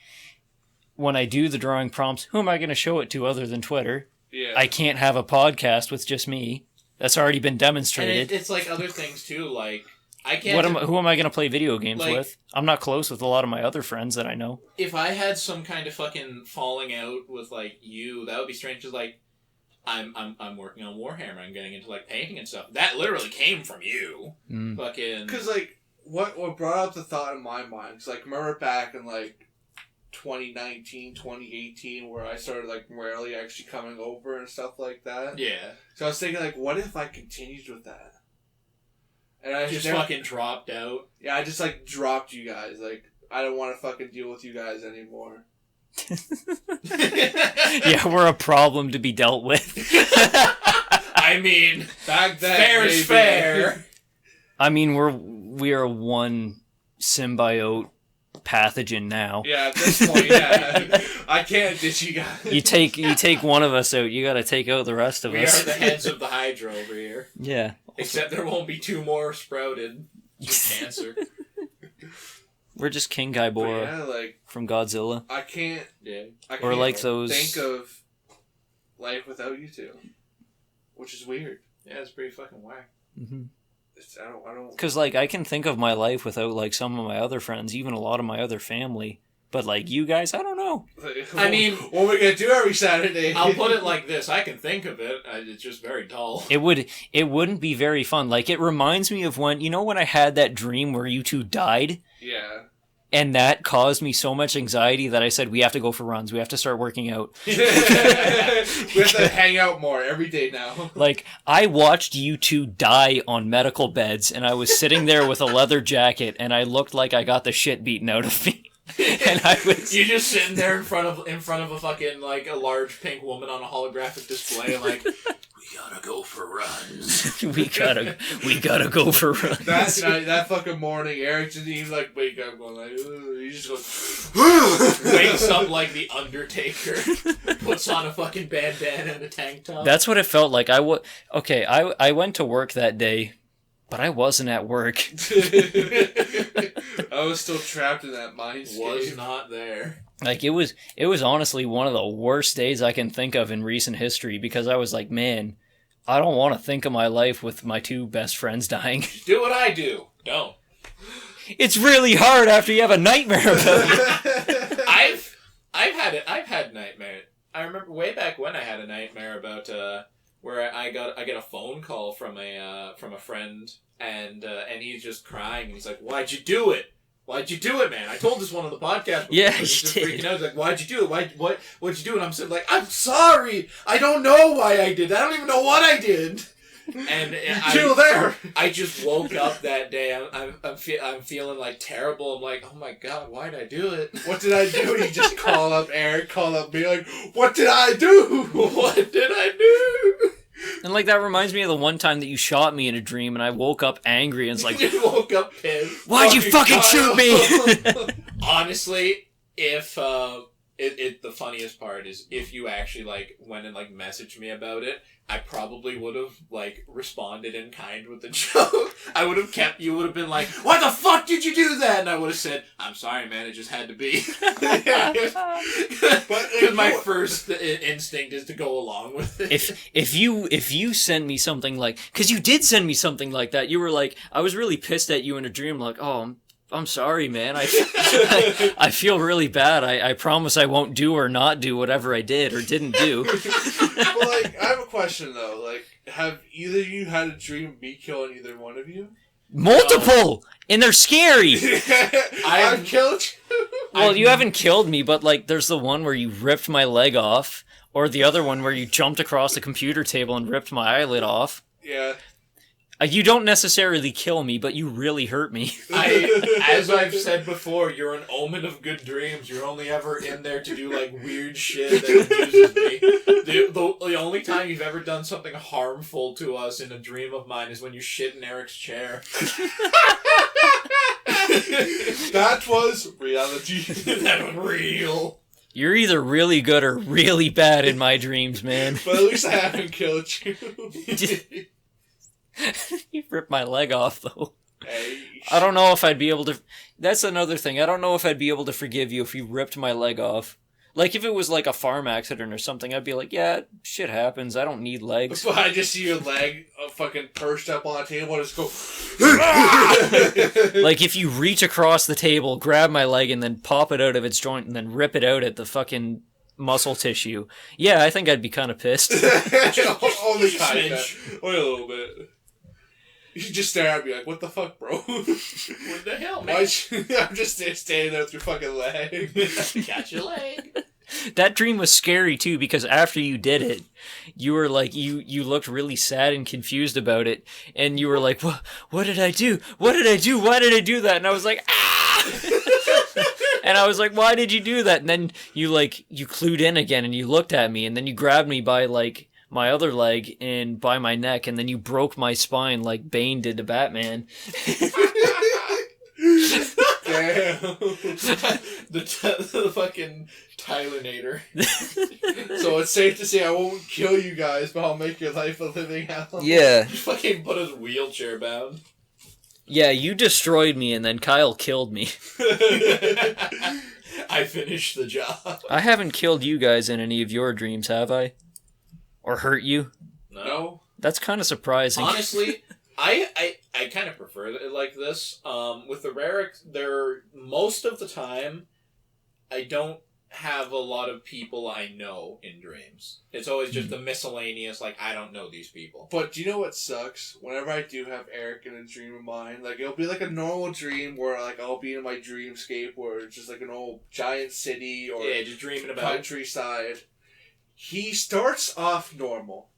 when I do the drawing prompts, who am I going to show it to other than Twitter? Yeah. I can't have a podcast with just me. That's already been And demonstrated. it's like other things too. Like I can't. Who am I going to play video games Like- with? I'm not close with a lot of my other friends that I know. If I had some kind of fucking falling out with like you, that would be strange. Cause like I'm working on Warhammer. I'm getting into like painting and stuff. That literally came from you. Mm. Fucking. Because like what brought up the thought in my mind? Because like remember back in like 2019, 2018, where I started like rarely actually coming over and stuff like that. Yeah. So I was thinking like, what if I continued with that? And I Just never- fucking dropped out. Yeah, I just like dropped you guys. Like I don't want to fucking deal with you guys anymore. Yeah, we're a problem to be dealt with. I mean, Back then, fair is maybe. fair. I mean, we are one symbiote pathogen now. Yeah, at this point, yeah, I can't ditch you guys. You take one of us out, you got to take out the rest of We us. are the heads of the Hydra over here. Yeah. Except there won't be two more sprouted. Just cancer. We're just King But Ghidorah yeah, like from Godzilla. I can't. Yeah. I Or can't like those- think of life without you two, which is weird. Yeah, it's pretty fucking whack. Mm-hmm. I don't. Because like I can think of my life without like some of my other friends, even a lot of my other family. But like you guys, I don't know. I mean- what are we gonna do every Saturday? I'll put it like this. I can think of it. It's just very dull. It wouldn't be very fun. Like it reminds me of when I had that dream where you two died. Yeah. And that caused me so much anxiety that I said, we have to go for runs. We have to start working out. We have to hang out more every day now. Like, I watched you two die on medical beds, and I was sitting there with a leather jacket, and I looked like I got the shit beaten out of me. And I was... You're just sitting there in front of a fucking like a large pink woman on a holographic display, like we gotta go for runs. we gotta go for runs. That night, that fucking morning, Eric didn't even like wake up going like, "Ugh." He just goes, Wakes up like the Undertaker, puts on a fucking bandana and a tank top. That's what it felt like. I went to work that day, but I wasn't at work. I was still trapped in that mindscape. was not there. Like, it was honestly one of the worst days I can think of in recent history, because I was like, man, I don't want to think of my life with my two best friends dying. Do what I do. Don't. It's really hard after you have a nightmare about it. I've had nightmare. I remember way back when I had a nightmare about where I get a phone call from a friend, and he's just crying, and he's like, "Why'd you do it? Why'd you do it, man? I told this one on the podcast before." Yeah, He's you just did. freaking out. He's like, "Why'd you do it? What'd you do?" And I'm sitting like, "I'm sorry. I don't know why I did. I don't even know what I did." And Chill there. I just woke up that day. I'm feeling like terrible. I'm like, oh my god, why did I do it? What did I do? You just call up Eric, call up me, like, what did I do? What did I do? And like, that reminds me of the one time that you shot me in a dream, and I woke up angry, and it's like, You woke up pissed. why'd you fucking shoot me? Honestly, if the funniest part is if you actually like went and like messaged me about it, I probably would have like responded in kind with the joke. I would have kept. You would have been like, "Why the fuck did you do that?" And I would have said, "I'm sorry, man. It just had to be." But my first instinct is to go along with it. If you send me something like, because you did send me something like that, you were like, I was really pissed at you in a dream, like, oh, I'm sorry, man. I feel really bad. I promise I won't do or not do whatever I did or didn't do. Well, like, I have a question though. Like, have either of you had a dream of me killing either one of you? Multiple, and they're scary. I've killed you. Well, you haven't killed me, but like, there's the one where you ripped my leg off, or the other one where you jumped across the computer table and ripped my eyelid off. Yeah. You don't necessarily kill me, but you really hurt me. As I've said before, you're an omen of good dreams. You're only ever in there to do like weird shit that abuses me. The only time you've ever done something harmful to us in a dream of mine is when you shit in Eric's chair. That was reality. That was real. You're either really good or really bad in my dreams, man. But at least I haven't killed you. You ripped my leg off, though. Hey. I don't know if I'd be able to... That's another thing. I don't know if I'd be able to forgive you if you ripped my leg off. Like, if it was like a farm accident or something, I'd be like, yeah, shit happens. I don't need legs. But I just see your leg fucking perched up on a table and just go... Like, if you reach across the table, grab my leg, and then pop it out of its joint, and then rip it out at the fucking muscle tissue. Yeah, I think I'd be kind of pissed. Only kind of. Only a little bit. You should just stare at me like, what the fuck, bro? What the hell, man? I'm just standing there with your fucking leg. Got your leg. That dream was scary, too, because after you did it, you were like, you looked really sad and confused about it, and you were like, what did I do? What did I do? Why did I do that? And I was like, ah! And I was like, why did you do that? And then you clued in again, and you looked at me, and then you grabbed me by, like, my other leg and by my neck, and then you broke my spine like Bane did to Batman. Damn. The fucking Tylernator. So it's safe to say I won't kill you guys, but I'll make your life a living hell. Yeah. You fucking put us wheelchair bound. Yeah, you destroyed me, and then Kyle killed me. I finished the job. I haven't killed you guys in any of your dreams, have I? Or hurt you? No. That's kind of surprising. Honestly, I kind of prefer it like this. With the Raric, most of the time, I don't have a lot of people I know in dreams. It's always just the miscellaneous, like, I don't know these people. But do you know what sucks? Whenever I do have Eric in a dream of mine, like, it'll be like a normal dream where, like, I'll be in my dreamscape where it's just like an old giant city or just dreaming about countryside. He starts off normal.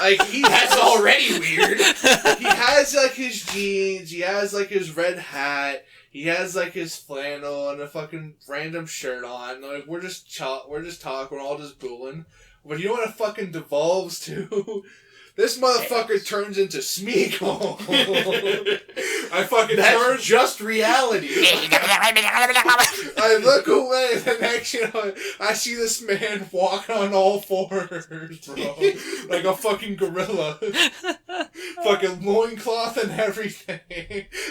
Like, that's already weird. He has, like, his jeans, he has, like, his red hat, he has, like, his flannel and a fucking random shirt on. Like, we're just talking, we're all just booling. But you know what it fucking devolves to? This motherfucker turns into Smeagol. That's just reality. I look away, and the next I see this man walking on all fours, bro. Like a fucking gorilla. Fucking loincloth and everything.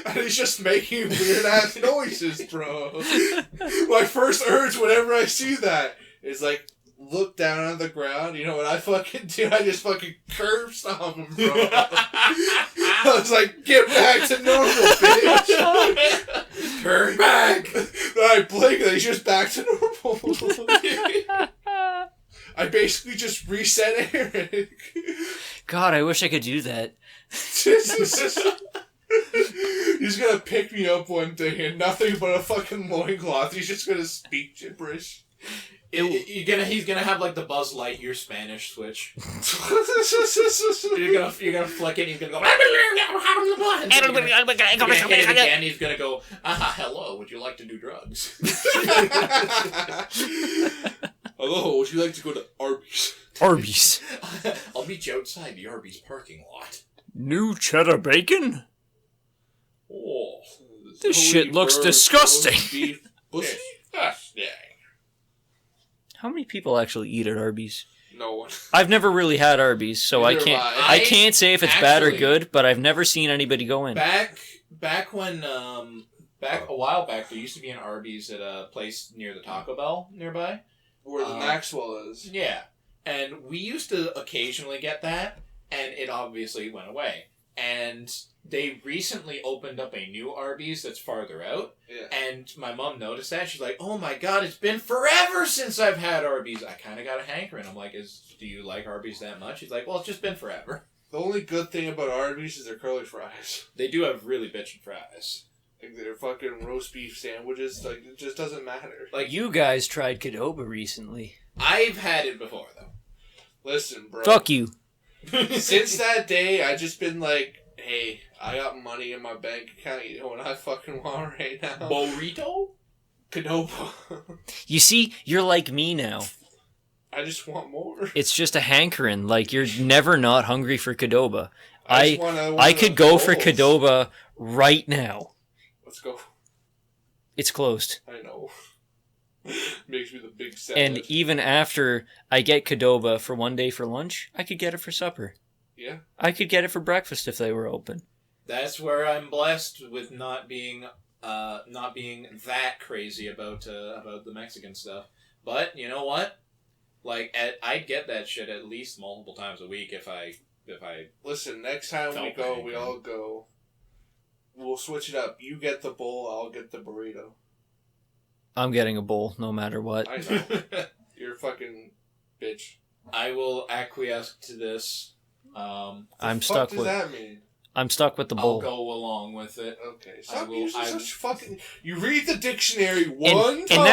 And he's just making weird ass noises, bro. My first urge whenever I see that is like, look down on the ground. You know what I fucking do? I just fucking curb stomp him, bro. I was like, get back to normal, bitch. Turn back. Then I blink and he's just back to normal. I basically just reset Eric. God, I wish I could do that. He's gonna pick me up one day and nothing but a fucking loincloth. He's just gonna speak gibberish. He's gonna have like the Buzz Lightyear Spanish switch. you're gonna flick it and he's gonna go and then you're gonna hit it again, he's gonna go, hello, would you like to do drugs? Hello, would you like to go to Arby's? Arby's. I'll meet you outside the Arby's parking lot. New cheddar bacon? Oh, This shit looks disgusting. Beef, pussy? Yeah. How many people actually eat at Arby's? No one. I've never really had Arby's, so I Neither can't. have I can't say if it's bad or Actually- good, but I've never seen anybody go in. Back when back a while back, there used to be an Arby's at a place near the Taco Bell nearby. Where the Maxwell is. Yeah, and we used to occasionally get that, and it obviously went away. And they recently opened up a new Arby's that's farther out, Yeah. and my mom noticed that. She's like, "Oh my god, it's been forever since I've had Arby's. I kind of got a hankering." I'm like, "Do you like Arby's that much?" She's like, "Well, it's just been forever." The only good thing about Arby's is their curly fries. They do have really bitchin' fries. Like their fucking roast beef sandwiches. Like it just doesn't matter. Like You guys tried Qdoba recently. I've had it before though. Listen, bro. Fuck you. Since that day, I just been like, hey, I got money in my bank account. You know what I fucking want right now? Burrito? Qdoba. You see, you're like me now. I just want more. It's just a hankering. Like, you're never not hungry for Qdoba. just want another one I of could those go for bowls. Qdoba right now. Let's go. It's closed. I know. Makes me the big sad. And even after I get Qdoba for one day for lunch, I could get it for supper. yeah. I could get it for breakfast if they were open. That's where I'm blessed with not being that crazy about the Mexican stuff. But you know what? Like I'd get that shit at least multiple times a week if I Listen, next time we Felt go, bad, we man. all go. We'll switch it up. You get the bowl, I'll get the burrito. I'm getting a bowl no matter what. I know. You're a fucking bitch. I will acquiesce to this. I'm What stuck does with that mean? I'm stuck with the I'll bowl. go along with it. Okay, stop will- using I- such fucking. You read the dictionary one And time.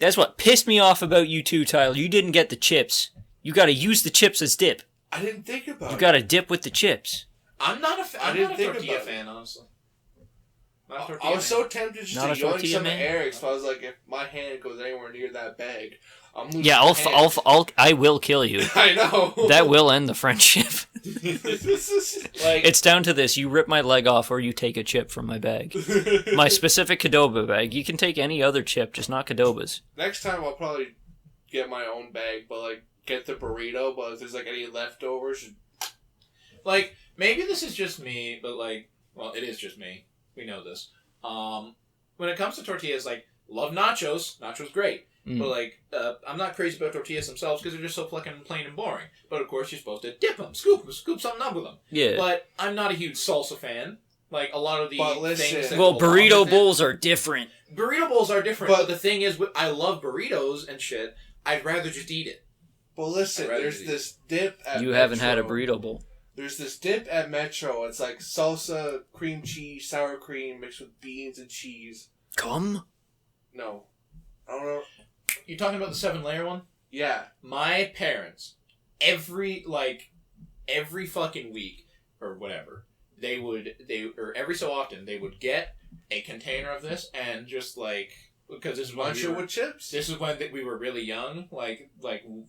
that's what pissed me off about you too, Tyler. You didn't get the chips. You got to use the chips as dip. I didn't think about You it. got to dip with the chips. I'm not a I I'm didn't not a think tortilla about it. fan, honestly. Not a I tortilla was fan. so tempted just Not a to yoink tortilla some of man? Eric's, but I was like, if my hand goes anywhere near that bag, I'm losing Yeah, my hand. I will kill you. I know. That will end the friendship. Like It's down to this: you rip my leg off, or you take a chip from my bag. My specific Qdoba bag. You can take any other chip, just not Qdoba's. Next time I'll probably get my own bag, but like get the burrito. But if there's like any leftovers, Like, maybe this is just me, but like, well, it is just me. We know this. When it comes to tortillas, like, love nachos. Nachos great. Mm. But like, I'm not crazy about tortillas themselves because they're just so fucking plain and boring. But of course, you're supposed to dip them, scoop something up with them. Yeah. But I'm not a huge salsa fan. Like a lot of the But listen- things. That Well, go along burrito with it. bowls are different. Burrito bowls are different. But- But the thing is, I love burritos and shit. I'd rather just eat it. but listen, I'd rather there's eat. this dip at You haven't had a Metro. burrito bowl. There's this dip at Metro. It's like salsa, cream cheese, sour cream mixed with beans and cheese. Come? No, I don't know. You talking about the 7-layer one? Yeah, My parents, every fucking week or whatever, or every so often they would get a container of this and just like, because this is when munch we it were, with chips. this is when we were really young, like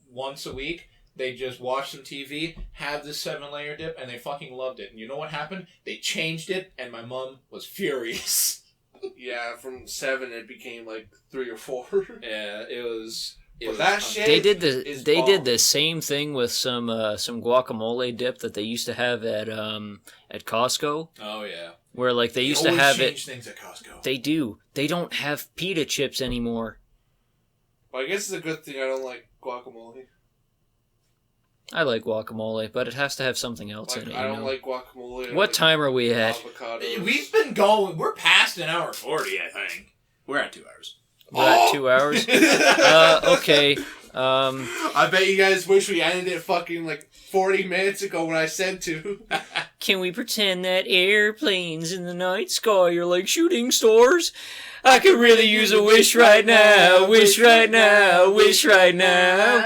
once a week. They just watch some TV, have this 7-layer dip, and they fucking loved it. And you know what happened? They changed it, and my mom was furious. Yeah, from 7 it became like 3 or 4. Yeah, it was. But that shit They did is They bomb. did the same thing with some guacamole dip that they used to have at Costco, Oh yeah. where like they used to always have change it. things at Costco. They do. They don't have pita chips anymore. Well, I guess it's a good thing I don't like guacamole. I like guacamole, but it has to have something else Like, in it. I You don't know? like guacamole. I don't What like time are we at? avocados. We've been going. We're past an hour 40, I think. We're at 2 hours. We're at 2 hours. Okay. I bet you guys wish we ended it fucking like 40 minutes ago when I said to. Can we pretend that airplanes in the night sky are like shooting stars? I could really use a wish right now. Wish right now. Wish right now.